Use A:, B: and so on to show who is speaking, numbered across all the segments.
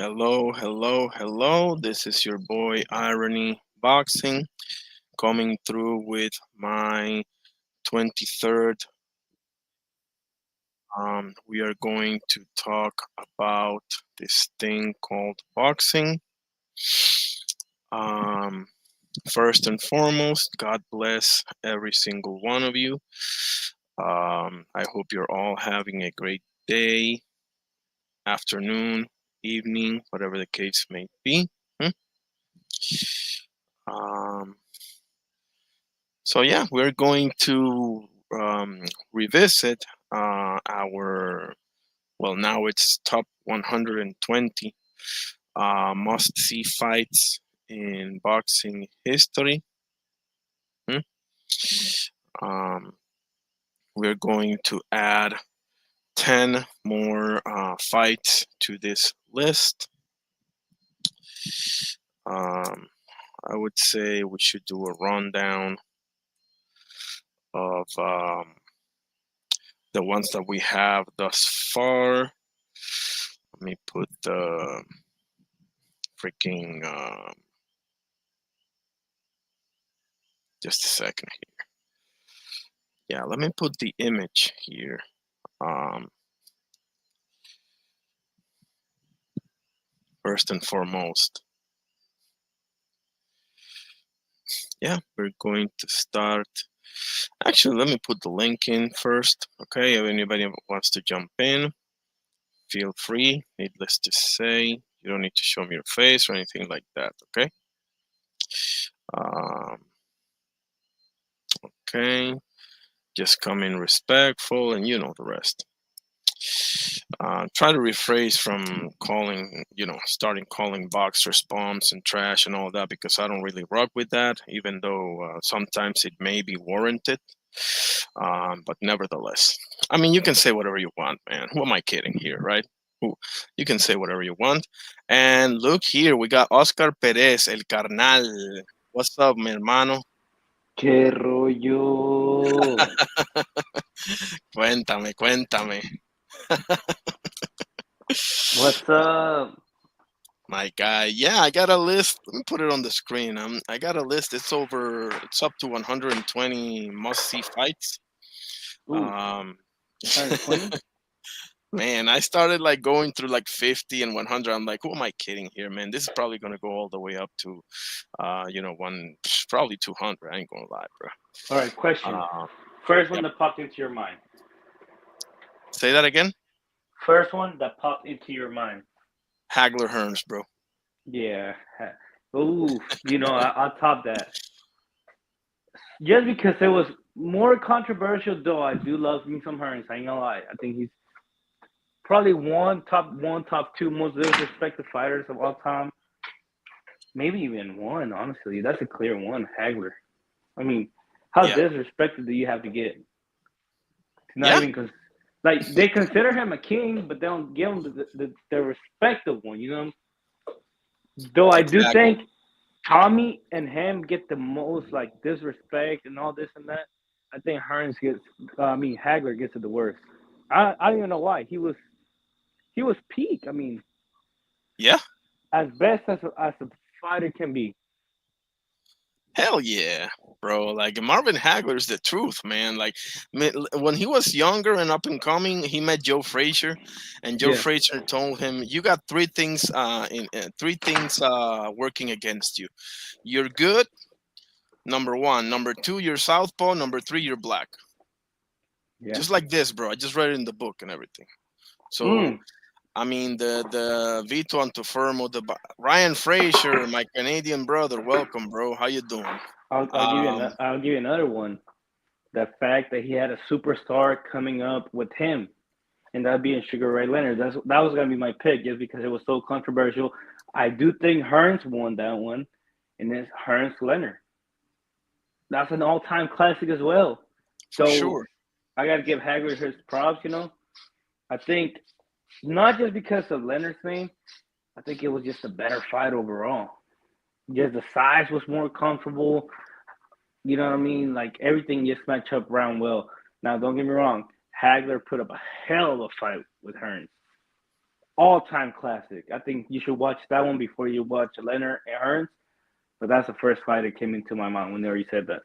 A: Hello, hello, hello. This is your boy Irony Boxing coming through with my 23rd. We are going to talk about this thing called boxing. Um, First and foremost, God bless every single one of you. I hope you're all having a great day, afternoon, evening, whatever the case may be. Hmm? Um, So yeah, we're going to revisit our now it's top 120 must-see fights in boxing history. Hmm? Um, we're going to add 10 more fights to this list. Um, I would say we should do a rundown of the ones that we have thus far. Let me put the freaking just a second here. Yeah, let me put the image here. Um, First and foremost, yeah, we're going to start. Actually, let me put the link in first. Okay, if anybody wants to jump in, feel free. Needless to say, you don't need to show me your face or anything like that. Okay. Um, okay. Just come in respectful, and you know the rest. Try to rephrase from calling, starting calling boxers bombs and trash and all that because I don't really rock with that, even though sometimes it may be warranted. But nevertheless, I mean, you can say whatever you want, man. Who am I kidding here, right? Who? You can say whatever you want. And look here, we got Oscar Perez, El Carnal. What's up, mi hermano?
B: ¿Qué rollo?
A: Cuéntame, cuéntame.
B: What's up?
A: My guy, yeah, I got a list. Let me put it on the screen. I got a list. It's up to 120 must-see fights.
B: Ooh,
A: Um,
B: 120?
A: man, I started like going through like 50 and 100. I'm like, who am I kidding here, man? This is probably gonna go all the way up to, probably 200. I ain't gonna lie, bro.
B: All right, question.
A: Uh,
B: First one
A: yep.
B: that popped into your mind.
A: Say that again.
B: First one that popped into your mind.
A: Hagler Hearns, bro.
B: Yeah. Ooh, I'll top that. Just because it was more controversial, though I do love me some Hearns. I ain't gonna lie. I think he's probably one, top two most disrespected fighters of all time. Maybe even one, honestly. That's a clear one, Hagler. I mean, how
A: Yeah,
B: disrespected do you have to get? Not
A: yeah,
B: even because, like, they consider him a king, but they don't give him the respect of one. Though I do
A: exactly.
B: think Tommy and him get the most like disrespect and all this and that. I think Hagler gets it the worst. I don't even know why. He was peak. I mean,
A: Yeah.
B: as best as a fighter can be.
A: Hell yeah, bro. Like Marvin Hagler's the truth, man. Like when he was younger and up and coming, he met Joe Frazier, and Joe
B: Yeah,
A: Frazier told him, "You got three things working against you. You're good. Number one. Number two, you're southpaw. Number three, you're black.
B: yeah.
A: Just like this, bro. I just read it in the book and everything. So
B: Mm.
A: I mean, the Vito Antuofermo, Ryan Frazier, my Canadian brother. Welcome, bro. How you doing? Um,
B: I'll give you another one. The fact that he had a superstar coming up with him, and that being Sugar Ray Leonard. That was gonna be my pick just because it was so controversial. I do think Hearns won that one, and it's Hearns Leonard. That's an all-time classic as well.
A: for
B: Though
A: sure.
B: I gotta give Hagler his props. I think not just because of Leonard's name. I think it was just a better fight overall. Just the size was more comfortable. You know what I mean? Like everything just matched up round well. Now, don't get me wrong. Hagler put up a hell of a fight with Hearns. all-time classic. I think you should watch that one before you watch Leonard and Hearns. But that's the first fight that came into my mind whenever you said that.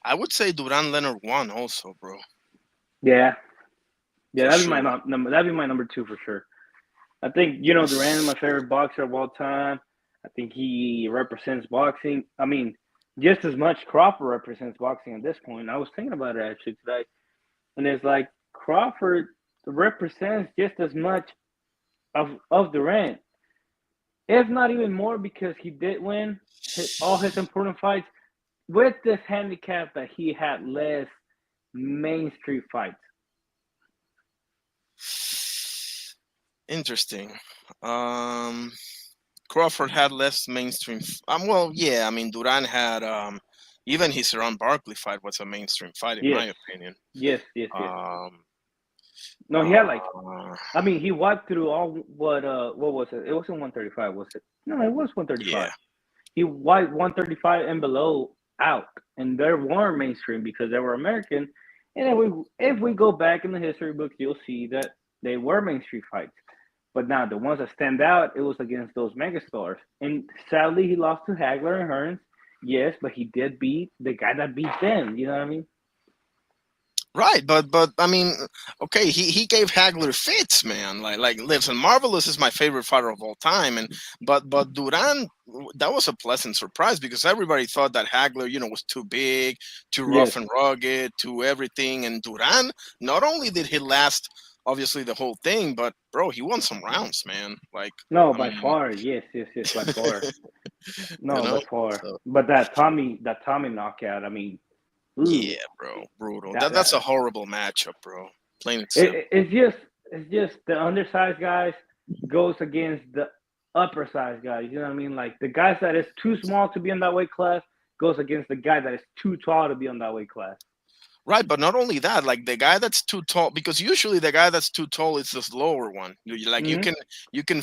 A: I would say Duran Leonard won also, bro,
B: Yeah, yeah,
A: for
B: that'd be my
A: sure.
B: number. That'd be my number two for sure. I think Duran is my favorite boxer of all time. I think he represents boxing. I mean, just as much Crawford represents boxing at this point. I was thinking about it actually today, and it's like Crawford represents just as much of Durant, if not even more, because he did win all his important fights with this handicap that he had less mainstream fights.
A: Interesting. Um, Crawford had less mainstream. Well, yeah. I mean, Duran had even his Ron Barkley fight was a mainstream fight in
B: Yes,
A: my opinion.
B: yes, yes, yes.
A: Um,
B: No, he had like,
A: uh,
B: I mean, he wiped through all what was it? It wasn't 135, was it? No, it was 135.
A: yeah.
B: He wiped 135 and below out, and they weren't mainstream because they were American. And if we go back in the history books, you'll see that they were mainstream fights. But now the ones that stand out, it was against those megastars. And sadly, he lost to Hagler and Hearns. Yes, but he did beat the guy that beat them. You know what I mean?
A: Right, but I mean, okay, he gave Hagler fits, man. Listen, Marvelous is my favorite fighter of all time, and but Duran, that was a pleasant surprise because everybody thought that Hagler, was too big, too
B: Yes.
A: rough and rugged, too everything, and Duran, not only did he last obviously the whole thing, but bro, he won some rounds, man. Like,
B: No,
A: I
B: by
A: mean,
B: far. Yes, yes, yes, by far.
A: you
B: No,
A: know,
B: by far.
A: so
B: But that Tommy knockout. I mean, ooh,
A: yeah, bro, brutal.
B: that
A: That's
B: that
A: a horrible matchup, bro. Plain and
B: it,
A: simple.
B: it's just the undersized guys goes against the upper size guys. You know what I mean? Like the guys that is too small to be in that weight class goes against the guy that is too tall to be on that weight class.
A: Right, but not only that, like the guy that's too tall, because usually the guy that's too tall is the slower one. Like
B: Hmm.
A: you can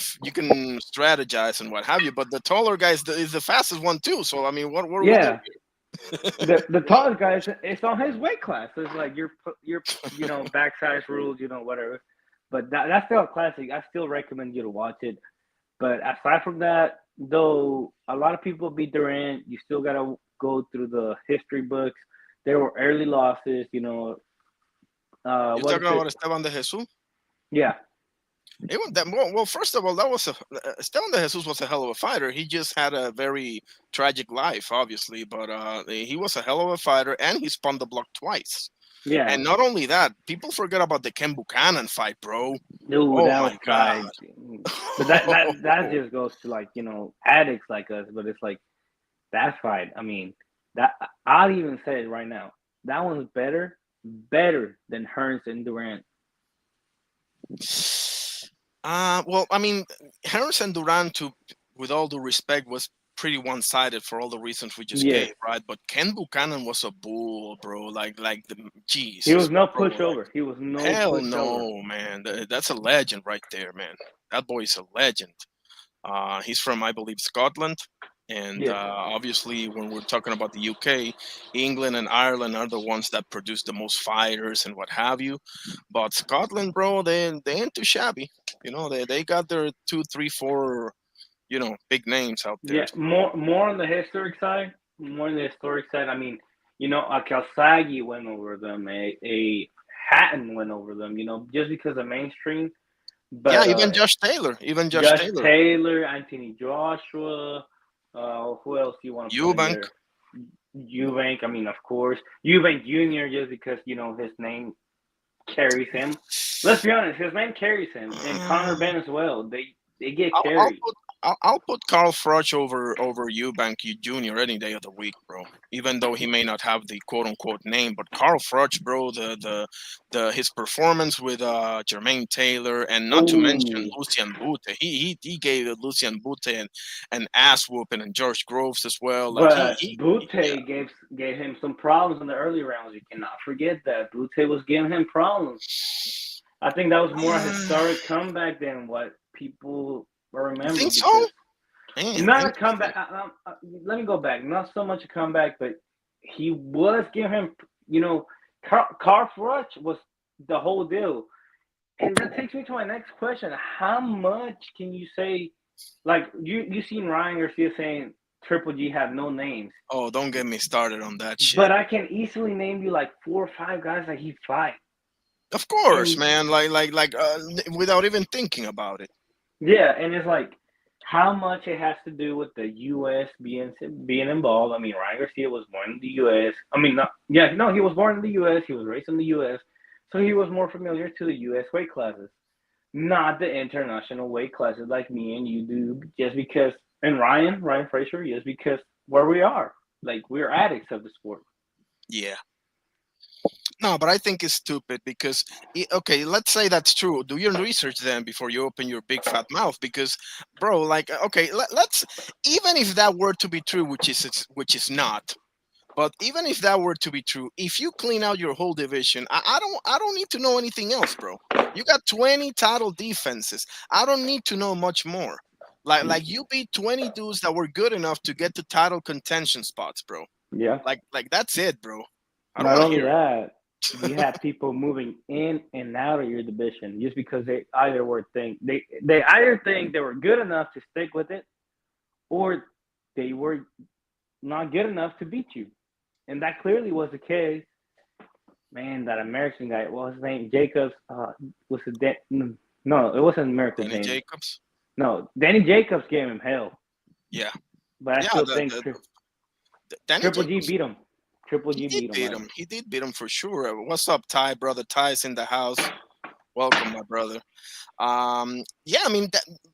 A: strategize and what have you, but the taller guy is the fastest one too. So I mean, what are we doing
B: Yeah, the
A: here?
B: tallest guy is it's on his weight class. So it's like your back size rules, whatever. But that's still a classic. I still recommend you to watch it. But aside from that, though, a lot of people beat Durant. You still gotta go through the history books. There were early losses.
A: You
B: What is
A: talking
B: it?
A: about Esteban de Jesus?
B: Yeah,
A: It was that well. First of all, that was Esteban de Jesus was a hell of a fighter. He just had a very tragic life, obviously, but he was a hell of a fighter, and he spun the block twice.
B: yeah.
A: And not only that, people forget about the Ken Buchanan fight, bro.
B: Dude,
A: Oh
B: that
A: my
B: was
A: god.
B: fight. But that just goes to like addicts like us. But it's like that fight. I mean, that I'll even say it right now. That one's better than Hearns and Durant.
A: Well, I mean, Harrison Duran, with all due respect, was pretty one-sided for all the reasons we just
B: Yes,
A: gave, right? But Ken Buchanan was a bull, bro. Like the
B: he was
A: Jesus,
B: no
A: bro. Like,
B: pushover. He was no
A: hell
B: pushover.
A: no, man. That's a legend right there, man. That boy is a legend. He's from, I believe, Scotland. And
B: Yes.
A: obviously, when we're talking about the UK, England and Ireland are the ones that produce the most fighters and what have you. But Scotland, bro, they ain't too shabby. They got their two, three, four, big names out there.
B: Yeah, more on the historic side. More on the historic side. I mean, a Kalsagi went over them. A Hatton went over them. Just because of mainstream.
A: Yeah,
B: But
A: even Josh Taylor, even Josh
B: Josh
A: Taylor,
B: Taylor, Anthony Joshua. Who else do you want to put in
A: Eubank.
B: there? Eubank. I mean, of course, Eubank Jr. Just because his name carries him. Let's be honest, his name carries him, and Connor Ben as well. They get
A: I'll, I'll
B: carried.
A: put I'll put Carl Froch over Eubank Jr. any day of the week, bro. Even though he may not have the quote unquote name, but Carl Froch, bro, the his performance with Jermaine Taylor, and not to mention
B: Oh,
A: Lucian Bute. He gave Lucian Bute an ass whooping, and George Groves as well. Like
B: but Butte
A: yeah.
B: gave him some problems in the early rounds. You cannot forget that Butte was giving him problems. I think that was more a historic comeback than what people
A: You
B: remember
A: think so?
B: because
A: Man,
B: not a
A: interesting.
B: comeback. Let me go back. Not so much a comeback, but he was giving him. Carl Froch was the whole deal. And that takes me to my next question. How much can you say, like you seen Ryan Garcia saying Triple G have no names,
A: Oh, don't get me started on that
B: but
A: shit.
B: I can easily name you like 4 or 5 guys that he fight.
A: Of course,
B: And
A: man. Without even thinking about it.
B: yeah, and it's like how much it has to do with the U.S. being involved. I mean, Ryan Garcia was born in the U.S. I mean, not yeah, no, he was born in the U.S. He was raised in the U.S., so he was more familiar to the U.S. weight classes, not the international weight classes like me and you do. Just because, and Ryan Fraser, just because where we are, like we're addicts of the sport.
A: Yeah. No, but I think it's stupid because, okay, let's say that's true. Do your research then before you open your big fat mouth. Because, bro, like, okay, let's even if that were to be true, which is not. But even if that were to be true, if you clean out your whole division, I don't need to know anything else, bro. You got 20 title defenses. I don't need to know much more. Like you beat 20 dudes that were good enough to get to title contention spots, bro.
B: Yeah.
A: Like that's it, bro. I don't
B: Not
A: want to
B: only
A: hear
B: that, you have people moving in and out of your division just because they either think they were good enough to stick with it, or they were not good enough to beat you, and that clearly was the case. Man, that American guy, what was his name? Jacobs. Was it no, it wasn't America's
A: Danny
B: name.
A: Jacobs.
B: No, Danny Jacobs gave him hell,
A: Yeah,
B: but I
A: yeah.
B: still think
A: Danny
B: Triple G
A: Jacobs.
B: beat him. Triple
A: He
B: G
A: did
B: beat him.
A: beat him. He did beat him for sure. What's up, Ty, brother? Ty's in the house. Welcome, my brother. Yeah, I mean,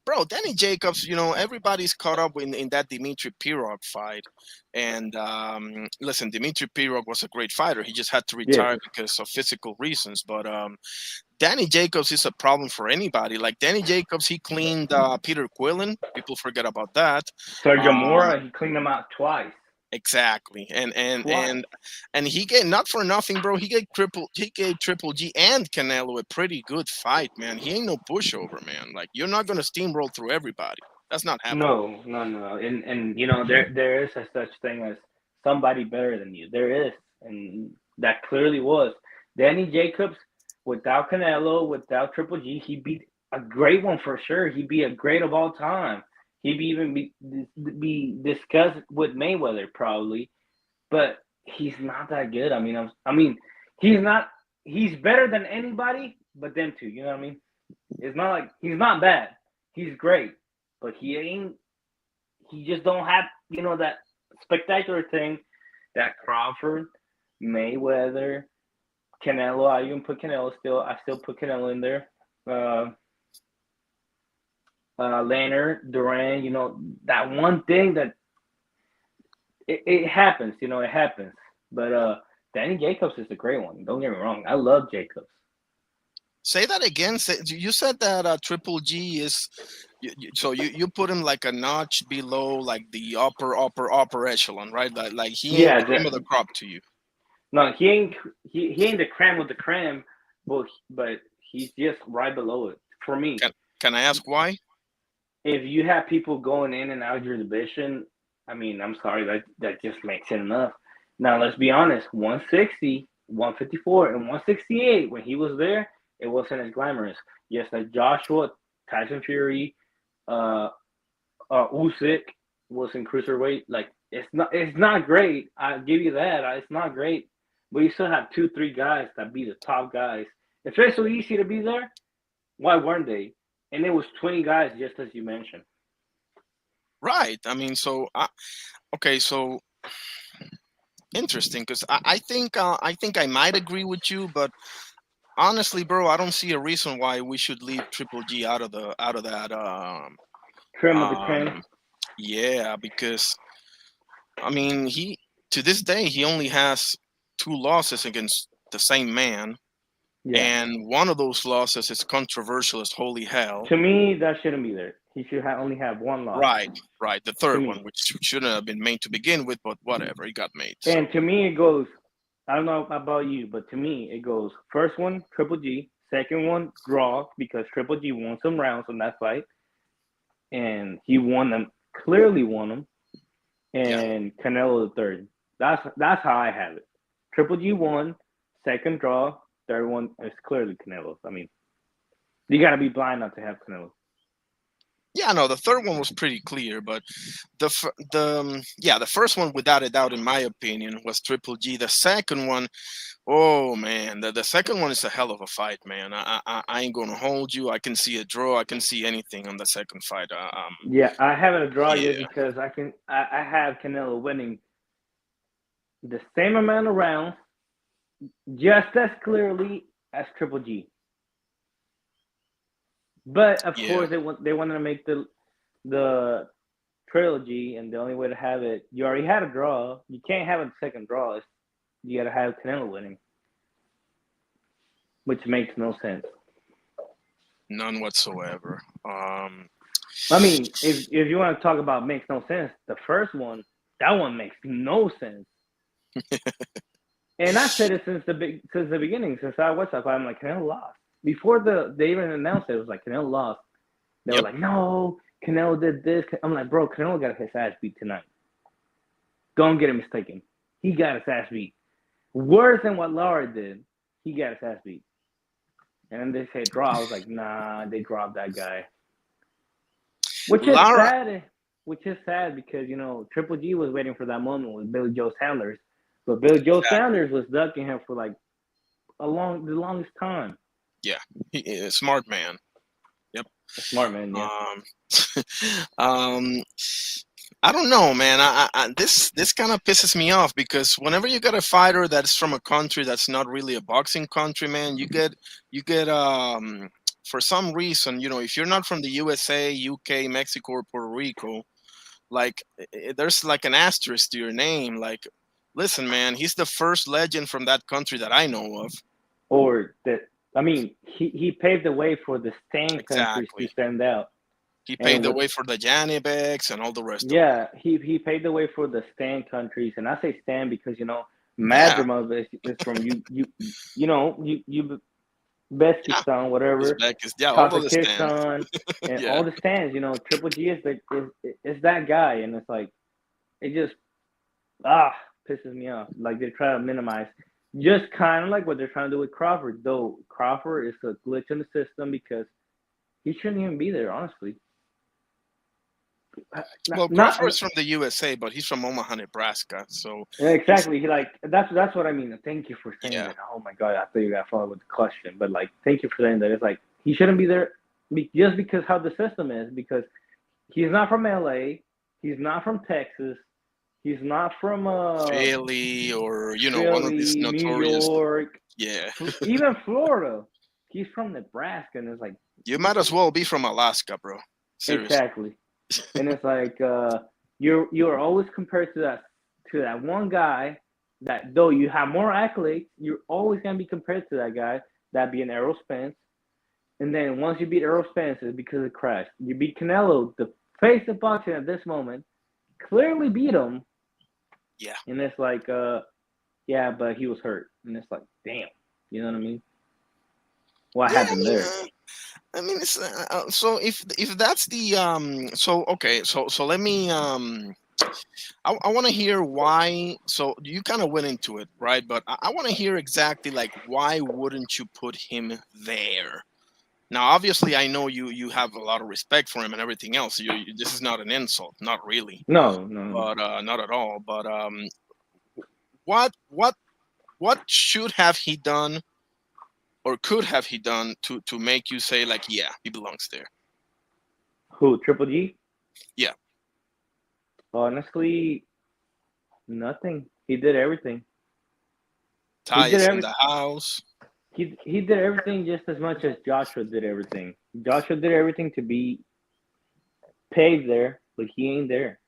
A: bro, Danny Jacobs. Everybody's caught up in that Dimitri Pirog fight, and listen, Dimitri Pirog was a great fighter. He just had to
B: Yes,
A: retire because of physical reasons. But Danny Jacobs is a problem for anybody. Like Danny Jacobs, he cleaned Peter Quillen. People forget about that.
B: Sergio
A: Um,
B: Mora, he cleaned him out twice.
A: exactly, and and
B: Twice.
A: and and he gave not for nothing, bro. He gave Triple G and Canelo a pretty good fight, man. He ain't no pushover, man. Like you're not gonna steamroll through everybody. That's not happening.
B: No, no, no. And there is a such thing as somebody better than you. There is, and that clearly was Danny Jacobs without Canelo, without Triple G. He beat a great one for sure. He'd be a great of all time. He'd be even be discussed with Mayweather probably, but he's not that good. I mean, he's not. He's better than anybody, but them two. You know what I mean? It's not like he's not bad. He's great, but he ain't. He just don't have that spectacular thing that Crawford, Mayweather, Canelo. I even put Canelo still. I still put Canelo in there. Uh, Leonard, Duran. That one thing that it happens. It happens. But Danny Jacobs is a great one. Don't get me wrong. I love Jacobs.
A: Say that again. You said that Triple G is so you put him like a notch below like the upper echelon, right? Like he ain't
B: Yeah.
A: the cream of the crop to you.
B: No, he ain't. He ain't the creme of the creme, but he's just right below it for me.
A: Can I ask why?
B: If you have people going in and out of your division, I mean, I'm sorry, that just makes it enough. Now let's be honest, 160, 154, and 168 when he was there, it wasn't as glamorous. Yes, like Joshua, Tyson Fury, uh, Usyk was in cruiserweight. Like it's not great. I give you that. It's not great, but you still have 2, 3 guys that be the top guys. If it's so easy to be there, why weren't they? And it was 20 guys, just as you mentioned.
A: Right. I mean, okay, so interesting because I think I might agree with you, but honestly, bro, I don't see a reason why we should leave Triple G out of that.
B: Creme of the creme.
A: Um, yeah, because I mean, he to this day he only has two losses against the same man,
B: Yeah.
A: and one of those losses is controversial as holy hell.
B: To me, that shouldn't be there. He should only have one loss.
A: Right, right. The
B: To
A: third one,
B: me.
A: which shouldn't have been made to begin with, but whatever, it got made. So
B: And to me, it goes. I don't know about you, but to me, it goes first one Triple G, second one draw because Triple G won some rounds on that fight, and he won them clearly won them,
A: yeah,
B: and Canelo the third. That's how I have it. Triple G won, second draw, third one is clearly Canelo's. I mean, You gotta be blind not to have Canelo.
A: Yeah, no, the third one was pretty clear, but the first one without a doubt, in my opinion, was Triple G. The second one, oh man, the second one is a hell of a fight, man. I ain't gonna hold you. I can see a draw. I can see anything on the second fight.
B: Yeah, I have it a draw just
A: Yeah,
B: because I have Canelo winning the same amount of rounds, just as clearly as Triple G. But of
A: yeah,
B: course, they wanted to make the trilogy, and the only way to have it, you already had a draw. You can't have a second draw. You got to have Canelo winning, which makes no sense.
A: none whatsoever.
B: I mean, if you want to talk about makes no sense, the first one, that one makes no sense. And I said it since the beginning, since I watched that fight. I'm like, Canelo lost before they even announced it. It was like Canelo lost. They were
A: Yep.
B: like, no, Canelo did this. I'm like, bro, Canelo got his ass beat tonight. Don't get it mistaken. He got his ass beat. Worse than what Lara did. He got his ass beat. And then they said draw. I was like, nah, they dropped that guy. Which is
A: Lara,
B: sad. Which is sad because, Triple G was waiting for that moment with Billy Joe Sanders. But Billy Joe
A: exactly.
B: Sanders was ducking him for like the longest time.
A: Yeah, smart man. Yep.
B: A smart man, yeah.
A: Um, um, I don't know, man. This kind of pisses me off because whenever you get a fighter that's from a country that's not really a boxing country, man, you get for some reason, if you're not from the USA, UK, Mexico, or Puerto Rico, like there's like an asterisk to your name. Like, listen, man, he's the first legend from that country that I know of.
B: Or that, I mean, he paved the way for the same countries to
A: Exactly.
B: stand out.
A: He paved
B: And
A: the
B: with
A: way for the Janibecs and all the rest of them.
B: Yeah, he paved the way for the stand countries, and I say stand because
A: Yeah,
B: Madrimov is from you
A: yeah.
B: Uzbekistan, whatever,
A: Uzbek is, yeah, all of the stands.
B: Kazakhstan, and
A: Yeah.
B: all the stands. Triple G is that guy, and it's like it just ah pisses me off. Like they try to minimize, just kind of like what they're trying to do with Crawford. Though Crawford is a glitch in the system because he shouldn't even be there, honestly.
A: Well,
B: Not
A: Crawford is from the USA, but he's from Omaha, Nebraska. So
B: Yeah,
A: he's,
B: exactly. He like that's what I mean. Thank you for saying
A: yeah,
B: that. Oh my god, I thought you got followed with the question, but like, thank you for saying that. It's like he shouldn't be there just because how the system is. Because he's not from LA, he's not from Texas, he's not from
A: Philly or one of these
B: Philly, New
A: notorious.
B: York,
A: Yeah,
B: even Florida. He's from Nebraska, and it's like
A: you might as well be from Alaska, bro. Seriously.
B: exactly. And it's like you're always compared to that one guy that though you have more accolades, you're always gonna be compared to that guy that being Errol Spence. And then once you beat Errol Spence, it's because of crash. You beat Canelo, the face of boxing at this moment, clearly beat him.
A: Yeah.
B: And it's like, yeah, but he was hurt. And it's like, damn, you know what I mean? What
A: Yeah,
B: happened there?
A: I mean, it's so if that's the so okay, so let me I want to hear why. So you kind of went into it, right? But I want to hear exactly like why wouldn't you put him there? Now, obviously, I know you have a lot of respect for him and everything else. This is not an insult, not really,
B: No, no, no.
A: but not at all. But what what what should have he done or could have he done to make you say like, yeah, he belongs there?
B: Who? Triple G?
A: Yeah,
B: Honestly, nothing. He did everything. He
A: Ty
B: did
A: is in
B: every
A: the house.
B: he did everything just as much as Joshua did everything. Joshua did everything to be paid there, but he ain't there.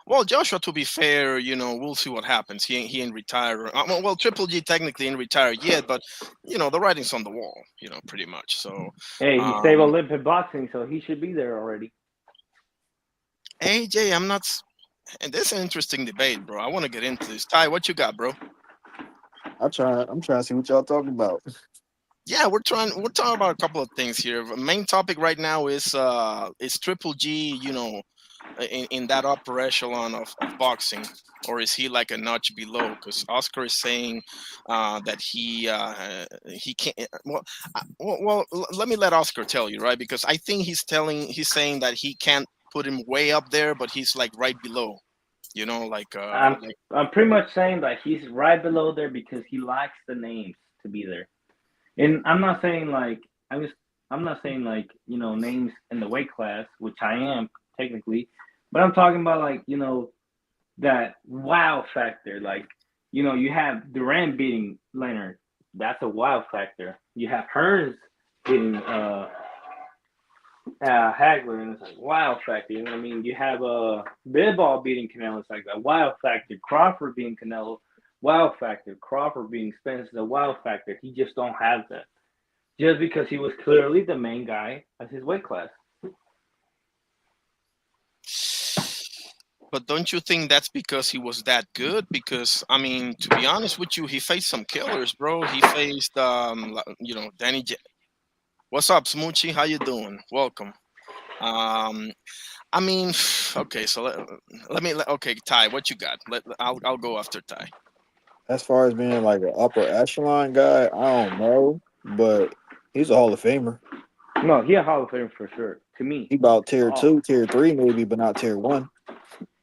A: Well, Joshua, to be fair, we'll see what happens. He ain't retired. Well, Triple G technically ain't retired yet, but the writing's on the wall. Pretty much. So,
B: Hey, he saved
A: um,
B: Olympic boxing, so he should be there already.
A: AJ, I'm not. And this is an interesting debate, bro. I want to get into this. Ty, what you got, bro?
C: I'm trying to see what y'all talking about.
A: Yeah, we're talking about a couple of things here. The main topic right now is Triple G, in that upper echelon of boxing, or is he like a notch below? Because Oscar is saying that he can't. Let me let Oscar tell you, right? Because I think he's saying that he can't put him way up there, but he's like right below. You know,
B: I'm
A: like
B: I'm pretty much saying that he's right below there because he likes the names to be there. And I'm not saying like I'm just I'm not saying like names in the weight class, which I am technically, but I'm talking about like that wow factor. Like you have Durant beating Leonard, that's a wow factor. You have Hearns beating Hagler, and it's like wow factor. You know what I mean? You have Bivol beating Canelo, it's like a wow factor. Crawford beating Canelo, wow factor. Crawford beating Spence is a wow factor. He just don't have that just because he was clearly the main guy at his weight class.
A: but don't you think that's because he was that good? Because I mean, to be honest with you, he faced some killers, bro. He faced Danny. What's up, Smoochie? How you doing? Welcome. Um, I mean, okay, so okay, Ty, what you got? I'll go after Ty.
C: As far as being like an upper echelon guy, I don't know, but he's a Hall of Famer.
B: No, he a Hall of Fame for sure. To me,
C: He about tier
B: oh,
C: 2, tier 3 maybe, but not tier 1.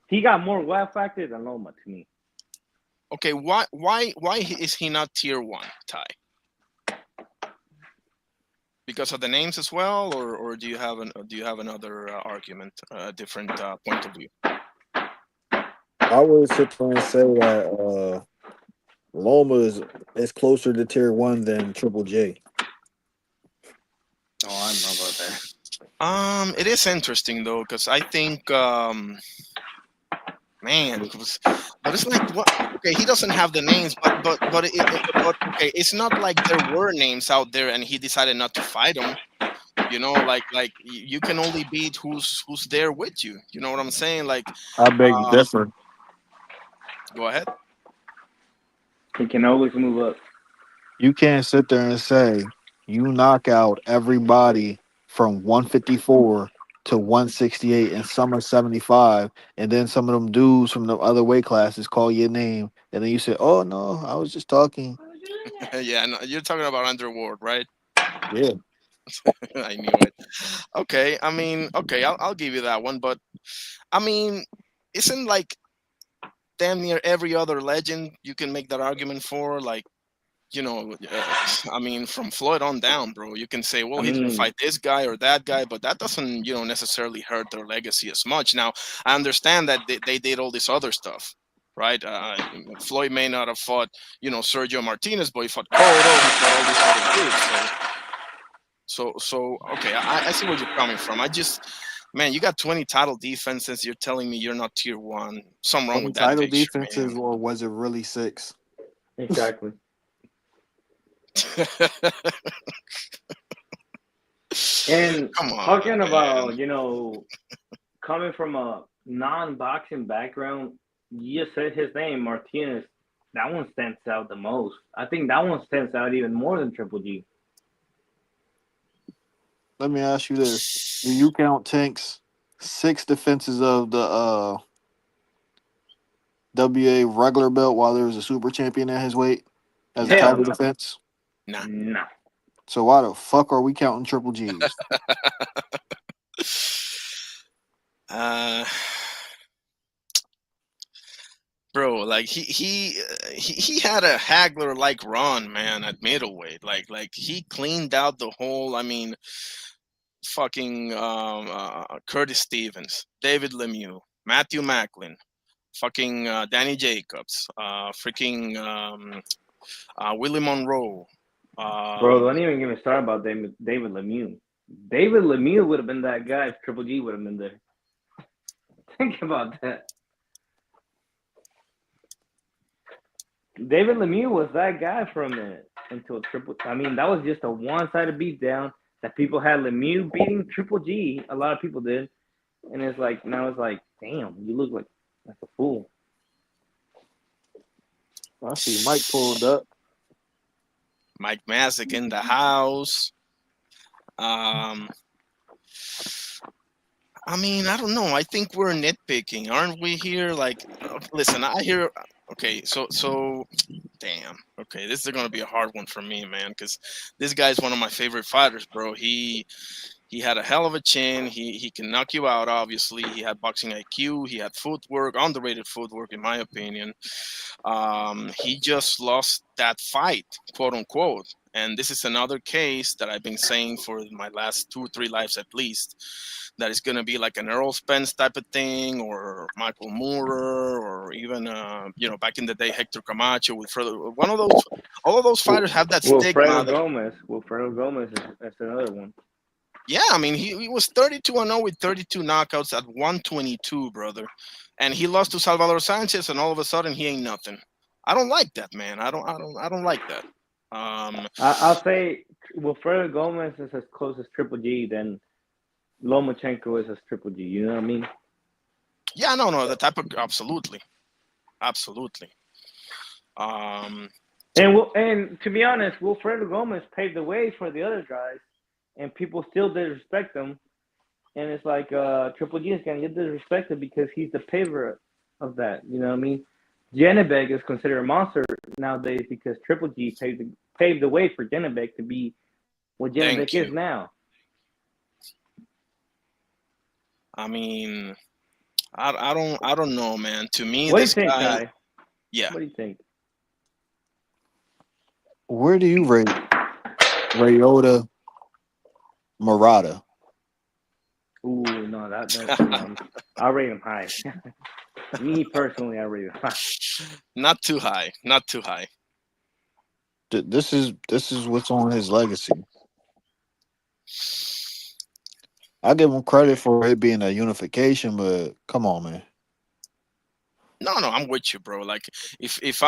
B: he got more wow factor than Loma to me.
A: Okay, why is he not tier one, Ty? Because of the names as well, or do you have another argument, a different point of view?
C: I would sit there and say that Loma is closer to tier 1 than Triple J.
B: Oh, I don't know about that.
A: It is interesting though, because I think, man, but it's like what? Okay, he doesn't have the names, but okay, it's not like there were names out there and he decided not to fight them. You know, you can only beat who's there with you. You know what I'm saying? Like,
C: I beg to
A: uh,
C: differ.
A: go ahead.
B: He can always move up.
C: You can't sit there and say you knock out everybody from 154 to 168 and some are 75, and then some of them dudes from the other weight classes call your name, and then you say, "Oh no, I was just talking."
A: Yeah, no, you're talking about Underworld, right?
C: Yeah,
A: I knew it. Okay, I mean, okay, I'll give you that one, but I mean, isn't like damn near every other legend you can make that argument for? Like, I mean, from Floyd on down, bro, you can say, well,
B: I
A: he didn't
B: mean,
A: fight this guy or that guy, but that doesn't, necessarily hurt their legacy as much. Now, I understand that they did all this other stuff, right? Floyd may not have fought, Sergio Martinez, but he fought Cotto, he fought all these other dudes. So okay, I see where you're coming from. Man, you got 20 title defenses. You're telling me you're not tier one. Something wrong
C: 20
A: with that
C: title
A: picture,
C: defenses, or was it really 6?
B: exactly.
A: man.
B: And
A: Come on,
B: talking
A: man.
B: about, coming from a non-boxing background, you just said his name, Martinez. That one stands out the most. I think that one stands out even more than Triple G.
C: Let me ask you this: do you count Tank's 6 defenses of the WA regular belt while there was a super champion at his weight as a
A: Nah,
B: Hell
C: title
B: no.
C: defense?
A: nah.
B: No.
C: So why the fuck are we counting Triple G's?
A: uh, bro, like he had a Hagler like run, man, at middleweight. Like he cleaned out the whole. I mean, fucking Curtis Stevens, David Lemieux, Matthew Macklin, fucking Danny Jacobs, freaking Willie Monroe.
B: Bro,
A: Um,
B: don't even get me started about David Lemieux. David Lemieux would have been that guy if Triple G would have been there. Think about that. David Lemieux was that guy from it until Triple. I mean, that was just a one-sided beatdown that people had Lemieux beating Triple G. A lot of people did, and it's like now it's like, damn, you look like a fool.
C: I see Mike pulled up.
A: Mike Masick in the house. I mean, I don't know. I think we're nitpicking, aren't we? Here, like, listen, I hear. Okay, so damn. Okay, this is gonna be a hard one for me, man, because this guy's one of my favorite fighters, bro. He had a hell of a chin. He can knock you out. Obviously, he had boxing IQ. He had footwork, underrated footwork, in my opinion. He just lost that fight, quote unquote. And this is another case that I've been saying for my last 2 or 3 lives at least, that is going to be like an Earl Spence type of thing, or Michael Moorer, or even back in the day Hector Camacho. With one of those, all of those fighters have that stigma.
B: Wilfredo Gomez is another one.
A: Yeah, I mean, he was 32-0 with 32 knockouts at 122, brother, and he lost to Salvador Sanchez, and all of a sudden he ain't nothing. I don't like that, man. I don't like that.
B: I'll say Wilfredo Gomez is as close as Triple G than Lomachenko is as Triple G. You know what I mean?
A: Yeah, no, the type of absolutely, absolutely. Um,
B: And to be honest, Wilfredo Gomez paved the way for the other guys, and people still disrespect him. And it's like Triple G is gonna get disrespected because he's the paver of that. You know what I mean? Janibek is considered a monster nowadays because Triple G paved the way for Janibek to be what Janibek
A: thank
B: is
A: you.
B: now.
A: I mean, I don't know, man. To me,
B: What do you
A: this
B: think,
A: guy,
B: Ty?
A: yeah.
B: What do you think?
C: Where do you rate Ryota Murata?
B: Ooh, no, that's I'll rate him high. Me personally, I rate him high.
A: Not too high, not too high.
C: This is what's on his legacy. I give him credit for it being a unification, but come on, man.
A: No, I'm with you, bro. Like, if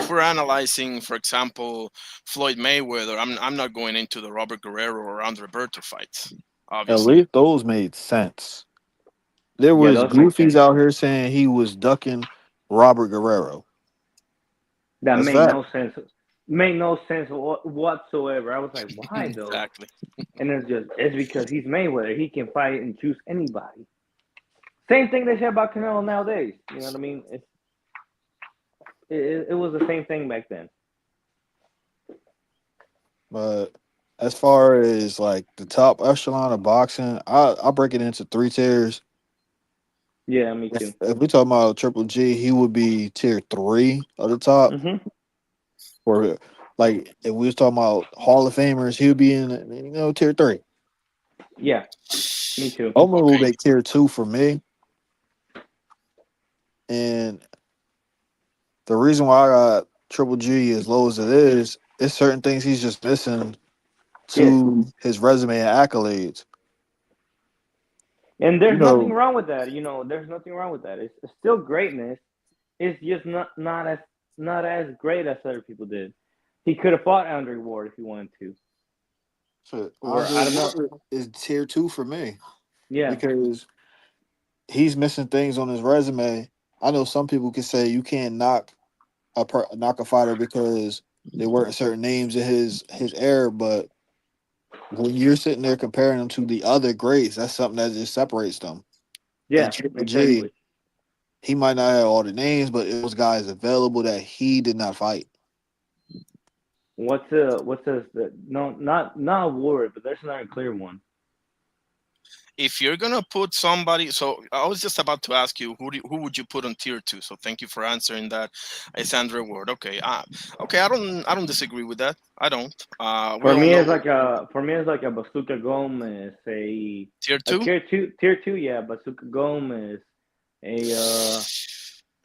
A: we're analyzing, for example, Floyd Mayweather, I'm not going into the Robert Guerrero or Andre Berto fights,
C: At
A: obviously.
C: least those made sense. There
B: Yeah,
C: was
B: those make
C: goofies
B: sense.
C: out here saying he was ducking Robert Guerrero.
B: That
C: That's
B: made
C: fact.
B: no sense. Made no sense whatsoever. I was like, why though?
A: Exactly.
B: And it's because he's Mayweather. He can fight and choose anybody. Same thing they say about Canelo nowadays. You know what I mean? It was the same thing back then.
C: But as far as like the top echelon of boxing, I break it into 3 tiers.
B: Yeah, me too.
C: If we talk about Triple G, he would be tier 3 of the top.
B: Mhm.
C: Or like if we was talking about Hall of Famers, he would be in tier 3.
B: Yeah, me too.
C: Omar will
A: Okay.
C: make tier 2 for me. And the reason why I got Triple G as low as it is certain things he's just missing
B: Yeah,
C: to his resume and accolades.
B: and
C: You
B: there's nothing
C: know,
B: wrong with that. You know, there's nothing wrong with that. It's still greatness. It's just not as great as other people did. He could have fought Andre Ward if he wanted to,
C: shit,
B: or
C: Andre
B: I don't know.
C: Ward is tier 2 for me
B: Yeah,
C: because he's missing things on his resume. I know some people can say you can't knock a fighter because they weren't certain names in his era, but when you're sitting there comparing them to the other greats, that's something that just separates them. And
B: yeah,
C: Triple G,
B: exactly.
C: he might not have all the names, but it was guys available that he did not fight.
B: What's no, not Ward, but there's another clear one.
A: If you're gonna put somebody, so I was just about to ask you, who would you put on tier 2? So thank you for answering that. It's Andre Ward. Okay. Okay. I don't disagree with that. I don't. We
B: For
A: all
B: me,
A: know
B: it's like a Bazooka Gomez,
A: tier
B: a
A: 2.
B: tier two, yeah, Bazooka Gomez, a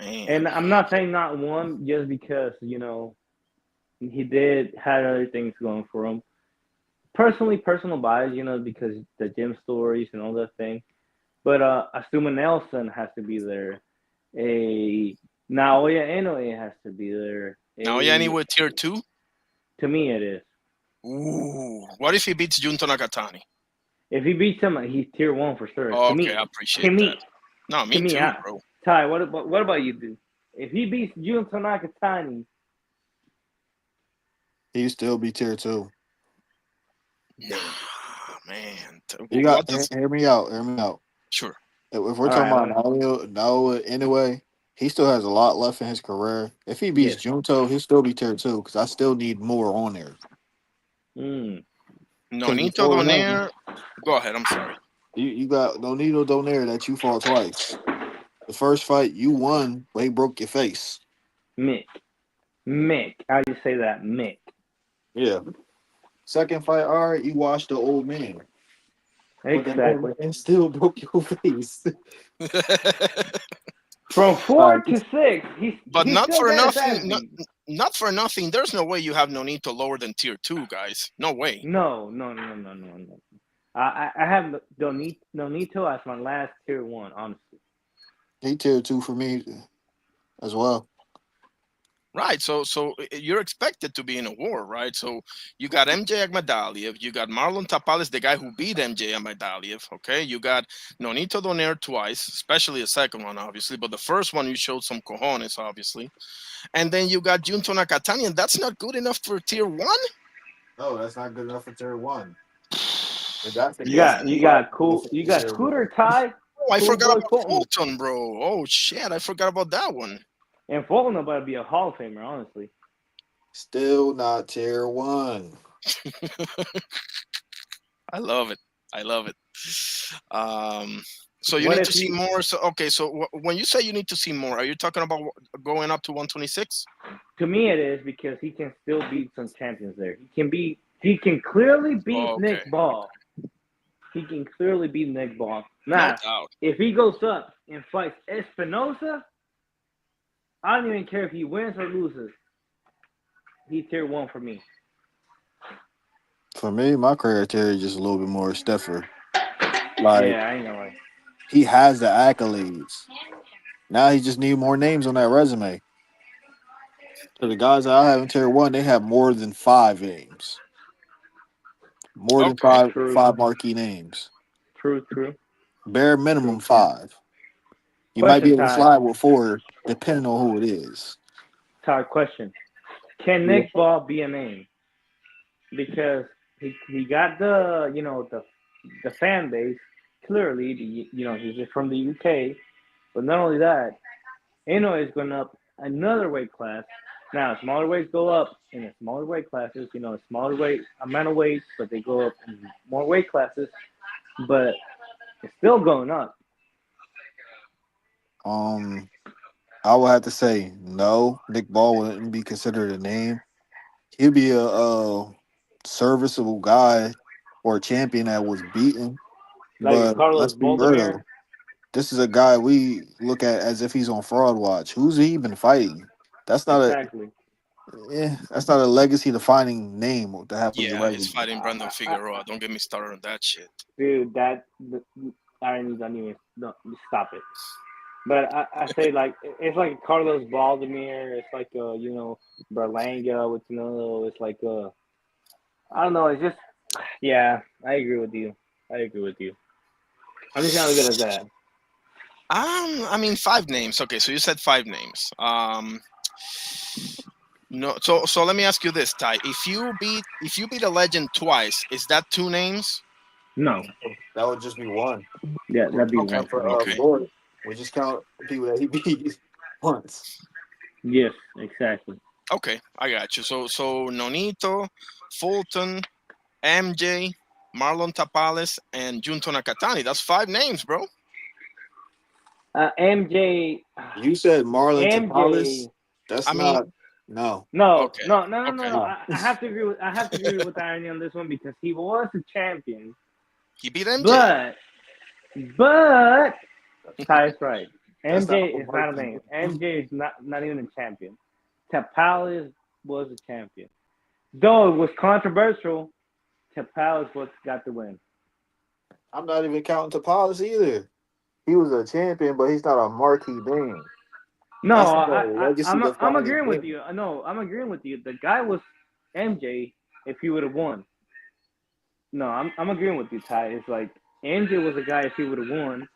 A: Man.
B: and I'm not saying not one just because he did had other things going for him. Personal bias, because the gym stories and all that thing. But Asuma Nelson has to be there. A Naoya Inoue has to be there.
A: Now, yeah, anyway, tier 2.
B: To me, it is.
A: Ooh. What if he beats Junto Nakatani?
B: If he beats him, he's tier one for sure. To
A: Okay,
B: me,
A: I
B: to
A: appreciate that.
B: me,
A: No,
B: to
A: me
B: me.
A: too, bro.
B: Ty, what about you, dude? If he beats Junto Nakatani,
C: He'd still be tier 2.
A: Nah, man.
C: You got
A: What does?
C: hear me out. Hear me out.
A: Sure.
C: If we're
B: All
C: talking
B: right,
C: about Naoya anyway, he still has a lot left in his career. If he beats
B: yes.
C: Junto, he'll still be tier 2 because I still need more on there.
B: Mm.
C: Because
A: Nonito
C: before him,
A: Donaire. Go ahead. I'm sorry.
C: you got Nonito Donaire that you fought twice. The first fight you won, but he broke your face.
B: Mick. How do you say that? Mick.
C: Yeah. Second fight, all right, you watched the old man. But then
B: Exactly.
C: and still broke your face.
B: From
C: All
B: 4
C: right.
B: to 6,
A: But
B: he
A: not
B: still
A: for
B: got his ass
A: nothing.
B: beat.
A: Not for nothing. There's no way you have Nonito lower than tier 2, guys. No way.
B: No. I have Nonito as my last tier 1, honestly.
C: He tier 2 for me as well.
A: Right. So you're expected to be in a war, right? So you got MJ Akhmadaliev, you got Marlon Tapales, the guy who beat MJ Akhmadaliev. Okay. You got Nonito Donaire twice, especially the second one, obviously, but the first one you showed some cojones, obviously. And then you got Junto Nakatani, and that's not good enough for tier 1.
C: No, that's not good enough for tier 1. If that's the
B: You
C: case,
A: Yeah.
B: got
C: then
B: you
C: why
B: got cool. You got
C: tier 1?
B: Cooter Ty,
A: Oh, I
B: Cool
A: forgot
B: Boy
A: about
B: Fulton,
A: Fulton, bro. Oh shit, I forgot about that one.
B: and Fulton about to be a Hall of Famer, honestly.
C: Still not tier 1.
A: I love it. I love it. So you
B: What
A: need
B: if
A: to see
B: he?
A: more. So okay, so when you say you need to see more, are you talking about going up to 126?
B: To me, it is because he can still beat some champions there. He can clearly beat
A: Oh, okay,
B: Nick Ball. He can clearly beat Nick Ball.
A: no
B: Now,
A: doubt.
B: if he goes up and fights Espinosa, I don't even care if he wins or loses. He's tier 1 for me.
C: For me, my criteria is just a little bit more stuffer. Like,
B: Yeah, I ain't gonna lie.
C: he has the accolades. Now he just need more names on that resume. So the guys that I have in tier 1, they have more than 5 names. More than
A: Okay,
B: True,
C: five marquee names.
B: true.
C: Bare minimum 5. You might be
B: Question,
C: able to
B: Ty.
C: slide with 4, depending on who it is.
B: Ty, question. Can
C: Yeah.
B: Nick Ball be a name? Because he got the fan base clearly. He's from the UK, but not only that, Eno is going up another weight class. Now smaller weights go up in the smaller weight classes. Smaller weight amount of weights, but they go up in more weight classes. But it's still going up.
C: I would have to say no. Nick Ball wouldn't be considered a name. He'd be a serviceable guy or a champion that was beaten.
B: Like a
C: But
B: Carlos
C: let's be
B: Boldemir.
C: real. This is a guy we look at as if he's on fraud watch. Who's he even fighting? That's not a
B: Exactly.
C: that's not a legacy defining name to have on your
A: yeah, he's
C: resume.
A: fighting Brandon Figueroa. Don't get me started on that shit.
B: Dude, I don't even stop it. But I say like it's like Carlos Baldomir. It's like Berlanga with Canelo. It's like I don't know. It's just yeah. I agree with you. I'm just not as good as that.
A: I mean 5 names. Okay, so you said 5 names. No, so let me ask you this, Ty. If you beat a legend twice, is that 2 names?
B: No.
C: That would just be one.
B: Yeah, that'd be
A: Okay,
B: one for me.
A: okay,
C: Floyd. We just count the people that he beat once.
B: Yes, exactly.
A: okay. I got you. So Nonito, Fulton, MJ, Marlon Tapales, and Junto Nakatani. That's 5 names, bro.
B: MJ.
C: You said Marlon
B: MJ.
C: Tapales. That's
A: I mean,
C: not no.
B: No.
A: okay, okay.
B: I have to agree with Irony on this one because he was a champion.
A: He beat MJ.
B: But Ty's right.
C: That's not
B: MJ is not a name. MJ is not even a champion. Tapales was a champion. Though it was controversial, Tapales was got the win.
C: I'm not even counting Tapales either. He was a champion, but he's not a marquee name.
B: No,
C: That's not a legacy
B: I'm
C: defining
B: agreeing with
C: thing.
B: you. No, I'm agreeing with you. The guy was MJ if he would have won. No, I'm agreeing with you, Ty. It's like MJ was a guy if he would have won,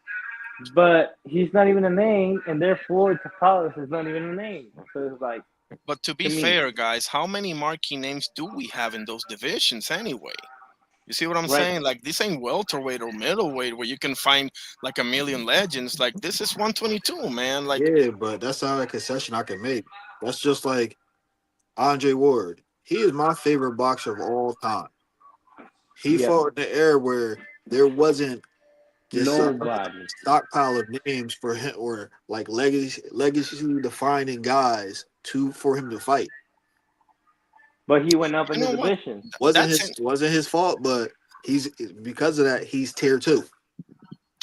B: but he's not even a name, and therefore Tapales is not even a name. So it's like,
A: But to be
B: to me,
A: fair, guys, how many marquee names do we have in those divisions anyway? You see what I'm
B: Right.
A: saying? Like this ain't welterweight or middleweight where you can find like a million legends. Like this is 122, man. Like
C: Yeah, but that's not a concession I can make. That's just like Andre Ward. He is my favorite boxer of all time. He
B: Yeah.
C: fought in the era where there wasn't this
B: Nobody.
C: stockpile of names for him or like legacy defining guys to for him to fight.
B: But he went up in
A: you
B: the
A: know what?
B: division.
A: That's it.
C: Wasn't his fault, but he's because of that he's tier two.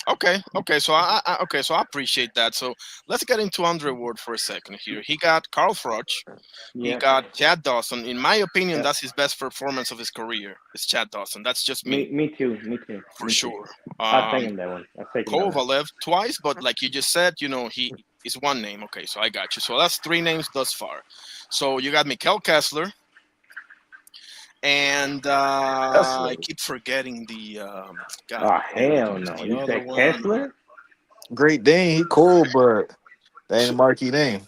A: Okay, okay. So okay, so I appreciate that. So let's get into Andre Ward for a second here. He got Carl Froch. He
B: Yeah.
A: got Chad Dawson. In my opinion,
B: Yeah.
A: that's his best performance of his career. It's Chad Dawson. That's just me,
B: Me too. Me too.
A: for
B: Me too.
A: sure.
B: I
A: Um,
B: second that one. I second that one.
A: Kovalev twice, but like you just said, he is one name. Okay, so I got you. So that's three names thus far. So you got Mikkel Kessler, and I keep forgetting the God.
B: Oh
A: Damn it,
B: hell
A: who's
B: no!
A: the
B: You
A: other
B: said
A: one?
B: Kessler?
C: Great Dane, he cool, but that ain't a marquee name.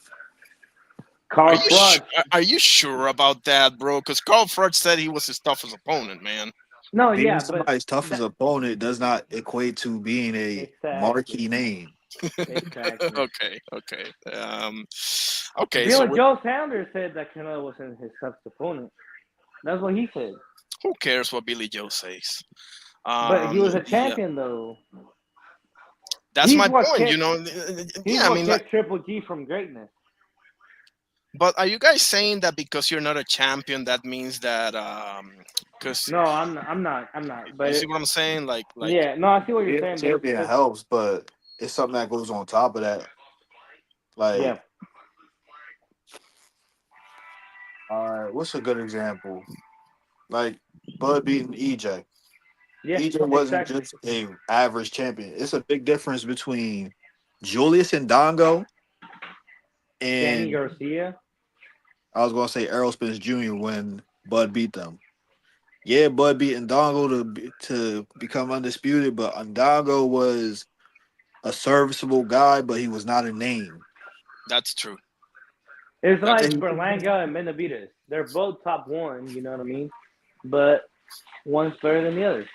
A: Are
B: Carl
A: you
B: Froch.
A: are you sure about that, bro? Because Carl Froch said he was his toughest opponent, man.
B: No,
C: Being
B: yeah, but
C: somebody's toughest
B: that
C: opponent does not equate to being a
B: exactly,
C: marquee name.
B: exactly.
A: Okay, okay, okay. So
B: Bill Joe Sanders said that Canelo wasn't his toughest opponent. That's what he said.
A: who cares what Billy Joe says?
B: But he was a
A: The
B: champion though.
A: That's
B: He's
A: my
B: what
A: point.
B: kept he's
A: Yeah, I
B: what
A: mean, like,
B: kept Triple G from greatness.
A: but are you guys saying that because you're not a champion, that means that because
B: No, I'm not. I'm not. I'm not.
A: you
B: But
A: see what I'm saying? Like
B: yeah, no, I see what you're
C: Being a
B: saying. But
C: champion helps, but it's something that goes on top of that. Like,
B: yeah,
C: what's a good example? Like Bud beating EJ.
B: yeah,
C: EJ wasn't
B: exactly.
C: just a average champion. It's a big difference between Julius and Dongo
B: Danny
C: and
B: Garcia.
C: I was gonna say Errol Spence Jr. when Bud beat them. Yeah, Bud beating Dongo to become undisputed, but Dongo was a serviceable guy, but he was not a name.
A: that's true.
B: It's
A: That's
B: like Berlanga and Benavides. They're both top one. You know what I mean? But one's better than the other.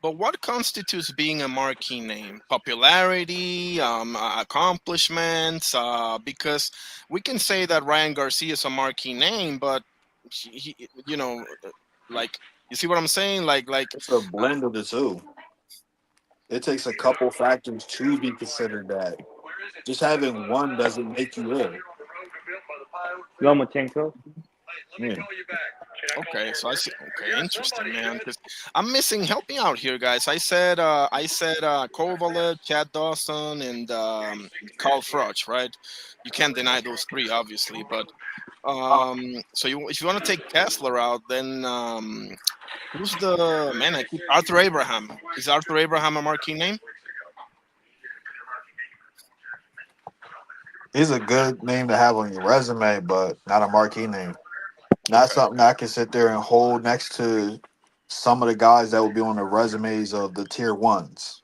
A: But what constitutes being a marquee name? Popularity, accomplishments. Because we can say that Ryan Garcia is a marquee name, but like you see what I'm saying?
C: It's a blend of the two. It takes a couple factors to be considered that. Just having one doesn't make you ill.
B: Lomachenko.
C: Yeah.
A: Okay, so I see. Okay, interesting, man. Because I'm missing. Help me out here, guys. I said Kovalev, Chad Dawson, and Carl Froch, right? You can't deny those three, obviously. But so if you want to take Kessler out, then who's the man? Arthur Abraham. Is Arthur Abraham a marquee name?
C: He's a good name to have on your resume, but not a marquee name. Not
A: Okay.
C: something I can sit there and hold next to some of the guys that will be on the resumes of the tier ones.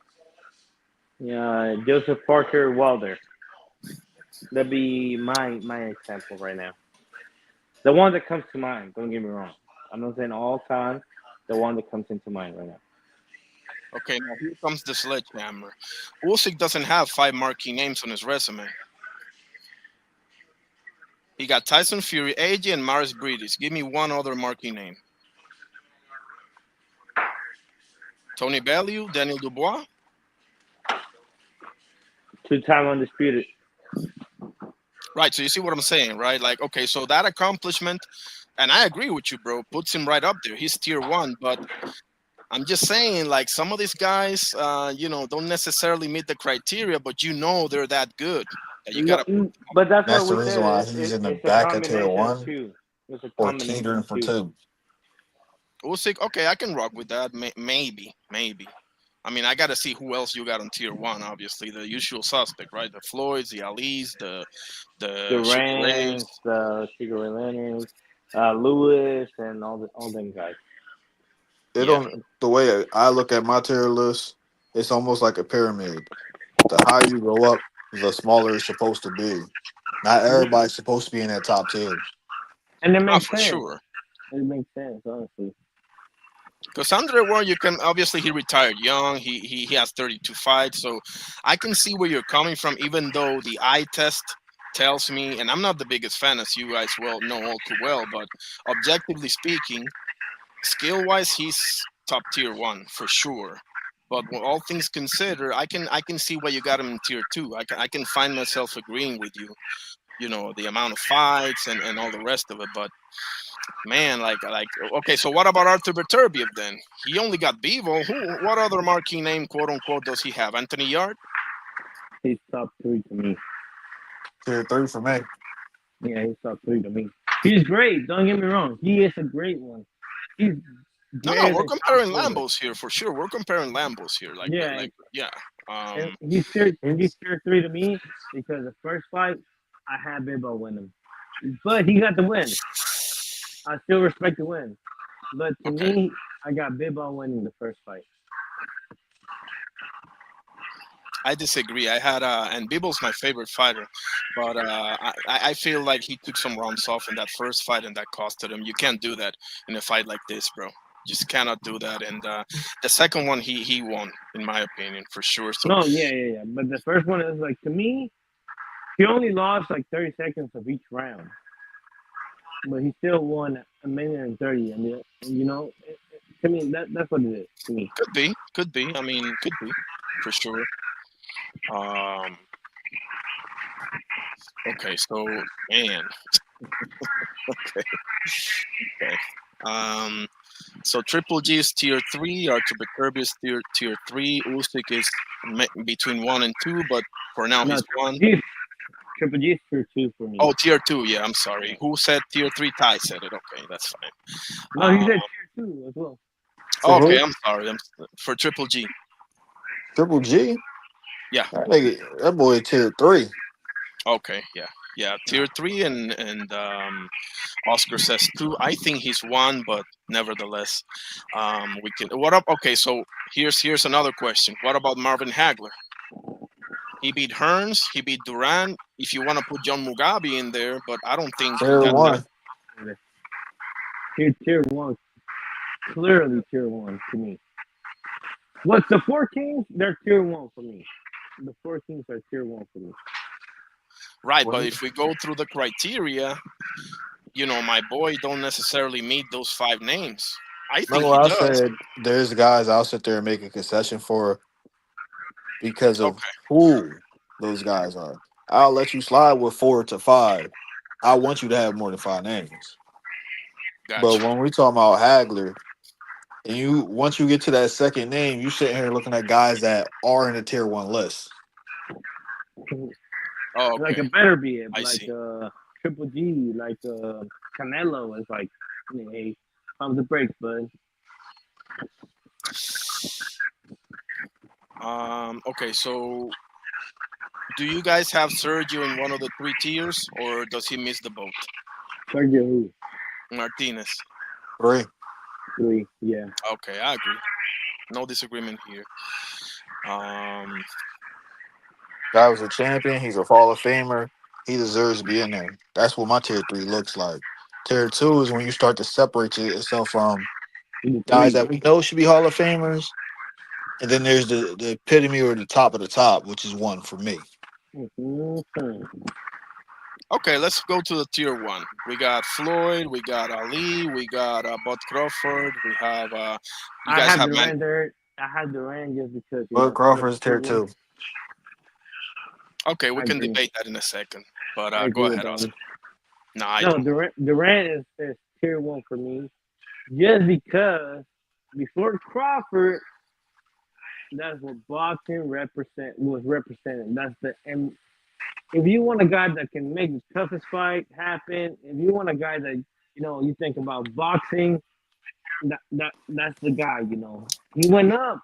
B: Yeah, Joseph Parker Wilder. That'd be my example right now. The one that comes to mind. Don't get me wrong. I'm not saying all time. The one that comes into mind right now.
A: Okay. Now here comes the sledgehammer. Usyk doesn't have five marquee names on his resume. He got Tyson Fury, AJ, and Maris Brides. Give me one other marquee name. Tony Bellew, Daniel Dubois.
B: Two-time undisputed.
A: Right. So you see what I'm saying, right? Like, okay, so that accomplishment, and I agree with you, bro, puts him right up there. He's tier one, but I'm just saying, like, some of these guys, don't necessarily meet the criteria, but they're that good that you gotta.
B: But that's what
C: That's the
B: we
C: reason
B: said.
C: why he's in the
B: It's a
C: back of tier
B: combination of
C: one
B: two. It's a
C: or
B: combination
C: teetering
B: of
C: for
B: two.
C: two.
A: Usyk, okay, I can rock with that. Maybe. I mean, I got to see who else you got on tier one. Obviously, the usual suspect, right? The Floyds, the Alis, the Sugar Rays.
B: Durant, Sugar Ray Leonard, Lewis, and all them guys.
C: It
A: Yeah,
C: don't the way I look at my tier list, it's almost like a pyramid. The higher you go up, the smaller it's supposed to be. Not everybody's supposed to be in that top tier.
B: And it
A: ah,
B: makes
A: for
B: sense.
A: sure.
B: It makes sense, honestly.
A: Because Andre Ward, you can obviously he retired young. He has 32 fights, so I can see where you're coming from. Even though the eye test tells me, and I'm not the biggest fan, as you guys well know all too well, but objectively speaking, skill wise, he's top tier one for sure. But when all things considered, I can see why you got him in tier two. I can find myself agreeing with you. You know the amount of fights and all the rest of it, but man, like okay, so what about Arthur Beterbiev then? He only got Bevo. What other marquee name, quote unquote, does he have? Anthony Yard?
B: He's top three to me.
C: Tier 3 for me.
B: Yeah, he's top three to me. He's great. Don't get me wrong. He is a great one. He's
A: No,
B: greater
A: we're
B: than
A: comparing
B: Tom Ford.
A: Lambos here for sure. We're comparing Lambos here.
B: Yeah,
A: Yeah.
B: and
A: Um,
B: he's tier three to me because the first fight I had Bibbo win him, but he got the win. I still respect the win, but to
A: okay.
B: me, I got Bibbo winning the first fight.
A: I disagree. I had and Bibel's my favorite fighter, but I feel like he took some rounds off in that first fight, and that costed him. You can't do that in a fight like this, bro. Just cannot do that. And the second one, he won, in my opinion, for sure. So
B: No, yeah. But the first one is like to me, he only lost like 30 seconds of each round, but he still won a minute and 30. And you know, to me, that's what it is to me.
A: could be. I mean, could be for sure. Um, okay, so man, okay, okay. So Triple G is tier three, Artur Beterbiev is tier three, Usyk is between one and two, but for now
B: No,
A: he's one.
B: Triple G is tier two for me.
A: Oh, tier two. Yeah, I'm sorry. Who said tier three? Ty said it. Okay, that's fine.
B: No, he said
A: Um,
B: tier two as well.
C: For
A: okay,
C: who?
A: I'm sorry. For Triple G.
C: Triple G?
A: Yeah.
C: That boy tier 3.
A: Okay. Yeah. Tier three, and Oscar says two. I think he's one, but nevertheless, we can. What up? Okay, so here's another question. What about Marvin Hagler? He beat Hearns. He beat Duran. If you want to put John Mugabe in there, but I don't think
C: Tier
A: that.
C: 1.
B: Tier one, clearly tier one to me. What's the four kings? They're tier one for me. The four kings are tier one for me.
A: Right,
C: What
A: but
C: is-
A: if we go through the criteria, my boy don't necessarily meet those five names. I think
C: Remember
A: he
C: what I
A: does.
C: said? There's guys I'll sit there and make a concession for because of
A: Okay,
C: who those guys are. I'll let you slide with 4 to 5. I want you to have more than 5 names. But
A: gotcha.
C: when we talk about Hagler, and once you get to that second name, you sitting here looking at guys that are in the tier 1 list.
A: Oh,
B: Like
A: okay.
B: a better be it,
A: I
B: like
A: see.
B: Triple G, like Canelo is like, hey, pump the brakes, bud.
A: Okay, so do you guys have Sergio in one of the three tiers, or does he miss the boat?
B: Sergio who?
A: Martinez.
C: 3.
B: Three, yeah.
A: Okay, I agree. No disagreement here. Um,
C: Guy was a champion. He's a Hall of Famer. He deserves to be in there. That's what my tier 3 looks like. Tier 2 is when you start to separate yourself from
B: The
C: guys
B: three.
C: that we know should be Hall of Famers. And then there's the epitome or the top of the top, which is 1 for me.
B: Mm-hmm.
A: okay, let's go to the tier one. We got Floyd, we got Ali, we got Bud Crawford. We have you
B: I
A: guys
B: had
A: have man.
B: Durant there. I had Durant just because
C: Bud Crawford's tier 2.
A: Okay, we
B: I
A: can
B: agree.
A: debate that in a second. But
B: I
A: go
B: agree with
A: ahead,
B: that
A: Oscar.
B: one.
A: No, I
B: No,
A: don't.
B: Durant is tier one for me, just because before Crawford, that's what boxing was represented. That's the and if you want a guy that can make the toughest fight happen, if you want a guy that you think about boxing, that's the guy. He went up,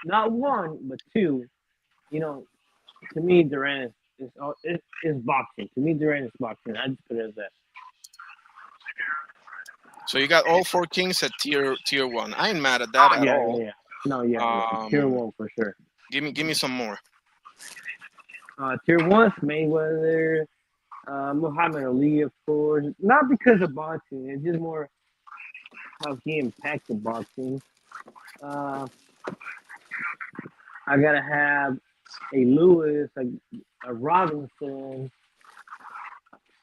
B: not one but two. To me, Durant is boxing. To me, Durant is boxing. I just put it as that.
A: So you got all four kings at tier one. I ain't mad at that at all.
B: Yeah. No, yeah. Tier one for sure.
A: Give me some more.
B: Tier one, Mayweather, Muhammad Ali, of course. Not because of boxing. It's just more how he impacted boxing. Uh, I gotta have a Lewis, a Robinson.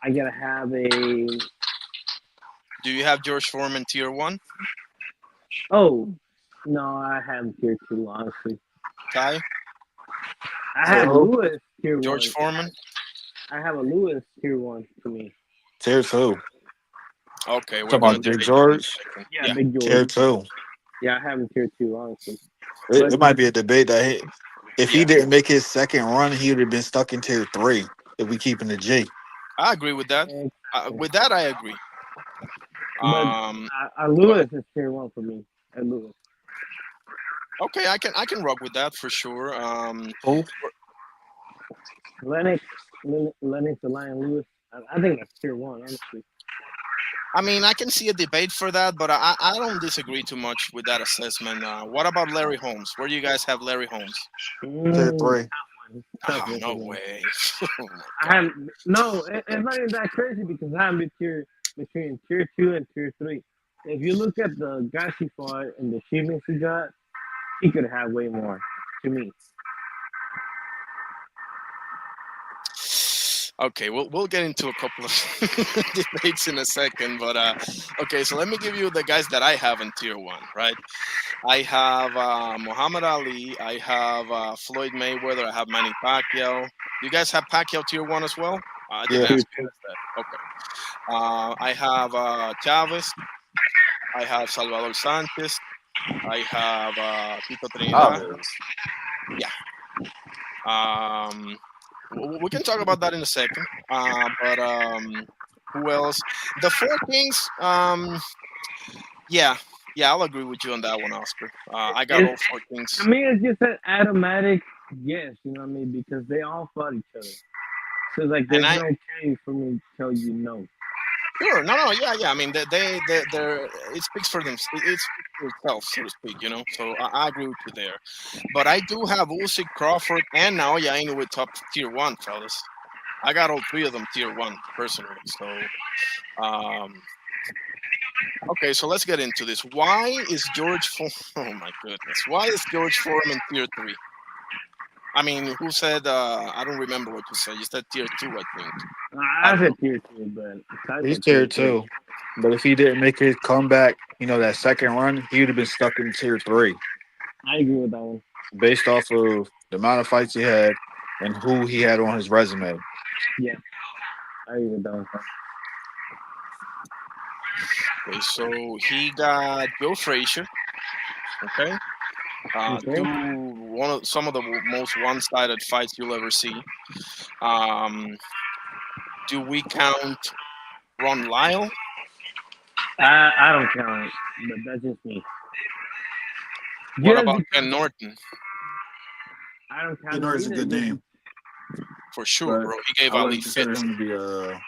B: I gotta have a.
A: Do you have George Foreman tier 1?
B: Oh, no, I have tier two. Honestly,
A: Ty?
B: I
C: So
B: have
C: who?
B: Lewis tier
A: George
B: one.
A: Foreman?
B: I have a Lewis tier one for me.
C: Tier two.
A: Okay,
C: Talk
A: we're gonna
C: about Big
A: debate that in a
C: George.
A: second.
B: Yeah,
A: Yeah.
B: Big
C: Tier
B: George.
C: two.
B: Yeah, I have him tier two. Honestly,
C: It,
B: but
C: it might be a debate that if he
A: Yeah.
C: didn't make his second run, he would have been stuck in tier three. If we keep in the G.
A: I agree with that. With that, I agree.
B: but
A: Go ahead.
B: Lewis is tier one for me. And Lewis.
A: Okay, I can rock with that for sure.
C: Who?
B: Lennox, Lennox, the Lion Lewis. I think that's tier one, honestly.
A: I mean, I can see a debate for that, but I don't disagree too much with that assessment. What about Larry Holmes? Where do you guys have Larry Holmes?
C: Tier
B: Mm,
C: three.
B: tough
A: Ah,
B: one
A: no
B: for me.
A: way. Oh my
B: I
A: god.
B: have no. It's not even that crazy because I'm between tier two and tier three. If you look at the guys he fought and the achievements he got, he could have way more. To me,
A: Okay, we'll get into a couple of debates in a second, but okay. So let me give you the guys that I have in tier 1. Right, I have Muhammad Ali. I have Floyd Mayweather. I have Manny Pacquiao. You guys have Pacquiao tier 1 as well? I didn't
C: Yeah.
B: tier
A: ask you
B: two.
A: guys that. Okay. I have Chavez. I have Salvador Sanchez. I have Tito Trinidad. Yeah. Um, we can talk about that in a second. But who else? The Four Kings. Yeah, yeah, I'll agree with you on that one, Oscar. I got
B: It,
A: all Four Kings.
B: to me, it's just an automatic yes. You know what I mean? Because they all fought each other. So it's like
A: And
B: there's
A: I
B: no change for me to tell you no.
A: Sure, no, yeah. I mean, they're it speaks for them. It speaks for itself, so to speak. So I agree with you there. But I do have Usyk, Crawford, and Naoya Inoue top tier 1, fellas. I got all three of them tier 1 personally. So um, okay, so let's get into this. Why is George? Oh my goodness, why is George Foreman tier 3? I mean, who said? I don't remember what you said. You said tier 2, I think. I
B: I
A: don't
B: said
A: know.
B: tier two, but I
C: He's
B: said
C: tier
B: tier three.
C: two. But if he didn't make his comeback, that second run, he would have been stuck in tier three
B: I agree with that one.
C: based off of the amount of fights he had and who he had on his resume.
B: Yeah, I agree with that one.
A: Okay, so he got Joe Frazier. Okay.
B: Okay.
A: Do some of the most one-sided fights you'll ever see. Um, do we count Ron Lyle?
B: I don't count it, but that's just me.
A: What
B: Just
A: about
B: because
A: Ken Norton?
B: I don't count him
C: Kenard's a
B: either.
C: good name,
A: For sure,
C: but
A: bro. He gave
C: I
A: Ali
C: wouldn't consider
A: fits.
C: him to be a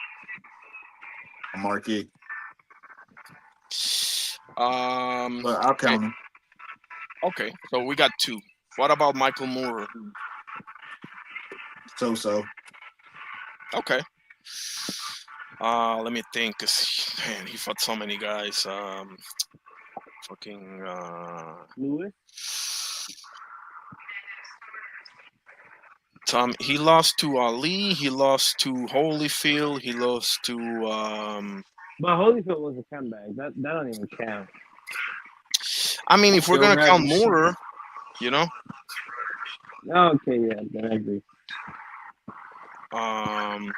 C: marquee. But I'll
A: Okay,
C: count him.
A: okay. So we got two. What about Michael Moore?
C: So.
A: Okay. Let me think. 'Cause, man, he fought so many guys. Fucking.
B: Lewis.
A: He lost to Ali. He lost to Holyfield. He lost to.
B: But Holyfield was a comeback. That don't even count.
A: I mean, if we're
C: Still
A: gonna
C: had
A: count Moore, you know.
B: Okay, yeah, then I agree.
A: Um.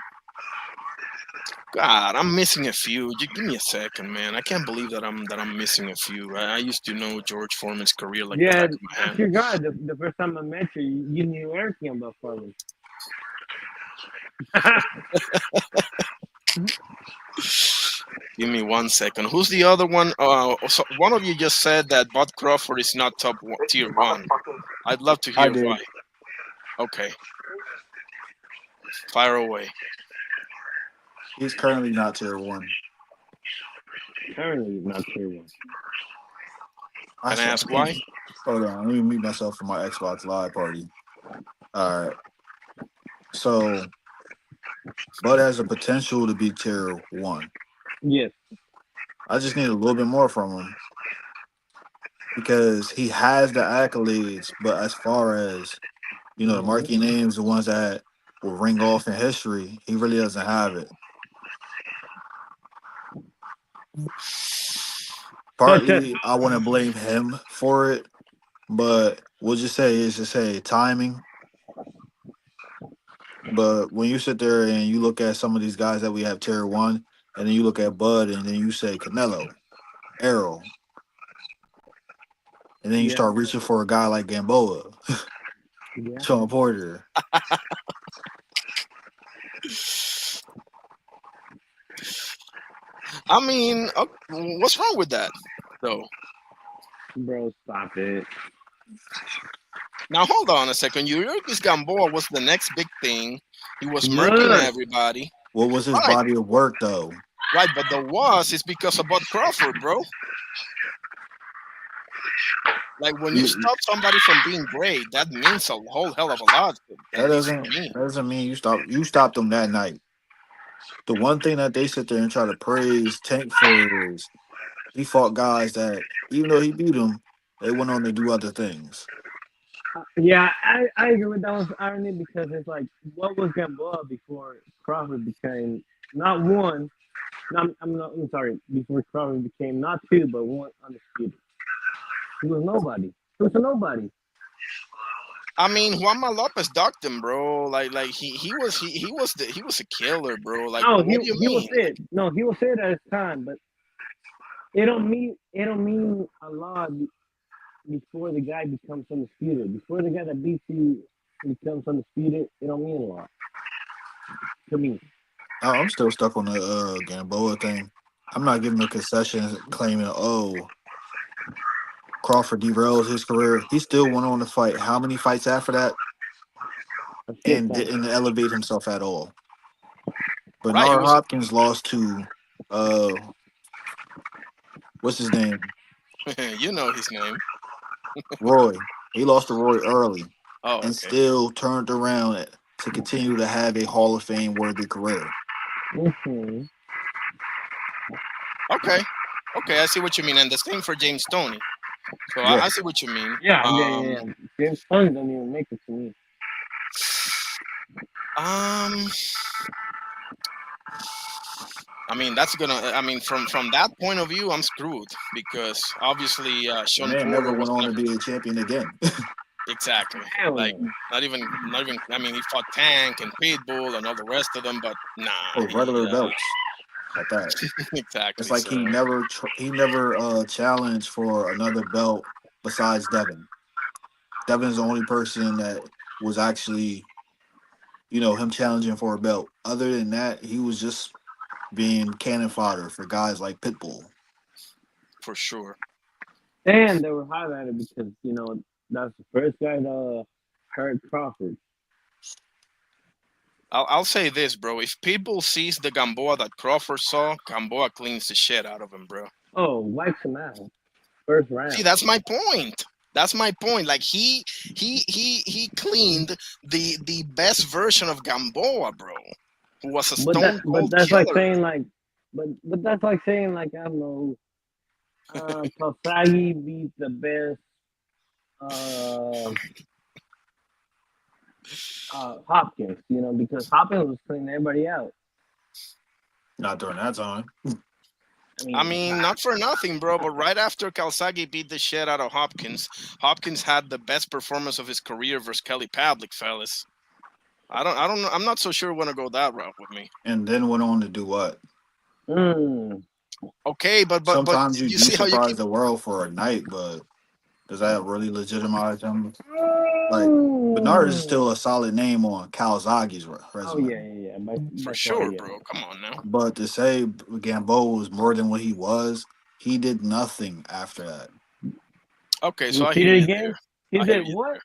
A: God, I'm missing a few. You give me a second, man. I can't believe that I'm missing a few. I used to know George Foreman's career like the
B: Yeah,
A: back of my
B: that's
A: hand.
B: your guy. The first time I met you, you knew everything about Foreman.
A: Give me 1 second. Who's the other one? So one of you just said that Bud Crawford is not tier 1. I'd love to
C: I
A: hear
C: did.
A: why. Okay, fire away.
C: He's currently not tier one.
B: Currently, not tier one.
A: Can I ask why?
C: Hold on, let me mute myself for my Xbox Live party. All right. So Bud has a potential to be tier one.
B: Yes.
C: I just need a little bit more from him. because he has the accolades, but as far as the
B: Mhm.
C: marquee names, the ones that will ring off in history, he really doesn't have it.
B: Such as
C: Partly, I want to blame him for it, but we'll just say it's just say timing. But when you sit there and you look at some of these guys that we have tier one, and then you look at Bud, and then you say Canelo, Errol, and then you
B: yeah,
C: start reaching for a guy like Gamboa,
B: yeah.
C: Sean Porter.
A: I mean, what's wrong with that, though?
B: Bro, stop it.
A: Now hold on a second. Yuriorkis Gamboa was the next big thing. He was murking
B: Look,
A: everybody.
C: What was his
A: Right,
C: body of work though?
A: right. But the was is because of Bud Crawford, bro. Like when you
C: You
A: stop somebody from being great, that means a whole hell of a lot.
C: that
A: At least for
C: doesn't
A: me.
C: that doesn't mean you stopped them that night. The one thing that they sit there and try to praise Tank for is he fought guys that even though he beat them, they went on to do other things.
B: yeah, I agree with that one's irony because it's like, what was Gamboa before Crawford became not one? No, I'm sorry. Before Crawford became not two, but one undisputed. He was nobody. He was a nobody.
A: I mean, Juanma Lopez docked him, bro. Like he was a killer, bro. Like
B: No,
A: what do you
B: he was
A: mean?
B: it. No, he was it at his time, but it don't mean a lot before the guy becomes undisputed. Before the guy that beats you becomes undisputed, it don't mean a lot to me.
C: I'm still stuck on the Gamboa thing. I'm not giving no concessions claiming Crawford derailed his career. He still went on to fight how many fights after that
B: A shit
C: and
B: ton.
C: didn't elevate himself at all.
A: Right? He
C: Bernard
A: was.
C: Hopkins lost to uh what's his name?
A: You know his name.
C: Roy. He lost to Roy early
A: Oh,
C: and
A: okay.
C: still turned around to continue to have a Hall of Fame worthy career.
B: Mm-hmm.
A: Okay. Okay, I see what you mean. And the same for James Stoney. So
C: Yeah.
A: I see what you mean.
B: Yeah. James Gunn don't even make it to me.
A: Um, I mean that's gonna. I mean from that point of view, I'm screwed because obviously
C: The
A: Sean
C: man never
A: Porter
C: went
A: was
C: on to
A: never
C: be a champion again.
A: exactly
B: Hell
A: like
B: no.
A: not even. I mean he fought Tank and Pitbull and all the rest of them, but nah,
C: For
A: he
C: regular belts at that. It's
A: exactly.
C: like
A: So
C: he never challenged for another belt besides Devin. Devin's the only person that was actually, him challenging for a belt. Other than that, he was just being cannon fodder for guys like Pitbull.
A: for sure.
B: And they were highlighted because that's the first guy to hurt Crawford.
A: I'll say this, bro. If Pitbull sees the Gamboa that Crawford saw, Gamboa cleans the shit out of him, bro.
B: Oh, wipes him out first
A: See,
B: round.
A: that's my point. That's my point. Like he cleaned the best version of Gamboa, bro, who was a stone
B: But
A: cold
B: that's like
A: killer.
B: saying like, but that's like saying like, I don't know, Kasagi beat the best uh, Hopkins, because Hopkins was cleaning everybody out.
C: Not during that time.
B: I
A: I
B: mean,
A: mean, not for nothing, bro, but right after Calzaghe beat the shit out of Hopkins, Hopkins had the best performance of his career versus Kelly Pavlik, fellas. I don't know. I'm not so sure want to go that route with me.
C: And then went on to do what?
B: mm,
A: Okay, but
C: Sometimes you
A: you
C: do
A: see how you
C: surprise
A: keep.
C: the world for a night, but does that really legitimize him? Like Bernard is still a solid name on Kawasaki's
B: oh
C: resume.
B: yeah,
A: For
B: by far,
A: sure,
B: yeah.
A: bro. Come on now.
C: But to say Gamboa was more than what he did nothing after that.
A: Okay, so I
B: Repeat
A: hear
B: it
A: you
B: again.
A: there.
B: He
A: I hear
B: did
A: you
B: what?
A: there.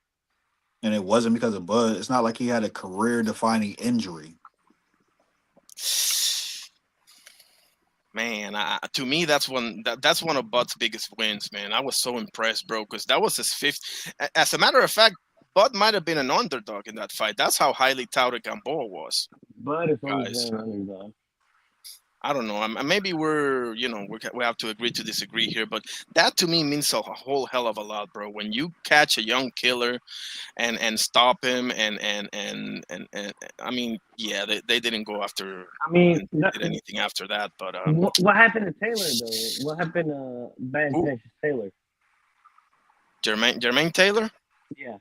C: And it wasn't because of Bud. It's not like he had a career defining injury.
A: Man, to me that's one of Bud's biggest wins, man. I was so impressed, bro, because that was his fifth. As a matter of fact, Bud might have been an underdog in that fight. That's how highly touted Gamboa was,
B: Bud has always
A: guys.
B: been an underdog.
A: I don't know. Maybe we're, we have to agree to disagree here, but that to me means a whole hell of a lot, bro. When you catch a young killer and stop him and I mean, yeah, they didn't go after
B: I mean,
A: and did anything after that, but
B: what happened to Taylor though? What happened to Bad
A: who?
B: Intentions Taylor?
A: Jermaine Taylor
B: Yeah,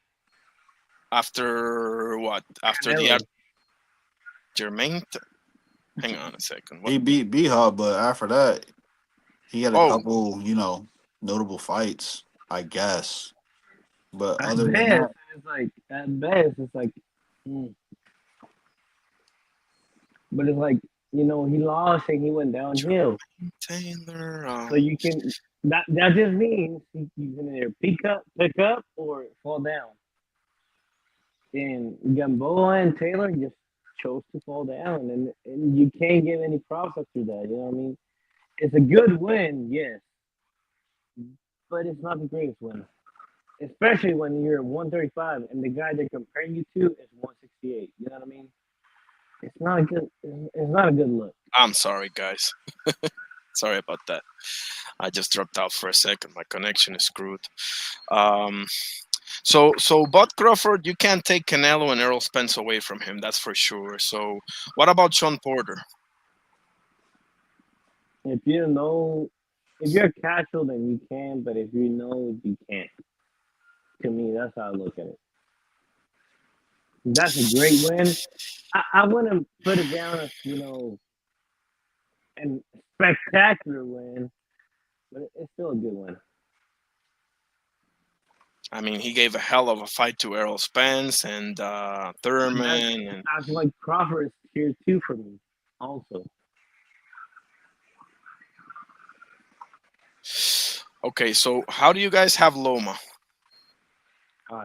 A: after what? After the
B: Canelo.
A: Jermaine. Hang on a second. What?
C: He beat B Hop, but after that, he had a
A: Oh,
C: couple, notable fights, I guess. But
B: At
C: other than
B: best,
C: that,
B: it's like, mm. But it's like he lost and he went downhill.
A: Jermaine Taylor.
B: So you can that just means you can either pick up, or fall down. And Gamboa and Taylor just chose to fall down, and you can't get any props after that. You know what I mean? It's a good win, yes, but it's not the greatest win, especially when you're 135 and the guy they're comparing you to is 168. You know what I mean? It's not a good. It's not a good look.
A: I'm sorry, guys. Sorry about that. I just dropped out for a second. My connection is screwed. Um, so Bud Crawford, you can't take Canelo and Errol Spence away from him. That's for sure. So, what about Sean Porter?
B: If you know, if you're casual, then you can. But if you know, you can't. To me, that's how I look at it. That's a great win. I wouldn't put it down as an spectacular win, but it's still a good win.
A: I mean, he gave a hell of a fight to Errol Spence and
B: But
A: Thurman, and
B: that's like Crawford is tier two for me, also.
A: okay. So, how do you guys have Loma?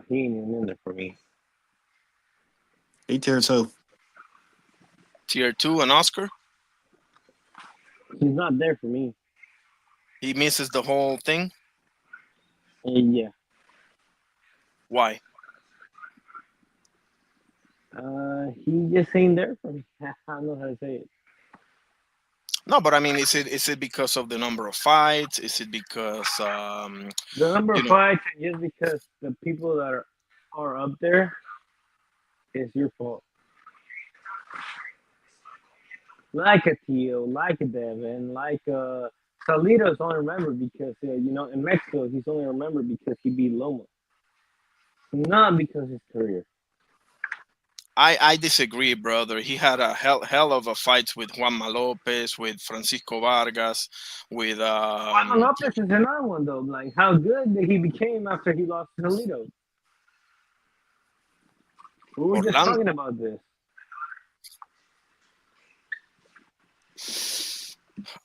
B: He ain't even in there for me.
C: he tier two.
A: Tier two and Oscar?
B: He's not there for me.
A: He misses the whole thing.
B: Yeah.
A: Why?
B: He just ain't there for me. I don't know how to say it.
A: No, but I mean, is it because of the number of fights? Is it because
B: The number
A: you
B: of
A: know?
B: fights, and just because the people that are up there, it's your fault. Like a Tio, like a Devin, like Salido's only remembered because in Mexico he's only remembered because he beat Loma, not because of his career.
A: I disagree, brother. He had a hell of a fights with Juanma Lopez, with Francisco Vargas, with
B: Juan Lopez is another one though. Like how good that he became after he lost to Salido. We were just
A: Orlando.
B: talking about this.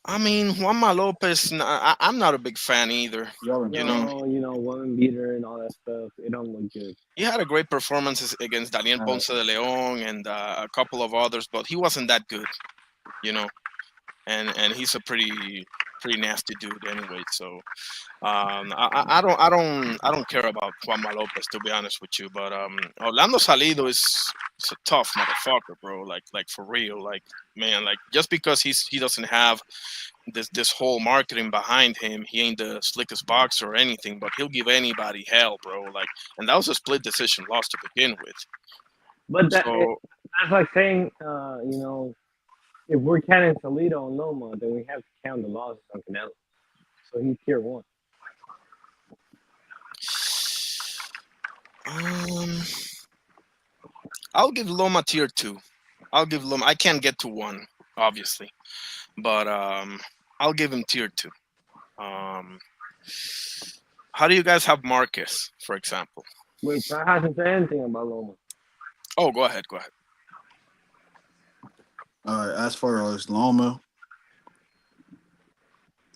A: I mean, Juanma Lopez. I'm not a big fan either.
C: Y'all in
A: You know,
C: Toronto.
B: No, woman beater and all that stuff. It don't look good.
A: he had a great performances against Daniel
C: Uh,
A: Ponce de Leon and a couple of others, but he wasn't that good. You know, and he's a pretty nasty dude anyway. So I don't care about Juanma Lopez, to be honest with you. But Orlando Salido is a tough motherfucker, bro. Like for real. Like man, like just because he doesn't have this whole marketing behind him, he ain't the slickest boxer or anything. But he'll give anybody hell, bro. Like, and that was a split decision loss to begin with.
B: But
A: So
B: that's like saying, if we're counting Salido and Loma, then we have to count the losses on Canelo. So he's tier one.
A: um, I'll give Loma tier two. I'll give Loma. I can't get to one, obviously, but I'll give him tier two. Um, how do you guys have Marcus, for example?
B: Wait, so I hasn't said anything about Loma.
A: Oh, go ahead, go ahead.
C: all right, as far as Loma,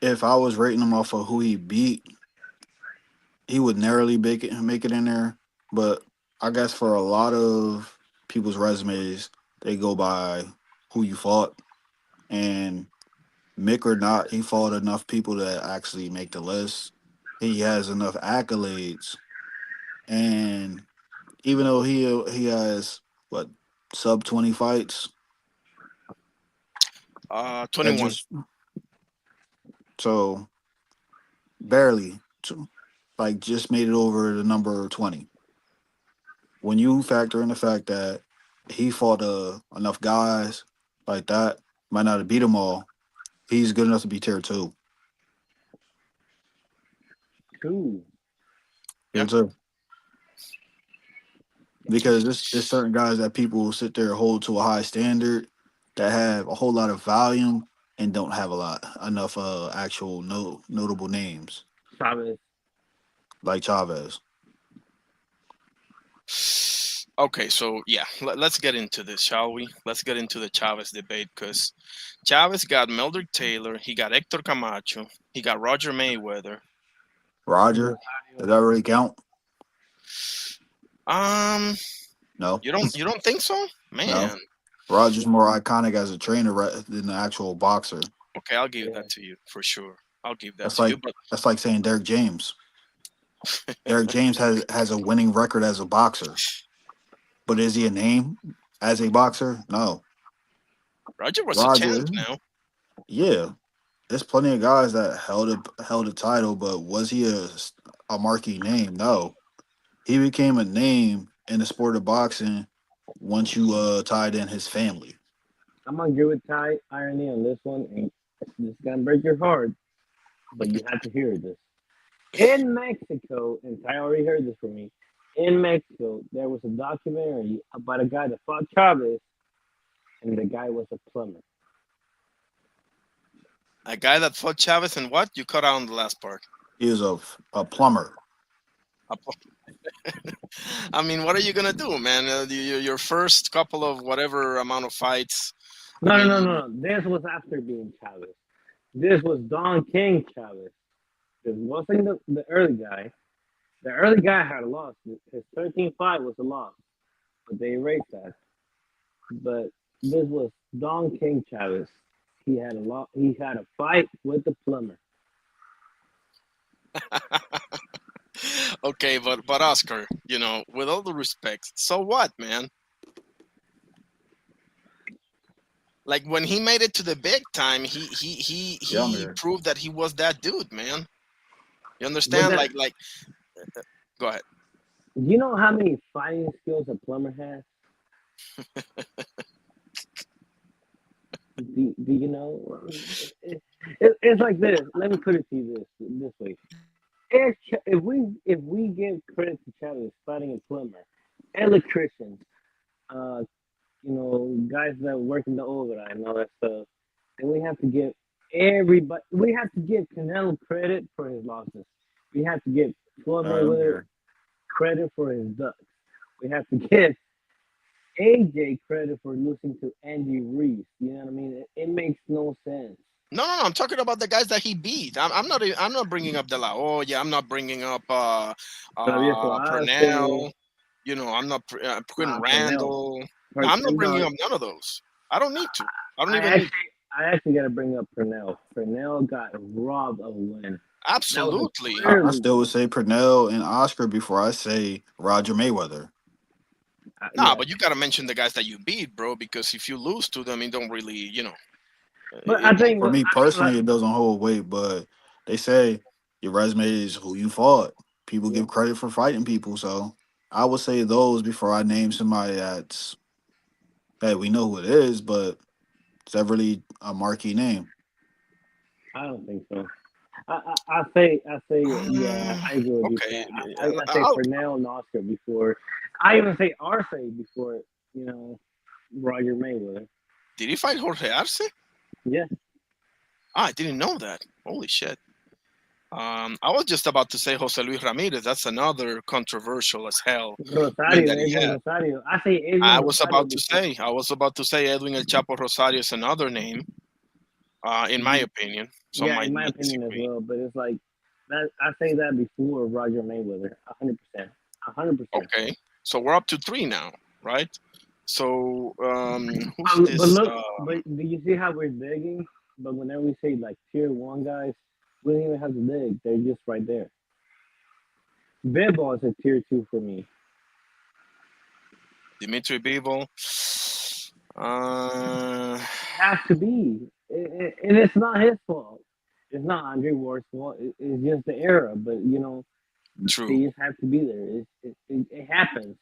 C: if I was rating him off of who he beat, he would narrowly make it in there. But I guess for a lot of people's resumes, they go by who you fought. And Mick or not, he fought enough people that actually make the list. He has enough accolades, and even though he has what sub 20 fights, That
A: 21.
C: just so barely, like just made it over the number 20. When you factor in the fact that he fought enough guys like that, might not have beat them all, he's good enough to be tier two.
B: Cool.
C: Tier
A: Yeah.
C: two. Because there's certain guys that people sit there and hold to a high standard that have a whole lot of volume and don't have a lot enough actual notable names
B: Chavez.
C: like Chavez.
A: Okay, so yeah, let's get into this, shall we? Let's get into the Chavez debate because Chavez got Meldrick Taylor, he got Hector Camacho, he got Roger Mayweather.
C: Roger, does that really count?
A: Um,
C: No,
A: you don't think so,
C: no.
A: man?
C: Roger's more iconic as a trainer than the actual boxer.
A: Okay, I'll give
B: Yeah.
A: that to you for sure. I'll give that
C: That's
A: to
C: like
A: you, but
C: that's like saying Derek James. Derek James has a winning record as a boxer, but is he a name as a boxer? No.
A: Roger was a champ
C: Roger,
A: now.
C: yeah, there's plenty of guys that held a title, but was he a marquee name? No. He became a name in the sport of boxing once you tied in his family.
B: I'm gonna agree with Ty irony on this one, and it's gonna break your heart, but you have to hear this. In Mexico, and Ty already heard this from me. In Mexico, there was a documentary about a guy that fought Chavez, and the guy was a plumber.
A: A guy that fought Chavez and what? You cut out on the last part.
C: He was a plumber.
A: A I mean, what are you gonna do, man? Your first couple of whatever amount of fights. I
B: No, no, no,
A: mean,
B: no, no. This was after being Chavez. This was Don King Chavez. This wasn't the early guy. The early guy had a loss. His 13 fight was a loss, but they erased that. But this was Don King Chavez. He had a lot. He had a fight with the plumber.
A: okay, but Oscar, with all the respect, so what, man? Like when he made it to the big time, he
C: Younger.
A: proved that he was that dude, man. You
B: But
A: understand?
B: that,
A: Go ahead.
B: do you know how many fighting skills a plumber has? Do you know? It's like this. Let me put it to you this way. If we give credit to Chavez fighting a plumber, electricians, uh, guys that work in the overtime and all that stuff, then we have to give everybody. We have to give Canelo credit for his losses. We have to give Floyd Mayweather credit for his ducks. We have to give AJ credit for losing to Andy Reese. You know what I mean? It makes no sense.
A: No. I'm talking about the guys that he beat. I'm not bringing up De La Hoya. I'm not bringing up
B: Travieso Arce,
A: Pernell. I'm not Quinn
B: Pernell.
A: Randall. No, I'm not bringing
B: No,
A: up none of those. I don't need to. I don't
B: I
A: even need.
B: actually got to bring up Pernell. Pernell got robbed of a win.
A: Absolutely.
C: I still would say Pernell and Oscar before I say Roger Mayweather.
A: Nah, but you gotta mention the guys that you beat, bro. Because if you lose to them, it don't really,
B: But I think
C: For me personally, it doesn't hold weight, but they say your resume is who you fought. People give credit for fighting people, so I would say those before I name somebody that we know who it is, but it's that really a marquee name.
B: I don't think so. I say yeah. I agree with you.
A: Okay.
B: I say Pernell and Oscar before. I even say Arce before Roger Mayweather.
A: Did he fight Jorge Arce?
B: Yeah.
A: I didn't know that. Holy shit. I was just about to say Jose Luis Ramirez. That's another controversial as hell.
B: Rosario,
A: that he
B: Edwin
A: had.
B: Rosario. I say Edwin
A: I was
B: Rosario
A: about to say Edwin El Chapo Rosario is another name, in my opinion. Some
B: yeah,
A: might
B: in my
A: not
B: opinion
A: disagree.
B: as well. But it's like that. I say that before Roger Mayweather, 100%, 100%.
A: Okay, so we're up to 3 now, right? So who's this?
B: But look, but do you see how we're digging? But whenever we say like tier one guys, we don't even have to dig. They're just right there. Bivol is a tier two for me.
A: Dimitri Bivol. Uh,
B: It has to be, and it's not his fault. It's not Andre Ward's fault. It's just the era. But
A: true.
B: they just have to be there. It happens.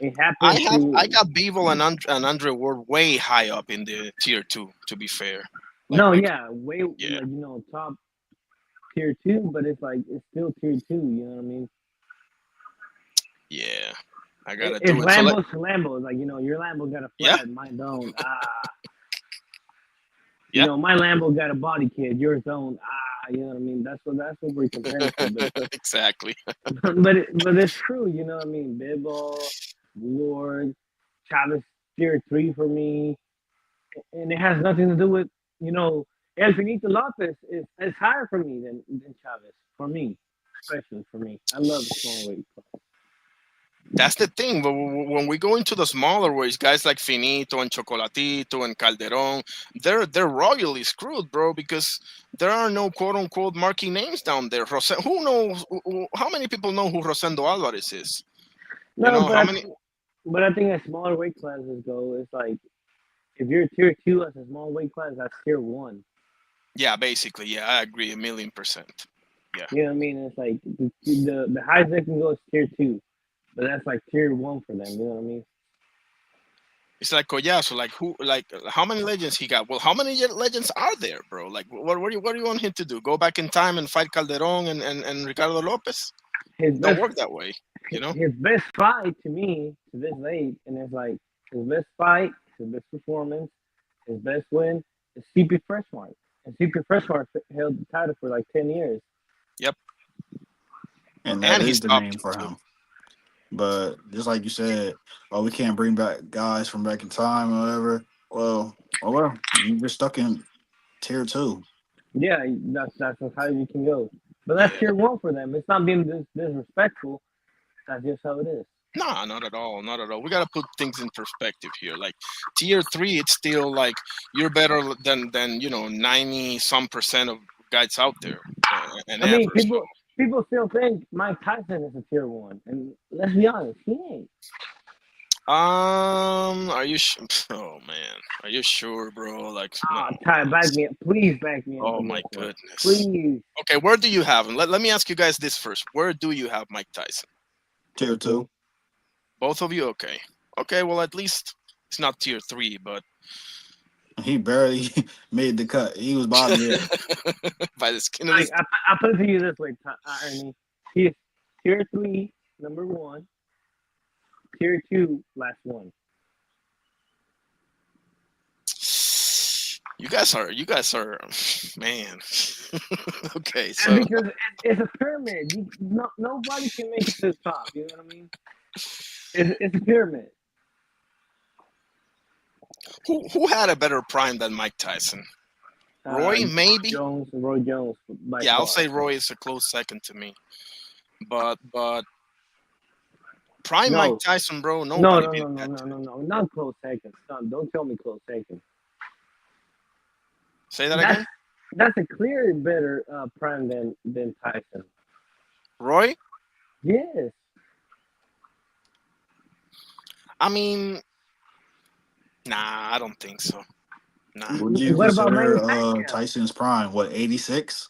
B: It happens
A: I
B: to.
A: got Bevel and Andre Ward way high up in the tier two. To be fair, like
B: No,
A: like
B: yeah, way
A: yeah,
B: top tier two, but it's like it's still tier two. You know what I mean?
A: yeah. I gotta
B: It's
A: do it. So like
B: Lambo's to Lambo. Like your Lambo got a
A: yeah,
B: flat, mine don't.
A: yeah.
B: My Lambo got a body kit, yours don't. You know what I mean? That's what we're comparing to. But
A: Exactly.
B: but it's true. You know what I mean? Bibble, Ward, Chavez tier three for me, and it has nothing to do with El Finito Lopez is higher for me than Chavez for me, especially for me. I love the small weight.
A: That's the thing. But when we go into the smaller weights, guys like Finito and Chocolatito and Calderon, they're royally screwed, bro, because there are no quote unquote marquee names down there. Who knows? How many people know who Rosendo Alvarez is? You
B: No,
A: know how many?
B: but I think as smaller weight classes go, it's like if you're tier two as a small weight class, that's tier one.
A: Yeah, basically. Yeah, I agree 1,000,000%. Yeah,
B: You know what I mean? It's like the highest they can go is tier two, but that's like tier one for them. You know what I mean?
A: it's like Collazo. Like who? Like how many legends he got? Well, how many legends are there, bro? Like what do you want him to do? Go back in time and fight Calderon and Ricardo Lopez?
B: His
A: Don't
B: best
A: work that way. You know.
B: his best fight to me to this late, and it's like his best fight, his best performance, his best win is CP Freshmark, and CP Freshmark held the title for like 10 years.
A: Yep.
D: And that
A: And
D: is
A: he's
D: the
A: top
D: name
A: tier
D: for
A: too.
D: him. But just like you said, oh, we can't bring back guys from back in time or whatever. Well, you just stuck in tier two.
B: Yeah, that's as high as you can go. But that's
A: Yeah.
B: tier one for them. It's not being disrespectful. That's just how it is.
A: Nah, not at all. Not at all. We gotta put things in perspective here. Like tier three, it's still like you're better than 90% of guys out there and
B: I mean,
A: ever. So
B: people still think Mike Tyson is a tier one, and let's be honest, he ain't.
A: are you? Oh man, are you sure, bro? Like no.
B: Ty, back me up. Please back me up
A: Oh
B: on
A: my
B: this one.
A: goodness.
B: Please.
A: Okay, where do you have him? Let me ask you guys this first. Where do you have Mike Tyson?
D: Tier two.
A: Both of you? Okay. Okay, well, at least it's not tier three, but
D: He barely made the cut. He was bottom there.
A: by the skin of his.
B: I put it to you this way, Ernie. He's tier three, number one. Tier two, last one.
A: You guys are, man. Okay, so
B: And because it's a pyramid, nobody can make it to the top. You know what I mean? It's a pyramid.
A: who had a better prime than Mike Tyson? Roy, maybe.
B: Roy Jones. By
A: Yeah, I'll
B: far.
A: say Roy is a close second to me. But prime Mike
B: No,
A: Tyson, bro.
B: no,
A: Nobody
B: no,
A: beat
B: no, no,
A: that.
B: no, no, no, not close seconds. Don't tell me close seconds.
A: Say that
B: That's
A: again.
B: that's a clear better prime than Tyson.
A: Roy.
B: Yes.
A: I mean, nah, I don't think so. Nah.
D: Would you
B: What about Manny
D: consider
B: Pacquiao?
D: Tyson's prime? What, 86?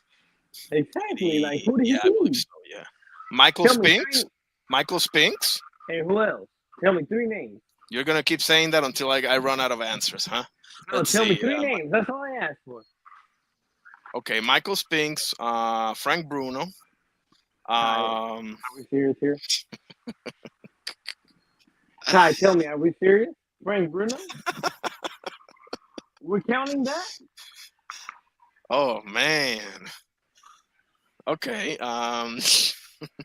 B: Exactly. Like who did he
A: Yeah, I believe
B: beat?
A: so. Yeah. Michael
B: Tell me
A: Spinks.
B: three.
A: Michael Spinks.
B: Hey, who else? Tell me three names.
A: You're gonna keep saying that until I run out of answers, huh?
B: No,
A: Let's
B: tell me
A: see.
B: three names. That's all I asked for.
A: Okay, Michael Spinks, Frank Bruno.
B: Are we serious here? Ty, tell me, are we serious? Frank Bruno? We're counting that?
A: Oh man. Okay.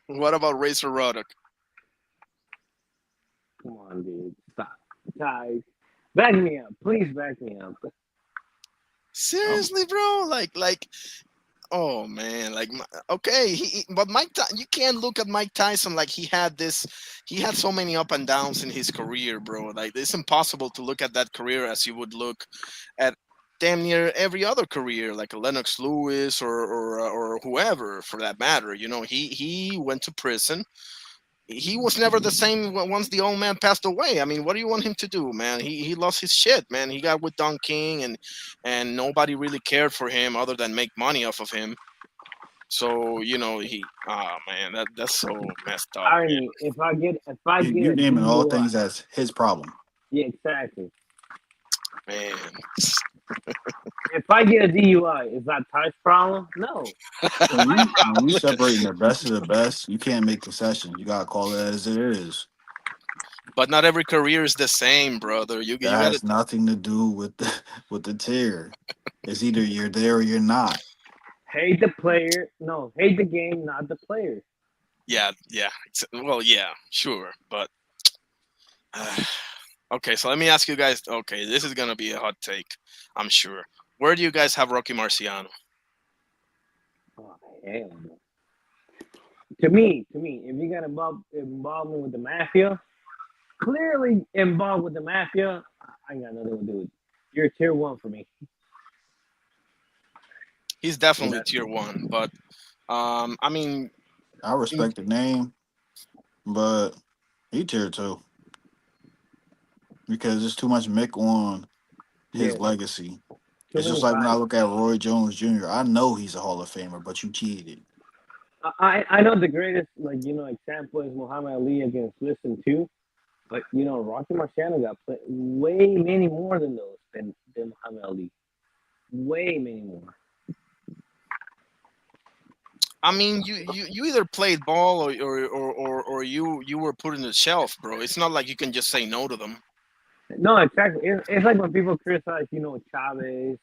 A: What about Razor Ruddock?
B: Come on, dude. Stop. Ty, back me up. Please back me up.
A: Seriously, bro? Like. Oh man, okay, but you can't look at Mike Tyson like he had so many up and downs in his career, bro. Like it's impossible to look at that career as you would look at damn near every other career, like a Lennox Lewis or whoever for that matter. You know, he went to prison, he was never the same once the old man passed away. I mean, what do you want him to do, man? He lost his shit, man. He got with Don King, and nobody really cared for him other than make money off of him. So man, that's so messed up, man.
E: Irony. If I get
D: You're
E: a
D: naming all
E: DUI,
D: things that's his problem.
E: yeah, exactly.
A: Man,
E: If I get a DUI, is that Ty's problem? No.
D: When you separating the best of the best, you can't make concessions. You gotta call it as it is.
A: but not every career is the same, brother. You
D: That
A: got to
D: has nothing to do with the tier. It's either you're there or you're not.
E: Hate the player. No, hate the game, not the player.
A: yeah, well, yeah, sure, but okay. So let me ask you guys. Okay, this is gonna be a hot take, I'm sure. Where do you guys have Rocky Marciano?
E: Oh, hell no. To me, if you got involvement with the mafia, clearly involved with the mafia, I ain't got nothing to do with it. You're tier 1 for me.
A: He's definitely tier one, but I mean,
D: I respect the name, but he tier 2 because there's too much Mick on his
E: Yeah.
D: legacy.
E: Too
D: It's just
E: many
D: like when I
E: vibes.
D: look at Roy Jones Jr. I know he's a Hall of Famer, but you cheated.
E: I know the greatest example is Muhammad Ali against Listen too, but Rocky Marciano got way many more than those than Muhammad Ali. Way many more.
A: I mean, you either played ball or you were put in the shelf, bro. It's not like you can just say no to them.
E: No, exactly. It's like when people criticize, Chavez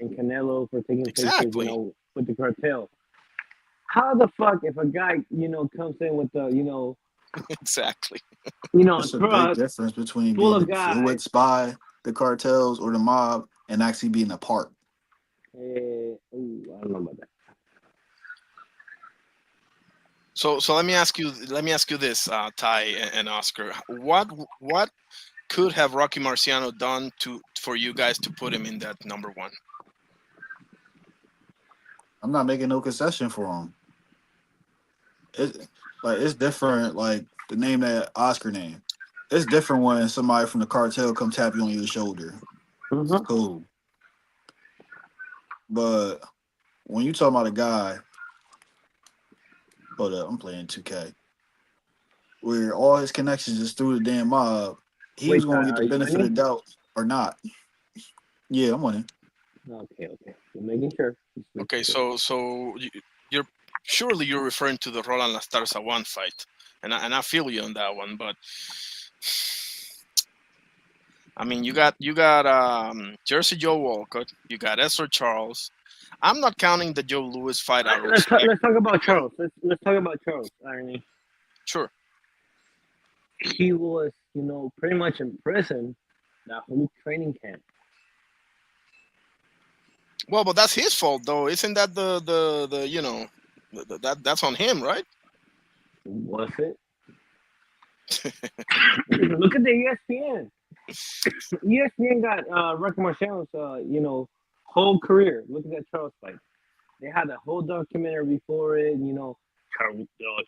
E: and Canelo for taking pictures,
A: Exactly.
E: with the cartel. How the fuck if a guy, comes in with the,
A: Exactly.
D: It's a big
E: truck
D: difference between
E: full
D: being
E: of guys?
D: influenced by the cartels or the mob and actually being a part.
E: I don't know about that.
A: So let me ask you this, Ty and Oscar. What could have Rocky Marciano done for you guys to put him in that number one?
D: I'm not making no concession for him. It's different. Like the name that Oscar name, it's different when somebody from the cartel come tap you on your shoulder.
E: Mm-hmm.
D: Cool, but when you talk about a guy, hold up, I'm playing 2K, where all his connections is through the damn mob, he
E: Wait,
D: was going
E: Ty,
D: to get
E: are
D: the
E: you
D: benefit
E: winning?
D: of the doubt or not. Yeah, I'm winning.
E: Okay. Just making sure.
A: Okay, so you're surely you're referring to the Roland Lastarza one fight, and I feel you on that one, but I mean you got Jersey Joe Walcott, you got Esther Charles. I'm not counting the Joe Louis fight out of respect.
E: Let's talk about Charles. Let's talk about Charles. Irony.
A: Sure.
E: He was, pretty much in prison that whole training camp.
A: Well, but that's his fault though. Isn't that that's on him, right?
E: Was it? Look at the ESPN. ESPN got Rocky Marciano's whole career. Look at that Charles fight. They had a whole documentary before it.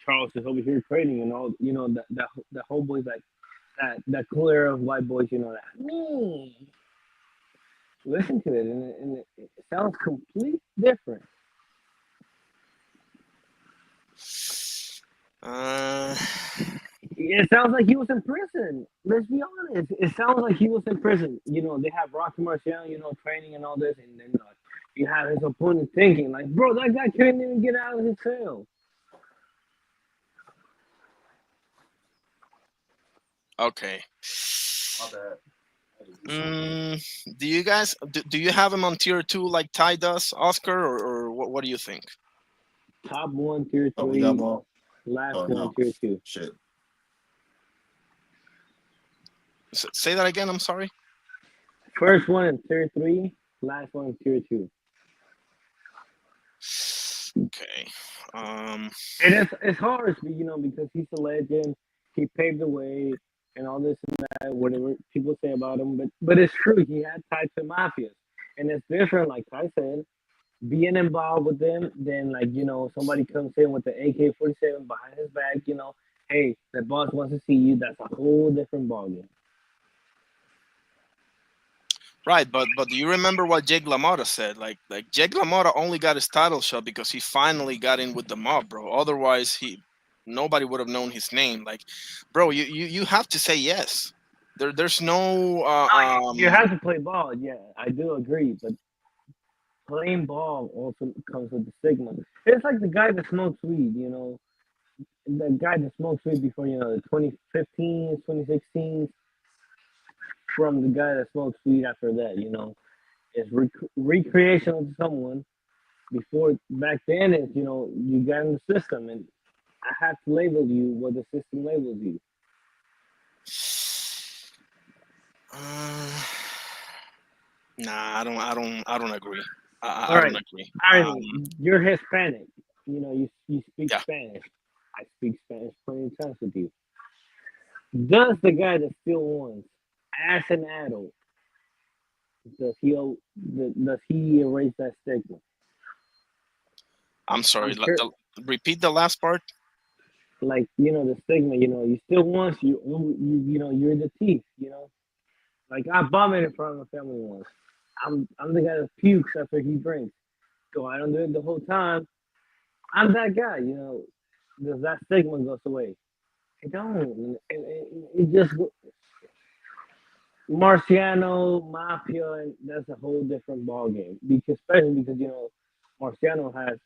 E: Charles is over here training and all. The whole boys like that cool era of white boys. That me. Listen to it, and it sounds completely different.
A: Uh,
E: It sounds like he was in prison. Let's be honest. It sounds like he was in prison. They have Rocky Marciano, training and all this, and then you have his opponent thinking like, bro, that guy couldn't even get out of his cell.
A: okay.
D: My bad.
A: Do you guys do you have him on tier two like Ty does, Oscar, or what do you think?
E: Top 1, tier
D: Oh, we got
E: 3,
D: ball.
E: last
D: Oh
E: one,
D: no,
E: tier 2.
D: shit.
A: Say that again. I'm sorry.
E: First one in tier 3, last one in tier 2.
A: Okay.
E: And it's hard, because he's a legend. He paved the way and all this and that, whatever people say about him. But it's true. He had ties to mafias, and it's different. Like I said, being involved with them, then somebody comes in with the AK-47 behind his back, Hey, the boss wants to see you. That's a whole different ballgame.
A: Right, but do you remember what Jake LaMotta said? Like Jake LaMotta only got his title shot because he finally got in with the mob, bro. Otherwise, nobody would have known his name. Like, bro, you have to say yes. There's no
E: You have to play ball. Yeah, I do agree. But playing ball also comes with the stigma. It's like the guy that smokes weed. The guy that smoked weed before, the 2015, 2016, from the guy that smokes weed after that, it's recreational to someone. Before, back then, it's, you got in the system, and I have to label you what the system labels you.
A: uh, nah, I don't agree.
E: All
A: I
E: right,
A: don't agree.
E: you're Hispanic. You speak
A: Yeah,
E: Spanish. I speak Spanish plenty of times with you. Does the guy that still wants, as an adult, does he does he erase that stigma?
A: I'm sorry.
E: I'm sure,
A: Repeat the last part.
E: like, the stigma. You still want, you're the thief. Like, I vomit in front of my family once. I'm the guy that pukes after he drinks. So I don't do it the whole time. I'm that guy. Does that stigma goes away? It don't. It just Marciano, Mafia, and that's a whole different ballgame. Especially because Marciano has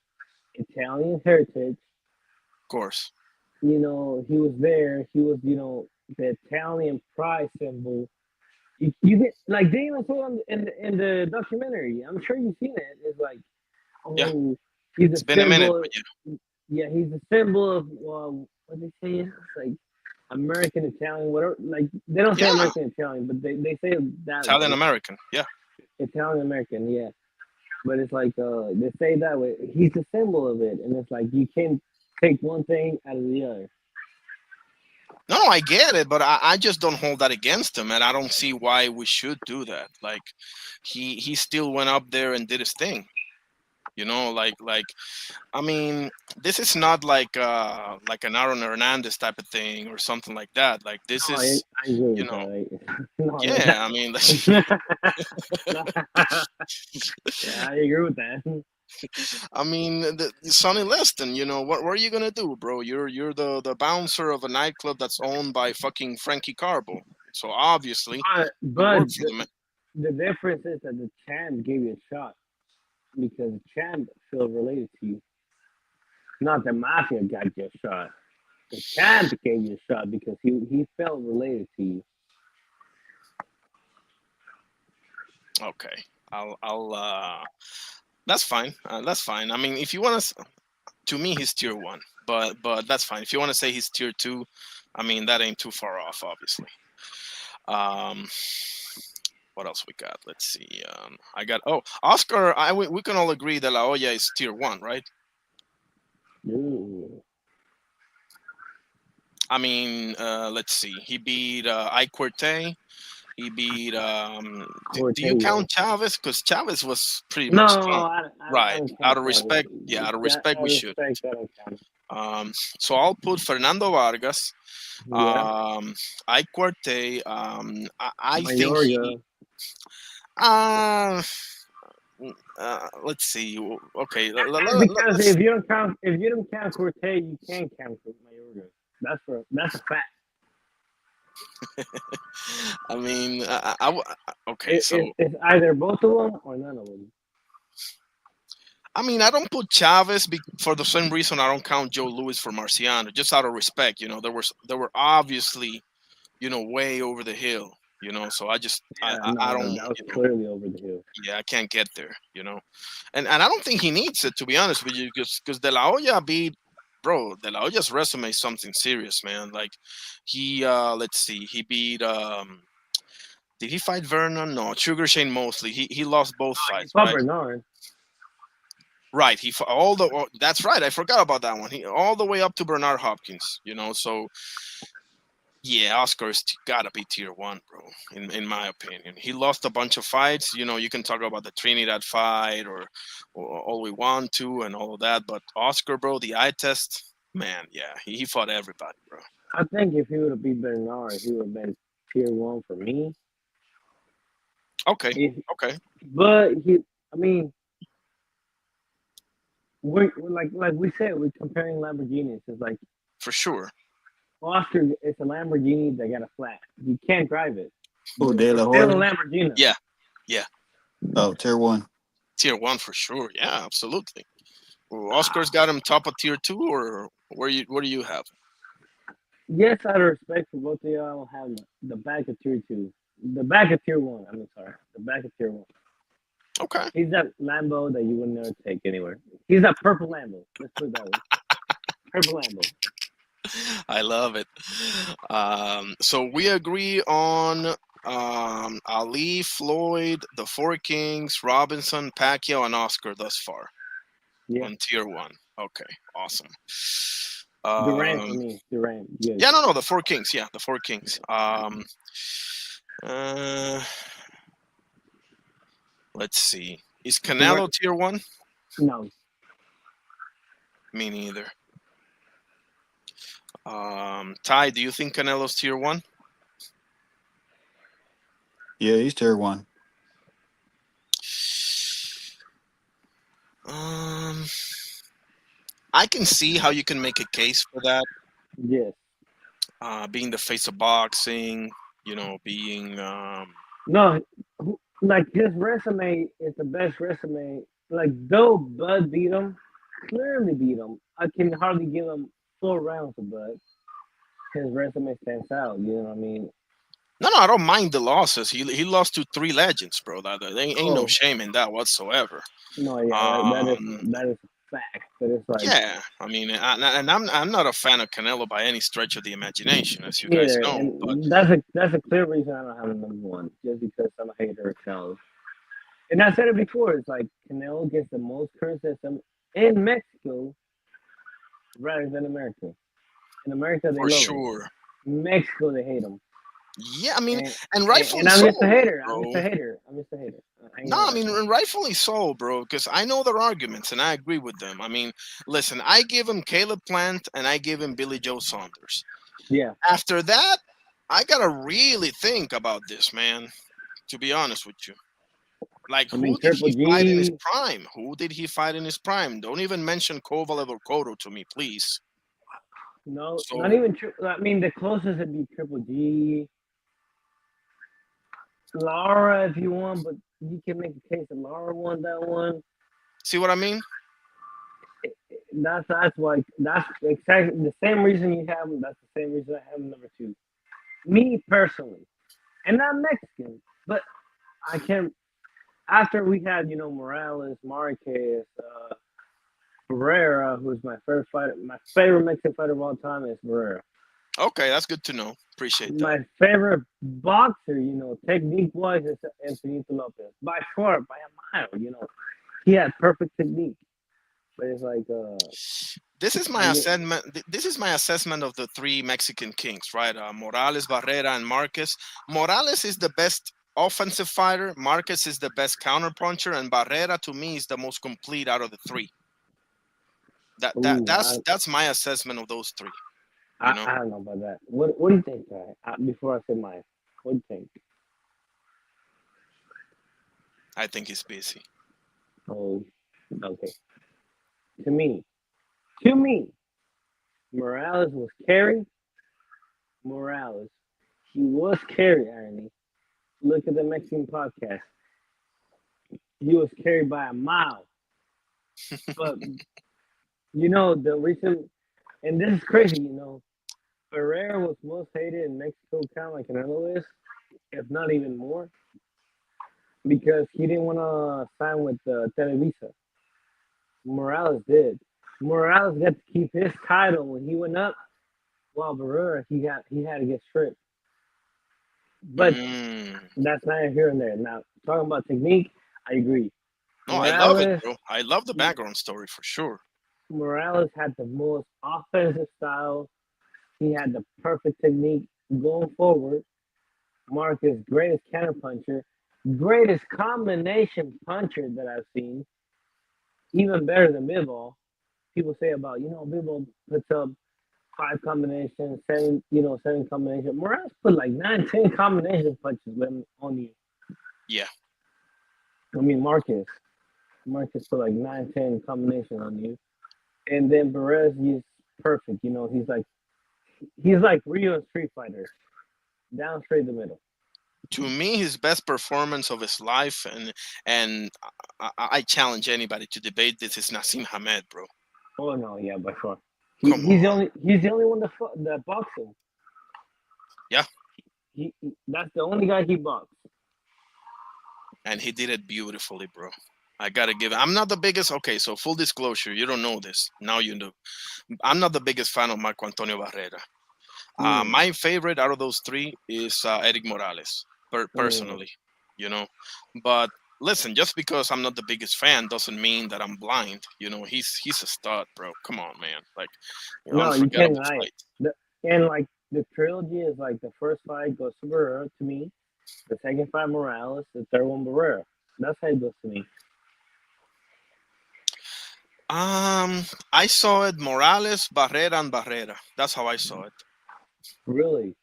E: Italian heritage.
A: Of course.
E: He was there. He was the Italian pride symbol. You get, like, they even say in the documentary. I'm sure you've seen it. It's like,
A: Yeah,
E: oh, he's a
A: it's been a minute,
E: symbol.
A: but yeah.
E: Yeah, he's a symbol of, what they say. It's like American Italian, whatever. Like, they don't say
A: Yeah,
E: American Italian, but they say it that
A: Italian
E: way.
A: American. Yeah.
E: Italian American, yeah. But it's like, they say it that way. He's a symbol of it, and it's like you can't take one thing out of the other.
A: No, I get it, but I just don't hold that against him, and I don't see why we should do that. Like, he still went up there and did his thing. Like I mean, this is not like an Aaron Hernandez type of thing or something like that. Like, this
E: No,
A: is,
E: I agree
A: you
E: with
A: know,
E: that. No,
A: yeah. I mean,
E: yeah, I agree with that.
A: I mean, Sonny Liston. What are you gonna do, bro? You're the bouncer of a nightclub that's owned by fucking Frankie Carbo. So obviously, you
E: But
A: work for them.
E: the difference is that the champ gave you a shot because the champ feel related to you. Not the mafia got you a shot. The champ gave you a shot because he felt related to you.
A: Okay, I'll. That's fine. That's fine. I mean, if you want to me, he's tier one, but that's fine. If you want to say he's tier two, I mean, that ain't too far off, obviously. Um, what else we got? Let's see. I got Oscar. We can all agree that La Hoya is tier one, right?
E: Ooh.
A: I mean, let's see. He beat Ike Corte. He beat. Do you
E: Cortez.
A: count Chavez? Because Chavez was pretty
E: No,
A: much strong.
E: I
A: Right.
E: don't
A: Out
E: count
A: of
E: that.
A: respect, yeah. Out of
E: That
A: respect,
E: out
A: we
E: of
A: should.
E: respect, I don't count.
A: So I'll put Fernando Vargas.
E: Yeah,
A: Ike Corte. I think he.
E: Mayorga.
A: Uh, let's see. Okay.
E: Because
A: Let's.
E: if you don't count Cortez, you can't count Mayorga. That's a fact.
A: I mean, okay. So
E: It's either both of them or none of them.
A: I mean, I don't put Chavez for the same reason I don't count Joe Louis for Marciano, just out of respect. There were obviously, way over the hill. So I just
E: Yeah,
A: I
E: no,
A: don't,
E: that was clearly over the hill.
A: yeah, I can't get there. And I don't think he needs it, to be honest with you, because De La Hoya beat. Bro, De La Hoya's resume is something serious, man. Like, he let's see, he beat did he fight Vernon? No, Sugar Shane Mosley. He lost both
E: He
A: fights,
E: fought
A: right?
E: Bernard.
A: Right. That's right. I forgot about that one. He all the way up to Bernard Hopkins. So yeah, Oscar's gotta be tier one, bro. In my opinion, he lost a bunch of fights. You can talk about the Trinidad fight or all we want to and all of that, but Oscar, bro, the eye test. Man, yeah, he fought everybody, bro.
E: I think if he would have beat Bernard, he would have been tier one for me.
A: Okay,
E: If,
A: okay,
E: but I mean, we're like we said, we're comparing Lamborghinis. It's like
A: for sure.
E: Oscar, it's a Lamborghini that got a flat. You can't drive it,
D: Oh,
E: but
D: De
E: it's
D: La
E: still a
D: Hoya.
E: Lamborghini.
A: Yeah, yeah,
D: Oh, tier one.
A: tier one for sure. Yeah, absolutely. Well, Oscar's got him top of tier two, or where do you have?
E: Yes, out of respect for both of y'all, I have the back of tier two, the back of tier one. I mean, sorry, the back of tier one.
A: Okay.
E: He's that Lambo that you would never take anywhere. He's that purple Lambo. Let's put it that way. Purple Lambo.
A: I love it. So we agree on Ali, Floyd, the Four Kings, Robinson, Pacquiao, and Oscar thus far
E: Yeah.
A: on tier one. Okay, awesome.
E: Durant for me. Durant. Yes.
A: Yeah, no, the Four Kings. Yeah, the Four Kings. Uh, let's see. Is Canelo tier one?
E: No.
A: Me neither. Ty, do you think Canelo's tier one?
D: Yeah, he's tier one.
A: I can see how you can make a case for that.
E: Yes.
A: Being the face of boxing, being
E: No. Like his resume is the best resume. Like though Bud beat him, clearly beat him. I can hardly give him 4 rounds of Bud. His resume stands out. You know what I mean?
A: no, I don't mind the losses. He lost to 3 legends, bro. There ain't no
E: Oh.
A: shame in that whatsoever.
E: No, yeah,
A: Um,
E: that is a fact. But it's like
A: yeah, I mean, I'm not a fan of Canelo by any stretch of the imagination, as you guys
E: either,
A: know. But
E: and that's a clear reason I don't have a number one, just because I'm a hater of Canelo. And I said it before. It's like Canelo gets the most criticism in Mexico rather than America. In America, they
A: for
E: love
A: sure,
E: him. Mexico, they hate him.
A: yeah, I mean,
E: And,
A: and rightfully
E: and I'm
A: so,
E: just a hater.
A: bro.
E: I'm just a hater.
A: No, I mean, rightfully so, bro, because I know their arguments and I agree with them. I mean, listen, I give him Caleb Plant and I give him Billy Joe Saunders.
E: Yeah.
A: After that, I gotta really think about this, man, to be honest with you. Like,
E: I
A: who
E: mean,
A: did he
E: Triple
A: fight in his
E: G.
A: prime? Who did he fight in his prime? Don't even mention Kovalev or Cotto to me, please.
E: No,
A: So,
E: not even. I mean, the closest would be Triple G. Lara, if you want, but you can make a case that Lara won that one.
A: see what I mean?
E: That's why that's exactly the same reason you have him. That's the same reason I have him number 2. Me personally, and I'm Mexican, but I can't. After we had Morales, Marquez, Barrera, who's my favorite fighter, my favorite Mexican fighter of all time is Barrera.
A: Okay, that's good to know. Appreciate that.
E: My favorite boxer, technique wise, is Antonito Lopez by far, by a mile. He had perfect technique. But it's like
A: this is my assessment. This is my assessment of the 3 Mexican kings, right? Morales, Barrera, and Marquez. Morales is the best offensive fighter. Marquez is the best counterpuncher, and Barrera to me is the most complete out of the 3. That's my assessment of those 3.
E: I don't know about that. What do you think, guy? Before I say mine, what do you think?
A: I think he's busy.
E: Oh, okay. To me, Morales was carried. Morales, he was carried, Irony. Look at the Mexican podcast. He was carried by a mile. But, the recent, and this is crazy, Ferrer was most hated in Mexico, kind of like Canelo is, if not even more, because he didn't want to sign with Televisa. Morales did. Morales got to keep his title when he went up, while Barrera he had to get stripped. But that's neither here and there. Now talking about technique, I agree.
A: No, I love it, bro. I love the background story for sure.
E: Morales had the most offensive style. He had the perfect technique going forward. Marcus, greatest counterpuncher, greatest combination puncher that I've seen. Even better than Bivol. people say about Bivol puts up 5 combinations, seven combinations. Morales put like 9, 10 combination punches with him on you.
A: Yeah.
E: I mean Marcus put like 9, 10 combinations on you, and then Perez is perfect. He's like Rio in Street Fighter, down straight the middle.
A: To me, his best performance of his life, and I challenge anybody to debate this, is Nassim Hamed, bro.
E: Oh no, yeah, by far.
A: Come
E: He's
A: on.
E: the only one that boxed him.
A: Yeah.
E: That's the only guy he boxed.
A: And he did it beautifully, bro. I gotta give. I'm not the biggest. Okay, so full disclosure, you don't know this. Now you know. I'm not the biggest fan of Marco Antonio Barrera. My favorite out of those three is Eric Morales, personally, you know. But listen, just because I'm not the biggest fan doesn't mean that I'm blind. You know, he's a stud, bro. Come on, man. Like,
E: No, you can't
A: unforgettable
E: deny
A: fight.
E: it. And like the trilogy is like the first fight goes to Barrera to me, the second fight Morales, the third one Barrera. That's how it goes to me.
A: I saw it Morales, Barrera, and Barrera. That's how I saw it.
E: Really?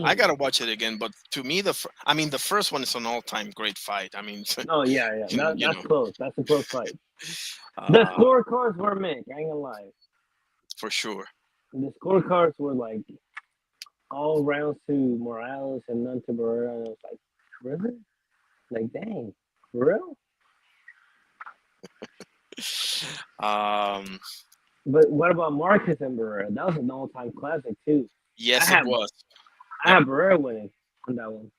A: I gotta watch it again, but to me, the first one is an all-time great fight. I mean,
E: Oh yeah. That's close. That's a close fight. The
A: uh,
E: scorecards were mixed. I ain't gonna lie.
A: for sure.
E: The scorecards were like all rounds to Morales and none to Barrera, and I was like, really? Like, dang, for real? But what about Marcus and Barrera? That was an all-time classic too.
A: Yes,
E: I
A: it was.
E: have Barrera winning on that one.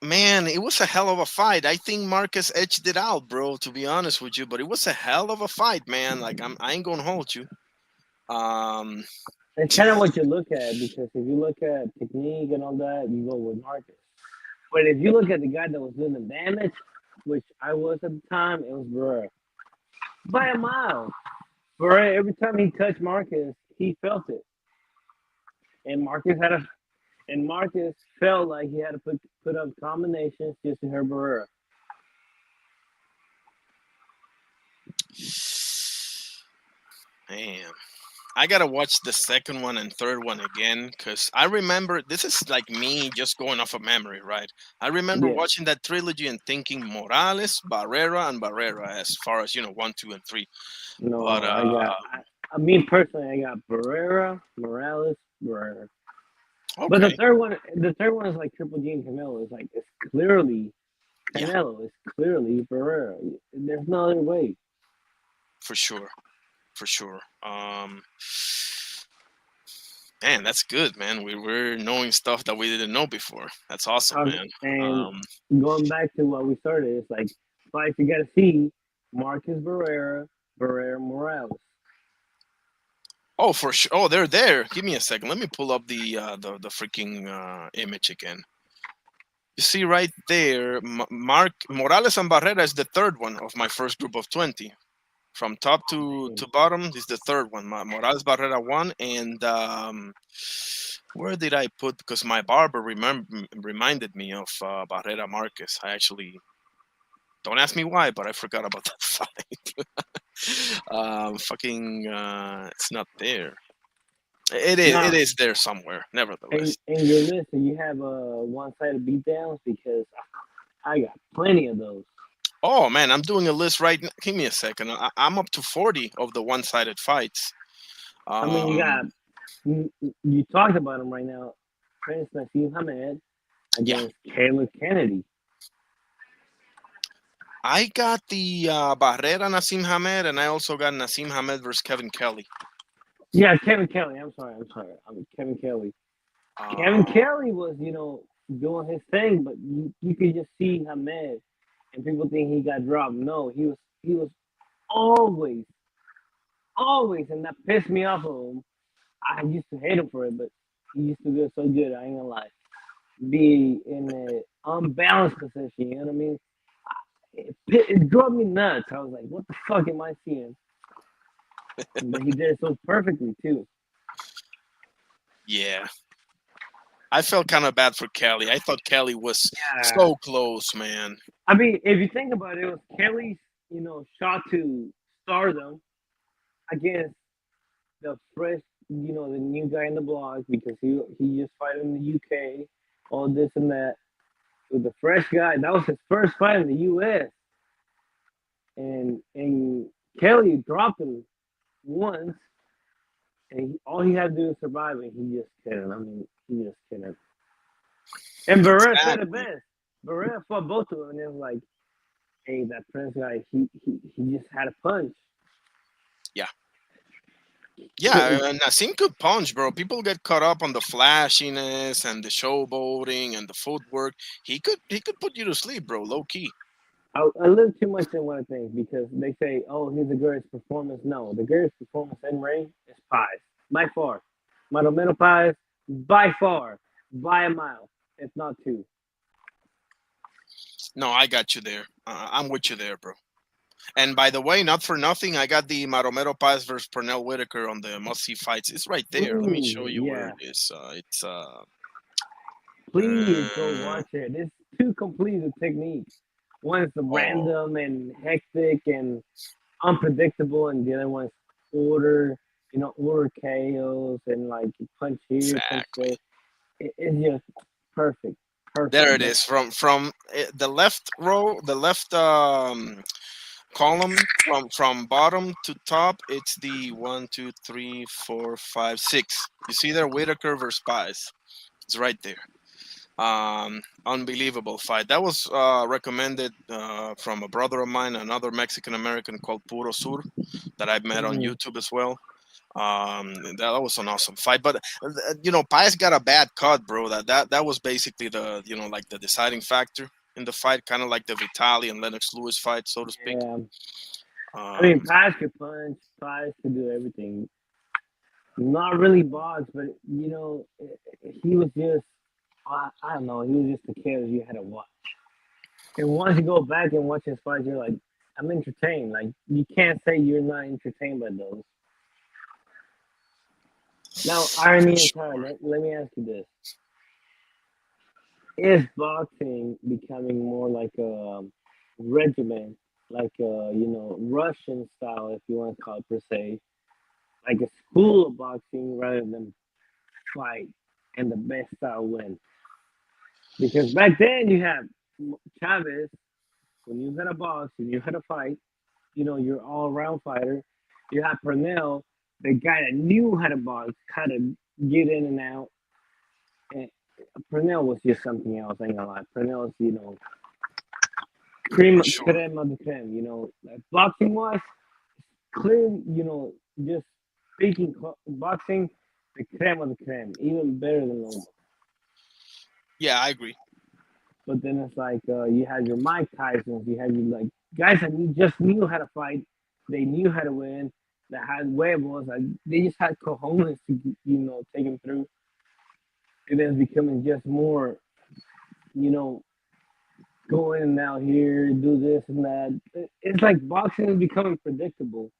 A: Man, it was a hell of a fight. I think Marcus edged it out, bro. To be honest with you, but it was a hell of a fight, man. Like I ain't gonna hold you.
E: It's kind of what you look at, because if you look at technique and all that, you go with Marcus. But if you look at the guy that was doing the damage, which I was at the time, it was Barrera. By a mile. Barrera, every time he touched Marcus, he felt it. And Marcus felt like he had to put up combinations just to hurt Barrera.
A: Man, I gotta watch the second one and third one again, because I remember, this is like me just going off of memory, right? I remember
E: Yeah.
A: watching that trilogy and thinking Morales, Barrera, and Barrera as far as 1, 2, and 3.
E: No,
A: But
E: I mean personally, I got Barrera, Morales, Barrera.
A: okay,
E: But the third one is like Triple G and Canelo. It's clearly Canelo. It's clearly Barrera. There's no other way.
A: for sure. Man, that's good, man. We're knowing stuff that we didn't know before. That's awesome, man.
E: And going back to what we started, it's like fights you got to see: Marcus Barrera, Barrera Morales.
A: Oh, for sure. Oh, they're there. Give me a second. Let me pull up the freaking image again. You see right there, Mark Morales and Barrera is the third one of my first group of 20. From top to bottom is the third one. Morales Barrera won, and where did I put? Because my barber reminded me of Barrera Marquez. I actually don't ask me why, but I forgot about that fight. It's not there. It is there somewhere. Nevertheless,
E: In your list, do you have one-sided beatdowns? Because I got plenty of those.
A: oh man, I'm doing a list right now. Give me a second. I'm up to 40 of the one-sided fights.
E: I mean, you talked about him right now. Prince Nassim Hamed against Caleb Kennedy.
A: I got the Barrera Nassim Hamed, and I also got Nassim Hamed versus Kevin Kelly.
E: Yeah, Kevin Kelly. I'm sorry. Kevin Kelly. Kevin Kelly was, doing his thing, but you could just see Hamed, and people think he got dropped. No, he was always, and that pissed me off of him. I used to hate him for it, but he used to do so good. I ain't gonna lie. Be in an unbalanced position. You know what I mean? It drove me nuts. I was like, "What the fuck am I seeing?" But he did it so perfectly too.
A: Yeah. I felt kind of bad for Kelly. I thought Kelly was so close, man.
E: I mean, if you think about it, it was Kelly's shot to stardom against the fresh, the new guy in the block because he just fight in the UK, all this and that. With the fresh guy, that was his first fight in the US, and Kelly dropped him once, and all he had to do was survive, and he just couldn't. I mean, he just couldn't. And Barrera said it
A: Exactly.
E: best. Barrera fought both of them, and it was like, hey, that Prince guy, he just had a punch.
A: Yeah. Yeah, Nassim could punch, bro. People get caught up on the flashiness and the showboating and the footwork. He could put you to sleep, bro. Low key.
E: I live too much in one thing because they say, oh, he's the greatest performance. No, the greatest performance in ring is Pies, by far. Maromero Pies, by far, by a mile, if not two.
A: No, I got you there. I'm with you there, bro. And by the way, not for nothing, I got the Maromero Paz versus Pernell Whitaker on the must see fights. It's right there. Let me
E: Ooh,
A: show you where
E: yeah.
A: it is. It's
E: Please go
A: uh,
E: watch it. It's two completely techniques. One is the
A: oh,
E: random and hectic and unpredictable, and the other one's order, order chaos and like punch here, punch there.
A: exactly.
E: It's just perfect,
A: There
E: perfect.
A: it
E: But
A: is. From the left row, the left column from bottom to top. It's the 1, 2, 3, 4, 5, 6. You see there, Whitaker versus Paz. It's right there. Unbelievable fight. That was recommended from a brother of mine, another Mexican American called Puro Sur, that I've met on
E: mm,
A: YouTube as well. That was an awesome fight, but Paez got a bad cut, bro. That was basically the like the deciding factor in the fight, kind of like the Vitali and Lennox Lewis fight, so to speak.
E: yeah, I mean,
A: Um,
E: Pies could punch, Pies could do everything. Not really box, but he was just I don't know. He was just the kid you had to watch. And once you go back and watch his fights, you're like, I'm entertained. Like you can't say you're not entertained by those. Now,
A: for
E: irony aside,
A: sure.
E: let me ask you this: is boxing becoming more like a regiment, like a Russian style, if you want to call it per se, like a school of boxing rather than fight and the best style win? Because back then you had Chavez, when you had a box, when you had a fight, you're all around fighter. You had Pernell, the guy that knew how to box, how to get in and out. And Pernell was just something else. I ain't gonna lie. Pernell is,
A: For
E: cream,
A: sure.
E: creme of the creme. Like boxing wise, clear. Just speaking boxing, the creme of the creme, even better than normal.
A: Yeah, I agree.
E: But then it's like you had your Mike Tysons, you had your like guys that just knew how to fight, they knew how to win, that had huevos, like they just had cojones to take them through. It is becoming just more, you know, go in and out here, do this and that. It's like boxing is becoming predictable,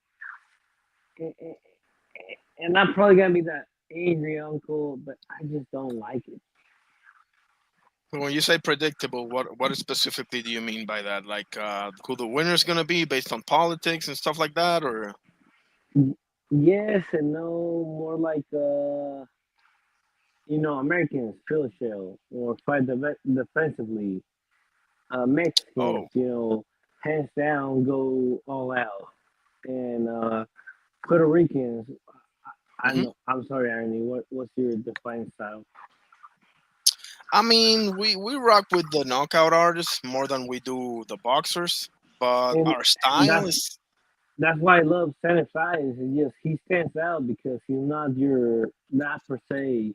E: and I'm probably gonna be that angry uncle, but I just don't like it.
A: When you say predictable, what specifically do you mean by that? Like who the winner's gonna be based on politics and stuff like that, or
E: Yes and no, more like Americans field shell or fight defensively. Mexicans,
A: oh,
E: hands down, go all out. And Puerto Ricans, I
A: hmm
E: know. I'm sorry, Irony. What's your defining style?
A: I mean, we rock with the knockout artists more than we do the boxers, but
E: And
A: our
E: and
A: style is
E: that's why I love Santa Fe. Is just he stands out because he's not per se.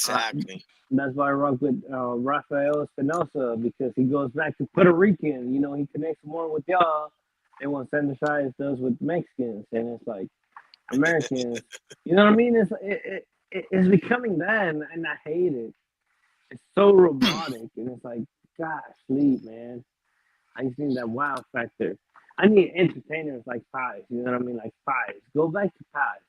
E: Uh,
A: exactly.
E: that's why I rock with Rafael Espinosa because he goes back to Puerto Rican. He connects more with y'all than what Santa Fe does with Mexicans, and it's like Americans. You know what I mean? It's becoming that, and I hate it. It's so robotic, and it's like, gosh, sleep, man. I just need that wow factor. I need entertainers like Pies. You know what I mean? Like Pies. Go back to Pies.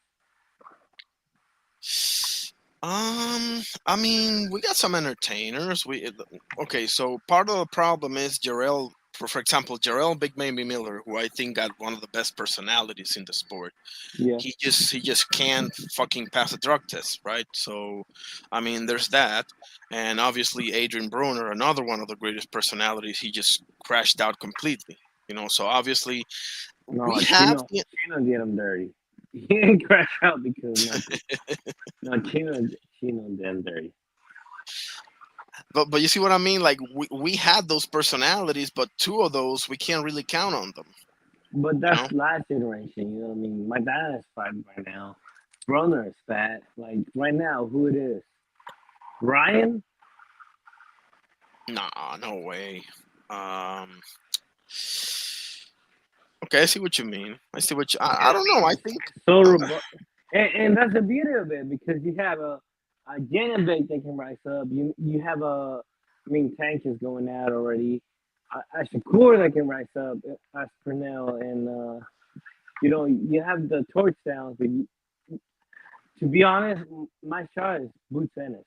A: I mean, we got some entertainers. Okay, so part of the problem is Jarrell for example, Jarrell Big Mamie Miller, who I think got one of the best personalities in the sport.
B: Yeah.
A: He just can't fucking pass a drug test, right? So, I mean, there's that, and obviously Adrian Bruner, another one of the greatest personalities, he just crashed out completely. So obviously
E: No,
A: we have
E: Chino did him dirty. He didn't crash out because nothing. No, Chino did him dirty.
A: but you see what I mean? Like we had those personalities, but two of those we can't really count on them.
E: But
A: You
E: that's
A: know?
E: last generation, you know what I mean? My dad is fat right now. Broner is fat. Like right now, who it is? Ryan?
A: Nah, no way. Um, okay, I see what you mean. I don't know. I think
E: So and that's the beauty of it because you have a Janabek that can rise up. You have Tank is going out already. A Shakur that can rise up as Purnell and you have the torch downs. But to be honest, my shot is Boots Ennis.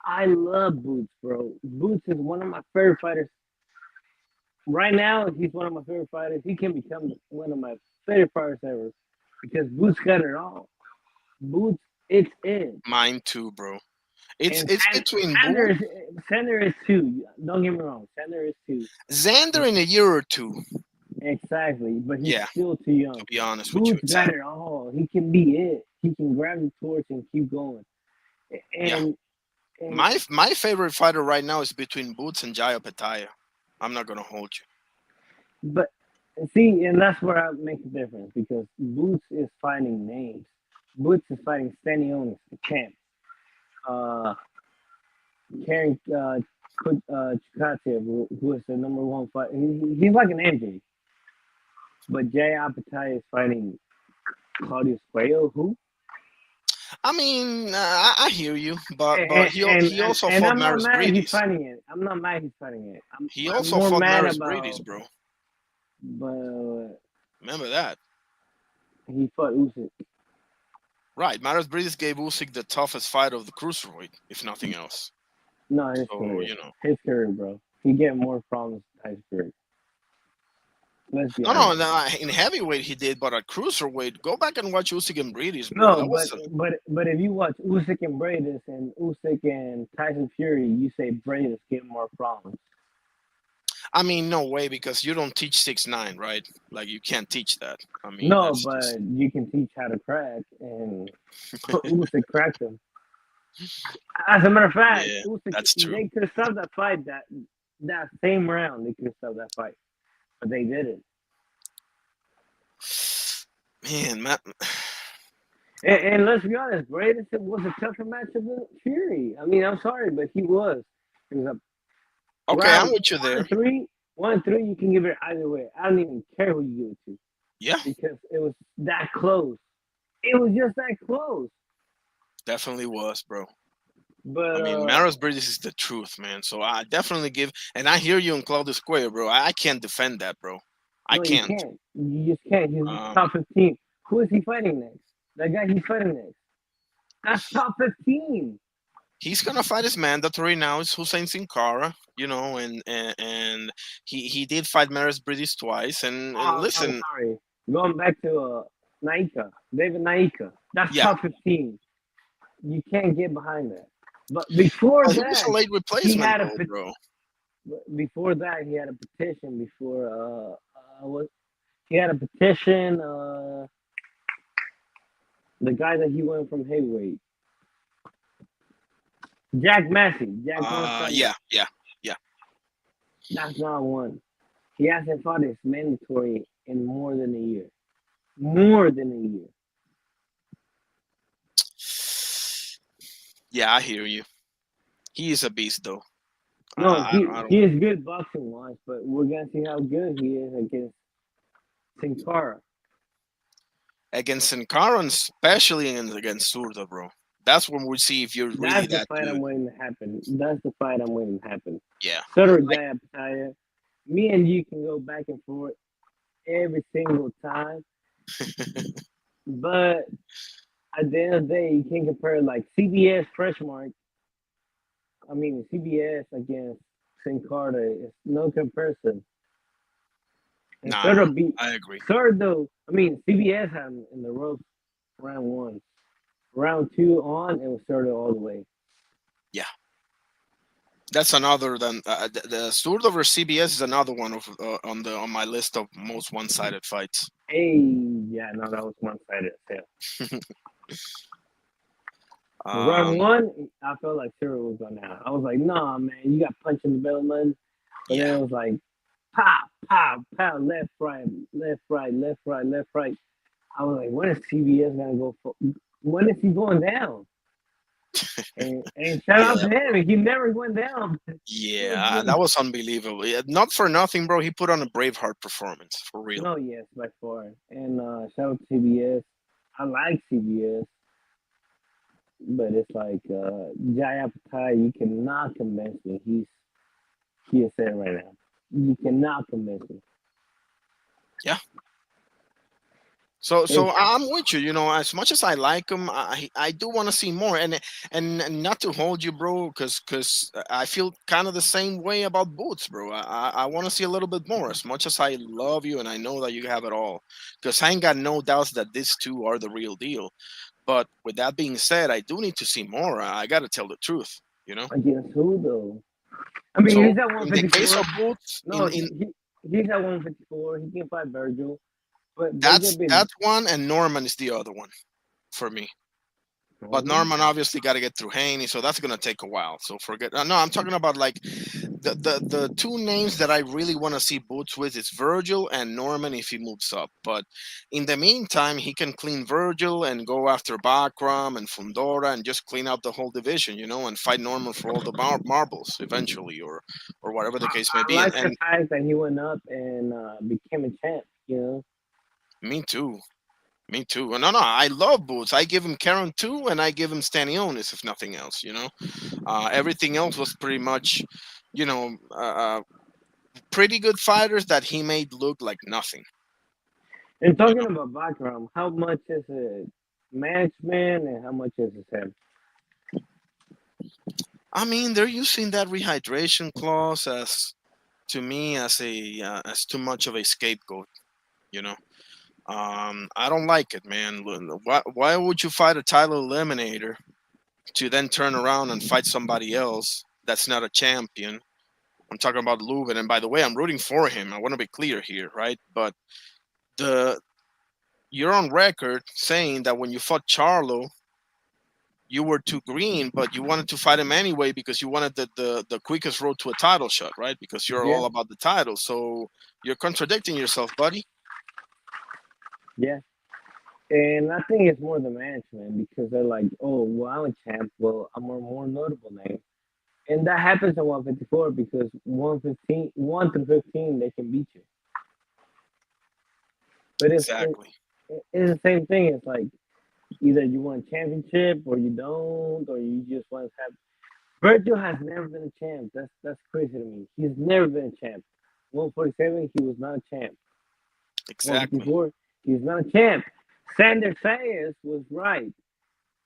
E: I love Boots, bro. Boots is one of my favorite fighters. Right now, he's one of my favorite fighters. He can become one of my favorite fighters ever because Boots got it all. Boots, it's in.
A: mine too, bro. It's
E: And
A: it's between
E: Sander is two. Don't get me wrong. Sander is two.
A: Xander in a year or two.
E: Exactly. But he's
A: Yeah.
E: still too young.
A: To be honest with you,
E: Boots got it all. He can be it. He can grab the torch and keep going. And
A: my favorite fighter right now is between Boots and Jaya Petaya. I'm not gonna hold you.
E: But see, and that's where I make the difference because Boots is fighting names. Boots is fighting Stanionis, the champ. Karen Chikatiev, who is the number one fighter. He's like an MJ. But Jay Apataya is fighting Claudius Cuello, who?
A: I mean, I hear you, but he also
E: and
A: fought
E: I'm not
A: Maris
E: mad he's
A: Brides.
E: fighting it. I'm not mad he's fighting it.
A: He
E: I'm
A: also
E: more
A: fought
E: mad
A: Maris
E: about-
A: Brides, bro.
E: But
A: Remember that,
E: he fought Usyk.
A: right? Maris Brides gave Usyk the toughest fight of the cruiserweight, if nothing else.
E: No, his
A: So
E: career. His career, bro. He get more problems than his career. Let's be honest.
A: No, in heavyweight he did, but at cruiserweight, go back and watch Usyk and Brides, bro.
E: No,
A: That was
E: but if you watch Usyk and Bradis and Usyk and Tyson Fury, you say Bradis get more problems.
A: I mean, no way, because you don't teach 6'9", right? Like you can't teach that. I mean,
E: No,
A: that's
E: but
A: just-
E: you can teach how to crack, and Usyk cracked him. As a matter of fact,
A: Yeah,
E: Usyk,
A: that's true.
E: they could have stopped that fight that same round. They could have stopped that fight, but they didn't.
A: man, Matt.
E: And let's be honest, Bradis was a tougher match than Fury. I mean, I'm sorry, but he was. It was a
A: Okay,
E: round
A: I'm with you there.
E: 1-3, you can give it either way. I don't even care who you give it to
A: Yeah,
E: because it was that close. It was just that close.
A: definitely was, bro.
E: But
A: I mean, Maris Brides is the truth, man. So I definitely give, and I hear you in Claudius Cuello, bro. I can't defend that, bro. I
E: no,
A: can't.
E: You can't. You just can't. He's
A: Um,
E: top 15. Who is he fighting next? That guy he's fighting next. That's top 15.
A: He's gonna fight his mandatory now. It's Hussein Sin Cara, and he did fight Maris Brides twice. And
E: I'm
A: listen,
E: sorry. Going back to Naika, David Naika. That's
A: Yeah.
E: top 15. You can't get behind that. But before
A: he was a
E: that,
A: late replacement,
E: had a
A: though,
E: pet-
A: bro.
E: before that, he had a petition. Before he had a petition. The guy that he went from heavyweight, Jack Massey.
A: Yeah.
E: That's not one. He hasn't fought his mandatory in more than a year. More than a year.
A: Yeah, I hear you. He is a beast, though.
E: No,
A: I don't-
E: he is good boxing wise, but we're gonna see how good he is against Sin Cara.
A: Against Sin Cara, and especially against Surda, bro. That's when we see if you're really
E: That's the
A: that
E: fight I'm
A: good.
E: waiting to happen. That's the fight I'm waiting to happen.
A: Yeah.
E: Sutter Jaya Pataya. Me and you can go back and forth every single time. But at the end of the day, you can't compare like CBS Freshmark. I mean, CBS against Sin Cara is no comparison. And
A: Nah,
E: Soto beat
A: I agree.
E: Sordo. I mean, CBS had him in the ropes round one. Round two on, it was Soto all the way.
A: Yeah, that's another than the Surdo over CBS is another one of on my list of most one-sided fights.
E: Hey, yeah, no, that was one-sided sale. Round
A: Um,
E: one, I felt like Cyril was going out. I was like, nah, man, you got punched in the belly, but then
A: yeah,
E: it was like, pow, pow, pow, left, right, left, right, left, right, left, right. I was like, when is CBS gonna go for? When is he going down? And shout out
A: yeah,
E: to him, he never went down.
A: yeah. That was unbelievable. Yeah, not for nothing, bro. He put on a Braveheart performance for real.
E: No, yes, by far. And shout out to CBS. I like CBS, but it's like Jai Apatai, you cannot convince me. He is saying right now. You cannot convince me.
A: Yeah. So
E: It's,
A: I'm with you. You know, as much as I like him, I do want to see more. And not to hold you, bro, because I feel kind of the same way about Boots, bro. I want to see a little bit more. As much as I love you and I know that you have it all, because I ain't got no doubts that these two are the real deal. But with that being said, I do need to see more. I got to tell the truth. You know.
E: against who though? I mean,
A: So
E: he's at
A: in the case
E: 154.
A: of Boots,
E: No,
A: in
E: he's at 154. He can fight Virgil, but Virgil
A: that's
E: been
A: one, and Norman is the other one for me. But
E: Norman.
A: Norman obviously got to get through Haney, so that's gonna take a while. So forget. No, I'm talking about like the two names that I really want to see Boots with is Virgil and Norman if he moves up. But in the meantime, he can clean Virgil and go after Bakram and Fundora and just clean out the whole division, you know, and fight Norman for all the marbles eventually, or whatever the case may
E: I
A: be.
E: like the
A: And
E: fact that he went up and became a champ. You know,
A: me too. Me too. No, no, I love Boots. I give him Karen too, and I give him Stanionis if nothing else. You know, everything else was pretty much, you know, pretty good fighters that he made look like nothing.
E: and
A: You
E: talking
A: know,
E: about background, how much is it management and how much is it him?
A: I mean, they're using that rehydration clause as, to me, as a as too much of a scapegoat. You know, I don't like it, man. Why would you fight a title eliminator to then turn around and fight somebody else that's not a champion? I'm talking about Lubin, and by the way, I'm rooting for him. I want to be clear here, right? But the you're on record saying that when you fought Charlo, you were too green, but you wanted to fight him anyway because you wanted the quickest road to a title shot, right? Because you're
E: Yeah,
A: all about the title. So you're contradicting yourself, buddy.
E: yeah. And I think it's more the management because they're like, oh, well, I'm a champ. Well, I'm a more notable name. And that happens at 154 because 115, 1 through 15, they can beat you. But
A: Exactly.
E: it's the same thing. It's like either you want a championship or you don't, or you just want to have. Virgil has never been a champ. That's crazy to me. He's never been a champ. 147, he was not a champ.
A: Exactly.
E: 154, he's not a champ. Sander Sayers was right.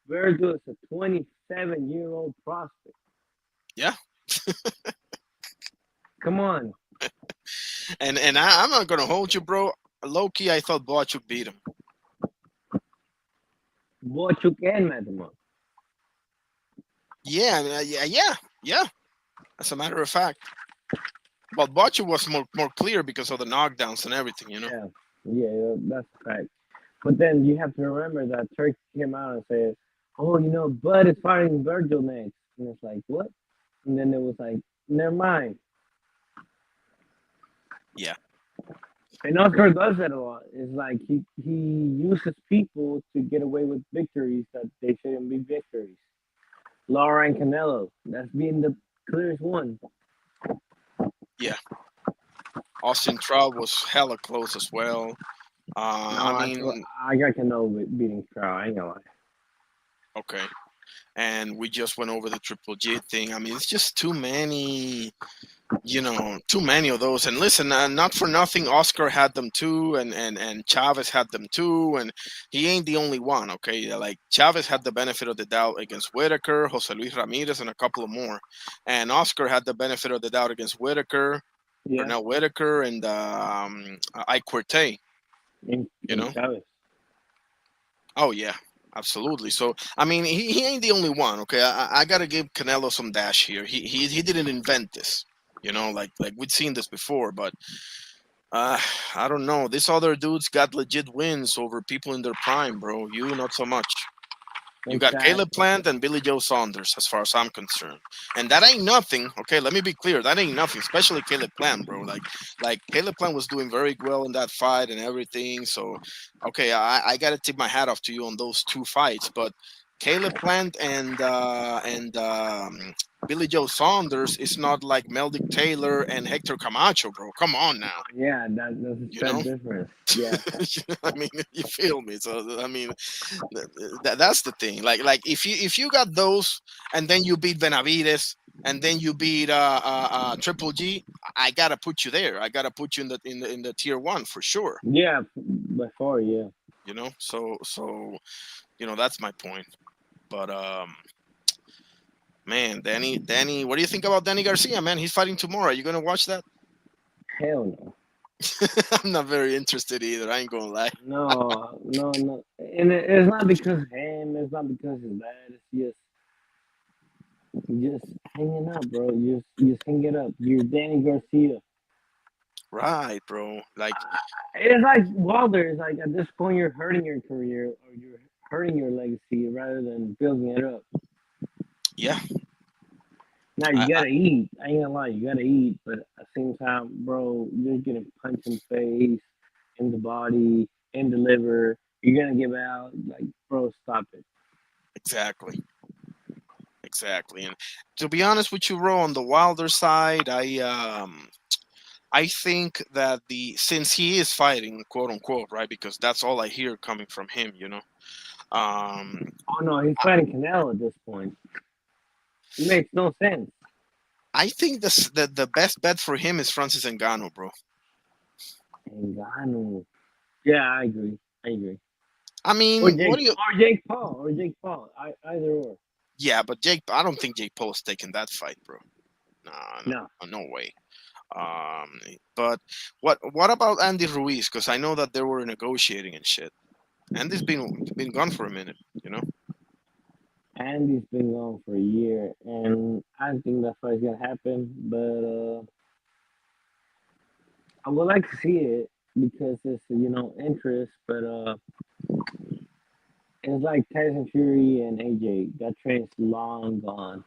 E: Virgil is a 27-year-old prospect.
A: Yeah.
E: Come on.
A: And I'm not gonna hold you, bro. Low key, I thought Boachuk beat him.
E: Bochuk and Matamon.
A: Yeah, yeah. As a matter of fact, but Boachuk was more clear because of the knockdowns and everything, you know.
E: Yeah, that's a fact. But then you have to remember that Turk came out and said, "Oh, Bud is fighting Virgil next," and it's like, what? And then it was like, never mind.
A: Yeah.
E: And Oscar does that a lot. It's like he uses people to get away with victories that they shouldn't be victories. Laura and Canelo, that's being the clearest one.
A: Yeah. Austin Trout was hella close as well.
E: No,
A: I mean,
E: I got Canelo beating Stroud. I ain't gonna lie.
A: okay. And we just went over the Triple G thing. I mean, it's just too many, too many of those. And listen, not for nothing, Oscar had them too, and Chavez had them too, and he ain't the only one. Okay, like Chavez had the benefit of the doubt against Whitaker, Jose Luis Ramirez, and a couple of more, and Oscar had the benefit of the doubt against Whitaker,
E: Yeah.
A: Bernal Whitaker and Ike Quartey.
E: And,
A: You know.
E: Chavez.
A: Oh yeah, absolutely. So I mean, he ain't the only one. Okay, I gotta give Canelo some dash here. He didn't invent this. You know, like we'd seen this before, but uh, I don't know. These other dudes got legit wins over people in their prime, bro. You not so much. You got Caleb
E: Exactly.
A: Plant and Billy Joe Saunders, as far as I'm concerned, and that ain't nothing. Okay, let me be clear. That ain't nothing, especially Caleb Plant, bro. Like Caleb Plant was doing very well in that fight and everything. So, okay, I gotta tip my hat off to you on those two fights. But Caleb Plant and Billy Joe Saunders is not like Meldick Taylor and Hector Camacho, bro. Come on now,
E: Yeah, that's a
A: you
E: step
A: know.
E: difference. Yeah.
A: I mean, you feel me? So I mean, that's the thing. Like if you got those, and then you beat Benavides, and then you beat Triple G, I gotta put you there. I gotta put you in the tier one for sure.
E: Yeah, by far, yeah.
A: You know, you know that's my point. But man, Danny, what do you think about Danny Garcia? Man, he's fighting tomorrow. Are you gonna watch that?
E: Hell no.
A: I'm not very interested either. I ain't gonna lie.
E: No, no, no. And it's not because of him. It's not because it's bad. It's just hanging up, bro. You just hang it up. You're Danny Garcia.
A: Right, bro. Like,
E: It's like Wilder. It's like at this point you're hurting your career or you're hurting your legacy rather than building it up.
A: yeah,
E: Now
A: I,
E: you gotta eat. I ain't gonna lie, you gotta eat, but at the same time, bro, you're getting punched in the face, in the body, in the liver. You're gonna give out. Like, bro, stop it.
A: exactly. Exactly. And to be honest with you, Ro, on the Wilder side, I think that the since he is fighting, quote unquote, right, because that's all I hear coming from him, you know. Um,
E: Oh no, he's fighting Canelo at this point. It makes no sense.
A: I think the best bet for him is Francis Ngannou, bro.
E: Ngannou. Yeah, I agree. I agree.
A: I
E: Or
A: mean, what
E: Jake,
A: do you?
E: or Jake Paul, or Jake Paul. Either or.
A: Yeah, but I don't think Jake Paul is taking that fight, bro. Nah,
E: No,
A: no way. But what about Andy Ruiz? Because I know that they were negotiating and shit. Andy's been gone for a minute, you know.
E: Andy's been gone for a year, and I don't think that fight's gonna happen. But I would like to see it because it's interest. But it's like Tyson Fury and AJ. That train's long gone.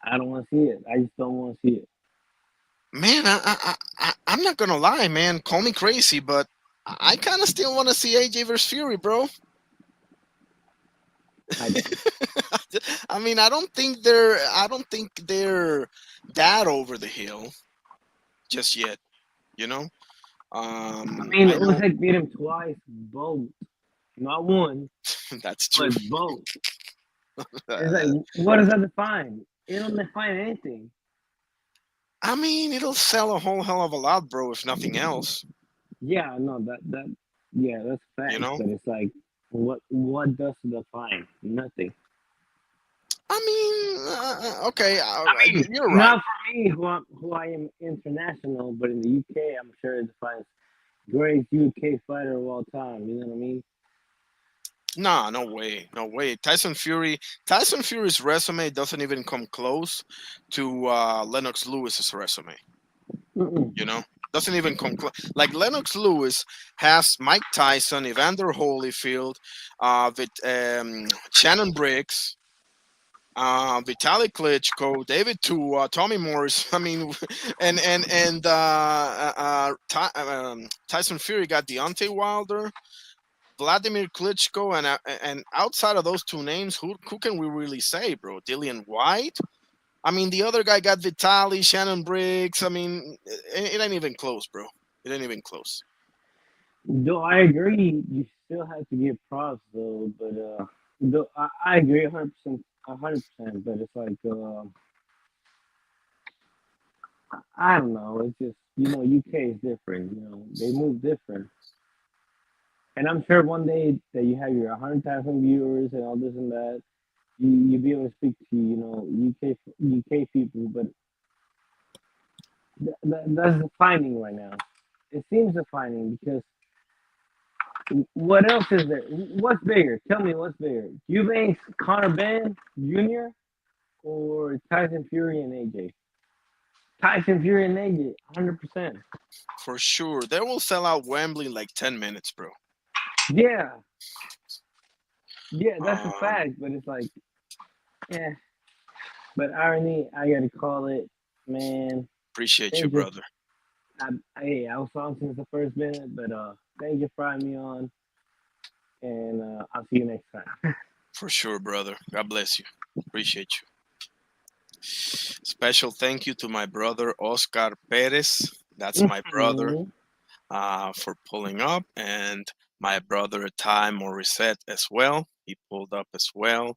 E: I don't want to see it. I just don't want to see it.
A: Man, I'm not gonna lie, man. Call me crazy, but I kind of still want to see AJ versus Fury, bro.
E: I don't.
A: I mean, I don't think they're that over the hill just yet. You know.
E: I mean,
A: I know
E: Usyk beat him twice, both, not one,
A: that's true.
E: but both. It's like, what does that define? It don't define anything.
A: I mean, it'll sell a whole hell of a lot, bro. If nothing else,
E: Yeah, no, yeah, that's
A: you
E: fact.
A: know.
E: But it's like, what does it define? Nothing.
A: I mean, okay,
E: I mean,
A: you're right.
E: not for me, who I am international, but in the UK, I'm sure it defines great UK fighter of all time. You know what I mean?
A: Nah, no way, no way. Tyson Fury's resume doesn't even come close to Lennox Lewis's resume.
E: Mm-mm.
A: You know, doesn't even come close. Like Lennox Lewis has Mike Tyson, Evander Holyfield, Shannon Briggs, Vitaly Klitschko, David Tua, Tommy Morris. I mean, Tyson Fury got Deontay Wilder, Vladimir Klitschko, and outside of those two names, who can we really say, bro? Dillian White. I mean, the other guy got Vitaly, Shannon Briggs. I mean, it ain't even close, bro. It ain't even close.
E: Though I agree, you still have to give props though. But though I agree 100%, 100%. But it's like I don't know. It's just UK is different. They move different. And I'm sure one day that you have your 100,000 viewers and all this and that, you'll be able to speak to UK people. But That's defining right now. It seems defining because what else is there? What's bigger? Tell me what's bigger. Eubanks, Conor Ben Jr. or Tyson Fury and AJ? Tyson Fury and AJ, 100%.
A: For sure. They will sell out Wembley in like 10 minutes, bro.
E: Yeah, yeah, that's a
A: Um,
E: fact. But it's like, yeah. But irony, I gotta call it, man.
A: appreciate you,
E: Thank you.
A: brother.
E: Hey, I was on since the first minute, but thank you for having me on, and I'll see you next time.
A: For sure, brother. God bless you. Appreciate you. Special thank you to my brother Oscar Perez. That's my brother.
E: Mhm.
A: For pulling up, and my brother Ty Morissette as well. He pulled up as well.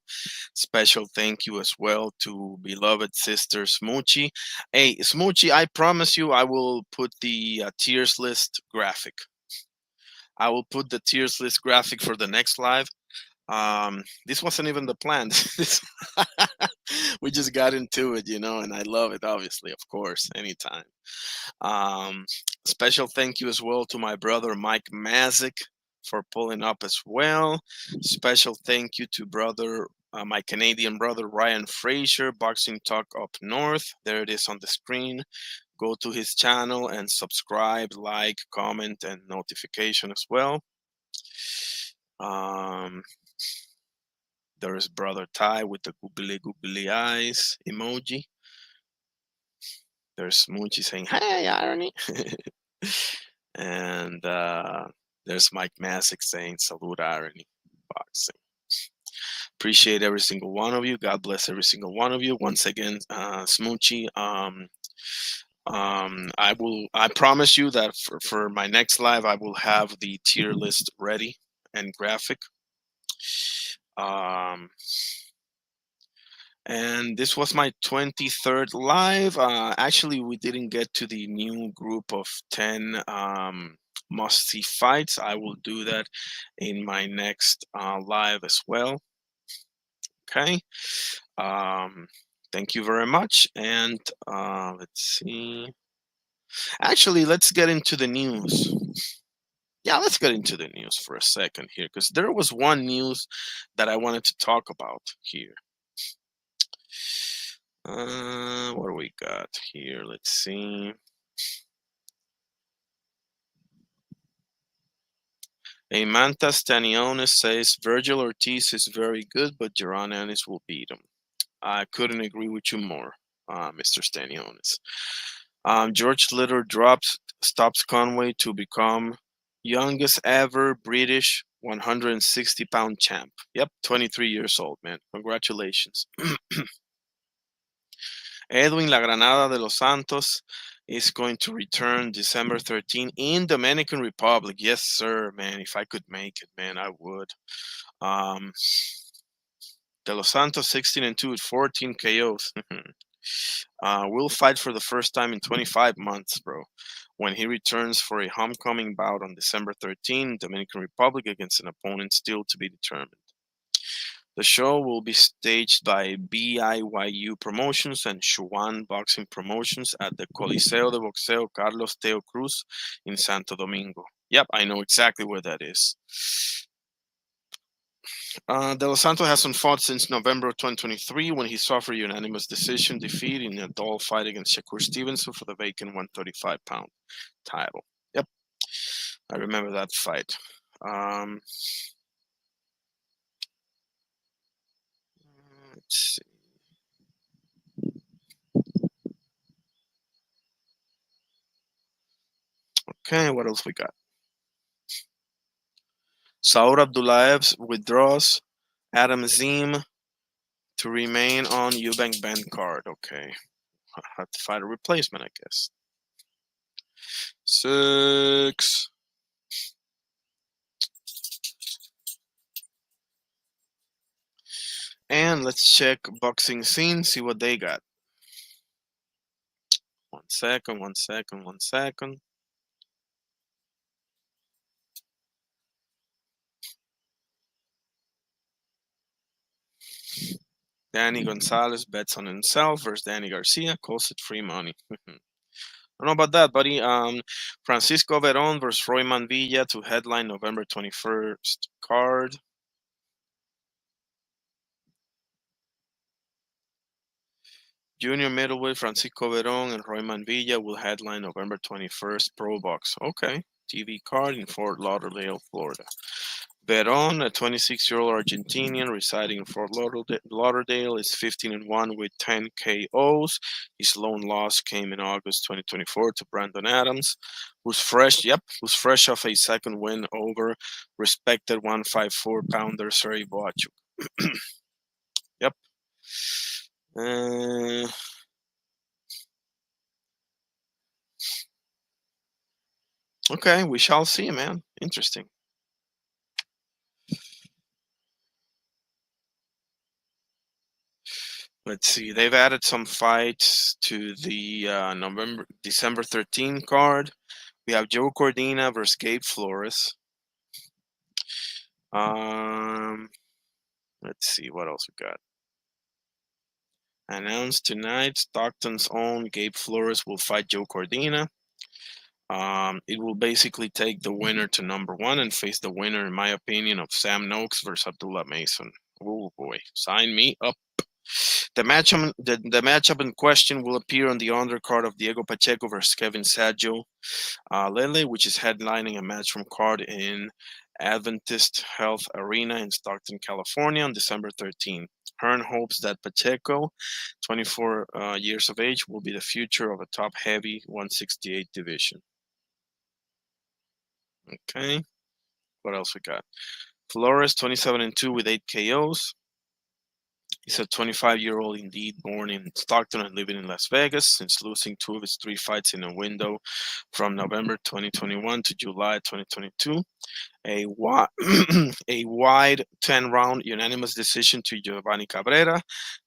A: Special thank you as well to beloved sister Smoochie. Hey, Smoochie, I promise you I will put the tiers list graphic. I will put the tiers list graphic for the next live. This wasn't even the plan. We just got into it, and I love it, obviously, of course, anytime. Um, Special thank you as well to my brother Mike Mazik for pulling up as well. Special thank you to my Canadian brother Ryan Fraser, Boxing Talk Up North. There it is on the screen. Go to his channel and subscribe, like, comment, and notification as well. There is brother Ty with the googly eyes emoji. There's Moochie saying, "Hey, irony." And there's Mike Masick saying, "Salute, irony, boxing." Appreciate every single one of you. God bless every single one of you. Once again, Smoochie. I promise you that for my next live, I will have the tier list ready and graphic. And this was my 23rd live. Actually, we didn't get to the new group of 10 must-see fights. I will do that in my next live as well. Okay. Thank you very much. And let's see. Actually, let's get into the news. Yeah, let's get into the news for a second here, because there was one news that I wanted to talk about here. What do we got here? Let's see. Manta Stanionis says Virgil Ortiz is very good, but Jaron Ennis will beat him. I couldn't agree with you more, Mr. Stanionis. George Little stops Conway to become youngest ever British 160-pound champ. Yep, 23 years old, man. Congratulations. Edwin La Granada de los Santos is going to return December 13 in Dominican Republic. Yes, sir, man. If I could make it, man, I would. De los Santos 16-2 with 14 KOs. Will fight for the first time in 25 months, bro, when he returns for a homecoming bout on December 13, Dominican Republic, against an opponent still to be determined. The show will be staged by BIYU Promotions and Shuan Boxing Promotions at the Coliseo de Boxeo Carlos Teo Cruz in Santo Domingo. Yep, I know exactly where that is. De Los Santos hasn't fought since November of 2023 when he suffered a unanimous decision defeat in a dull fight against Shakur Stevenson for the vacant 135-pound title. Yep, I remember that fight. Let's see. Okay, what else we got? Saur Abdullaev withdraws Adam Zim to remain on Eubank Ben card. Okay. I have to find a replacement, I guess. 6. And let's check Boxing Scene, see what they got. 1 second, 1 second, 1 second. Danny Gonzalez bets on himself versus Danny Garcia, calls it free money. don't know about that, buddy. Francisco Veron versus Royman Villa to headline November 21st card. Junior middleweight Francisco Veron and Royman Villa will headline November 21st Pro Box. Okay, TV card in Fort Lauderdale, Florida. Veron, a 26-year-old Argentinian residing in Fort Lauderdale, is 15-1 with 10 KOs. His lone loss came in August 2024 to Brandon Adams, who's fresh off a second win over respected 154-pounder Sergey Boachuk. Yep. Okay, we shall see, man. Interesting. Let's see. They've added some fights to the December 13 card. We have Joe Cordina versus Gabe Flores. Let's see what else we got. Announced tonight, Stockton's own Gabe Flores will fight Joe Cordina. It will basically take the winner to number one and face the winner, in my opinion, of Sam Noakes versus Abdullah Mason. Oh boy, sign me up. The matchup in question will appear on the undercard of Diego Pacheco versus Kevin Saggio Lele, which is headlining a match from card in Adventist Health Arena in Stockton, California on December 13. Hearn hopes that Pacheco, 24 years of age, will be the future of a top-heavy 168 division. Okay, what else we got? Flores, 27-2 with 8 KOs. He's a 25-year-old indeed, born in Stockton and living in Las Vegas, since losing 2 of his 3 fights in a window from November 2021 to July 2022. A wide 10-round unanimous decision to Giovanni Cabrera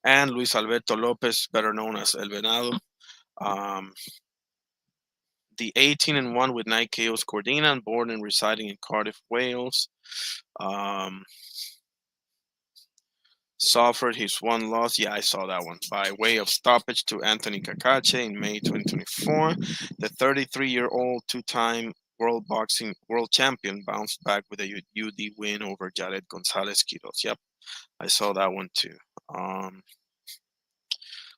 A: and Luis Alberto Lopez, better known as El Venado. The 18-1 with 9 KOs Cordina, born and residing in Cardiff, Wales. Suffered his one loss, yeah, I saw that one, by way of stoppage to Anthony Cacace in May 2024. The 33-year-old two-time world champion bounced back with a UD win over Jared Gonzalez Quiroz. Yep, I saw that one too.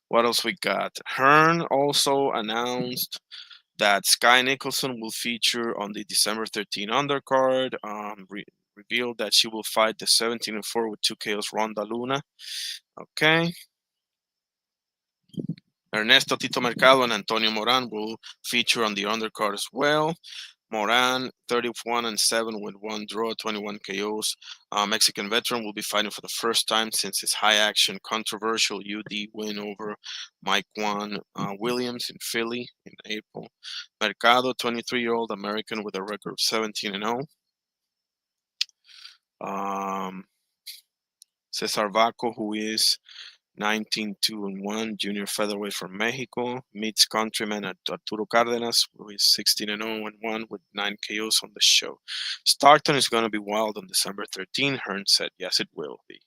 A: What else we got? Hearn also announced that Sky Nicholson will feature on the December 13 undercard. Revealed that she will fight the 17-4 with 2 KOs Ronda Luna. Okay. Ernesto Tito Mercado and Antonio Moran will feature on the undercard as well. Moran, 31-7 with 1 draw, 21 KOs. Mexican veteran will be fighting for the first time since his high-action, controversial UD win over Mike Juan Williams in Philly in April. Mercado, 23-year-old American with a record of 17-0. Cesar Vaco, who is 19-2-1, junior featherweight from Mexico, meets countryman Arturo Cardenas, who is 16-0-1 with 9 KOs on the show. Stockton is going to be wild on December 13. Hearn said, yes, it will be.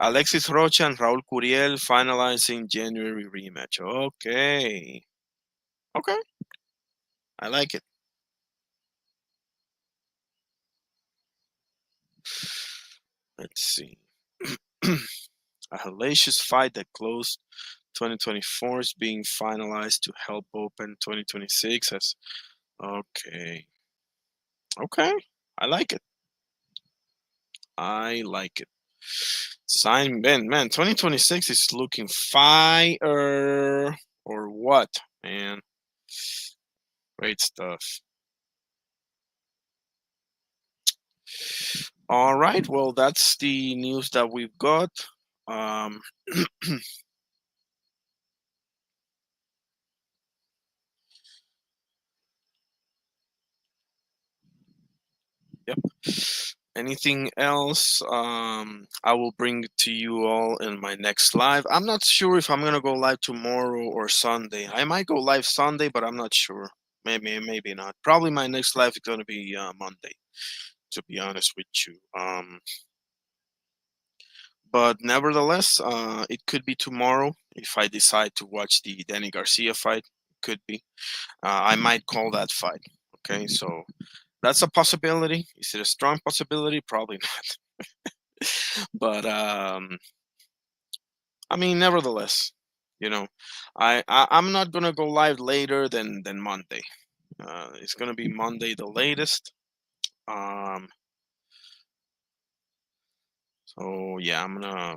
A: Alexis Rocha and Raul Curiel finalizing January rematch. Okay. I like it. Let's see. A hellacious fight that closed 2024 is being finalized to help open 2026 as okay. I like it. Sign man, 2026 is looking fire or what, man? Great stuff. All right, well, that's the news that we've got. Yep. Anything else? I will bring it to you all in my next live. I'm not sure if I'm gonna go live tomorrow or Sunday. I might go live Sunday, but I'm not sure. Maybe not. Probably my next live is gonna be Monday, to be honest with you. But nevertheless, it could be tomorrow. If I decide to watch the Danny Garcia fight, could be. I might call that fight. Okay, so that's a possibility. Is it a strong possibility? Probably not. But I mean, nevertheless, you know, I'm not gonna go live later than Monday. It's gonna be Monday the latest. Um, so yeah, I'm gonna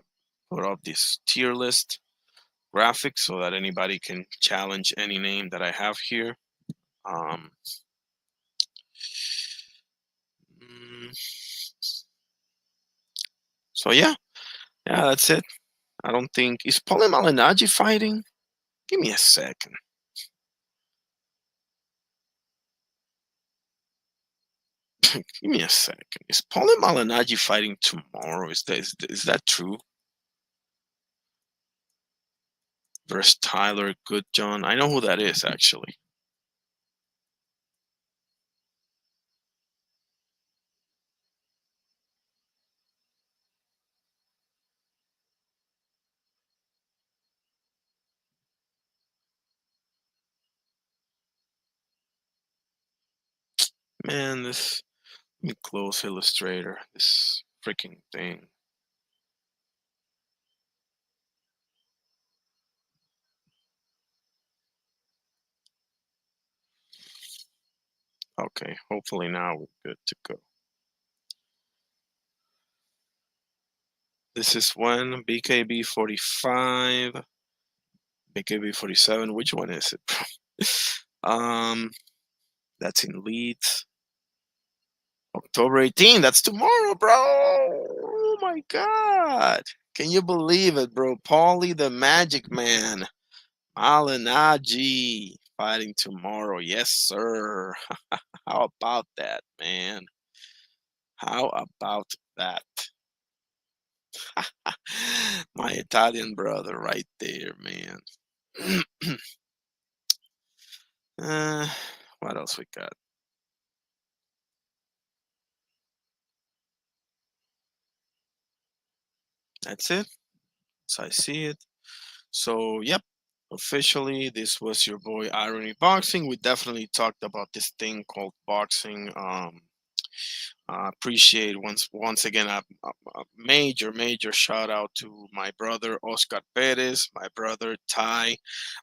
A: put up this tier list graphic so that anybody can challenge any name that I have here. Um, mm, so yeah, that's it. I don't think is Paulie Malignaggi fighting. Give me a second. Give me a second. Is Paulie Malignaggi fighting tomorrow? Is that true? Versus Tyler Goodjohn. I know who that is actually. Man, this let me close Illustrator. This freaking thing. Okay, hopefully now we're good to go. This is when BKB 45, BKB 47. Which one is it? That's in Leeds. October 18. That's tomorrow, bro. Oh my God. Can you believe it, bro? Paulie the Magic Man. Malignaggi fighting tomorrow. Yes, sir. How about that, man? How about that? My Italian brother right there, man. What else we got? That's it. So I see it. So, yep. Officially, this was your boy Irony Boxing. We definitely talked about this thing called boxing. Appreciate once again a major shout out to my brother Oscar Perez, my brother Ty,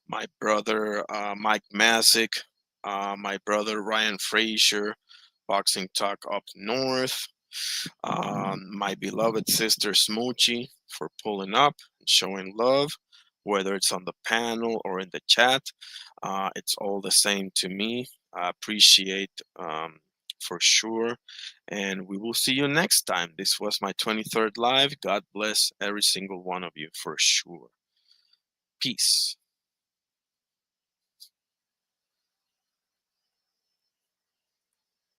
A: my brother Mike Masick, my brother Ryan Frazier, Boxing Talk Up North, my beloved sister Smoochie for pulling up and showing love, whether it's on the panel or in the chat. It's all the same to me. I appreciate for sure. And we will see you next time. This was my 23rd live. God bless every single one of you for sure. Peace.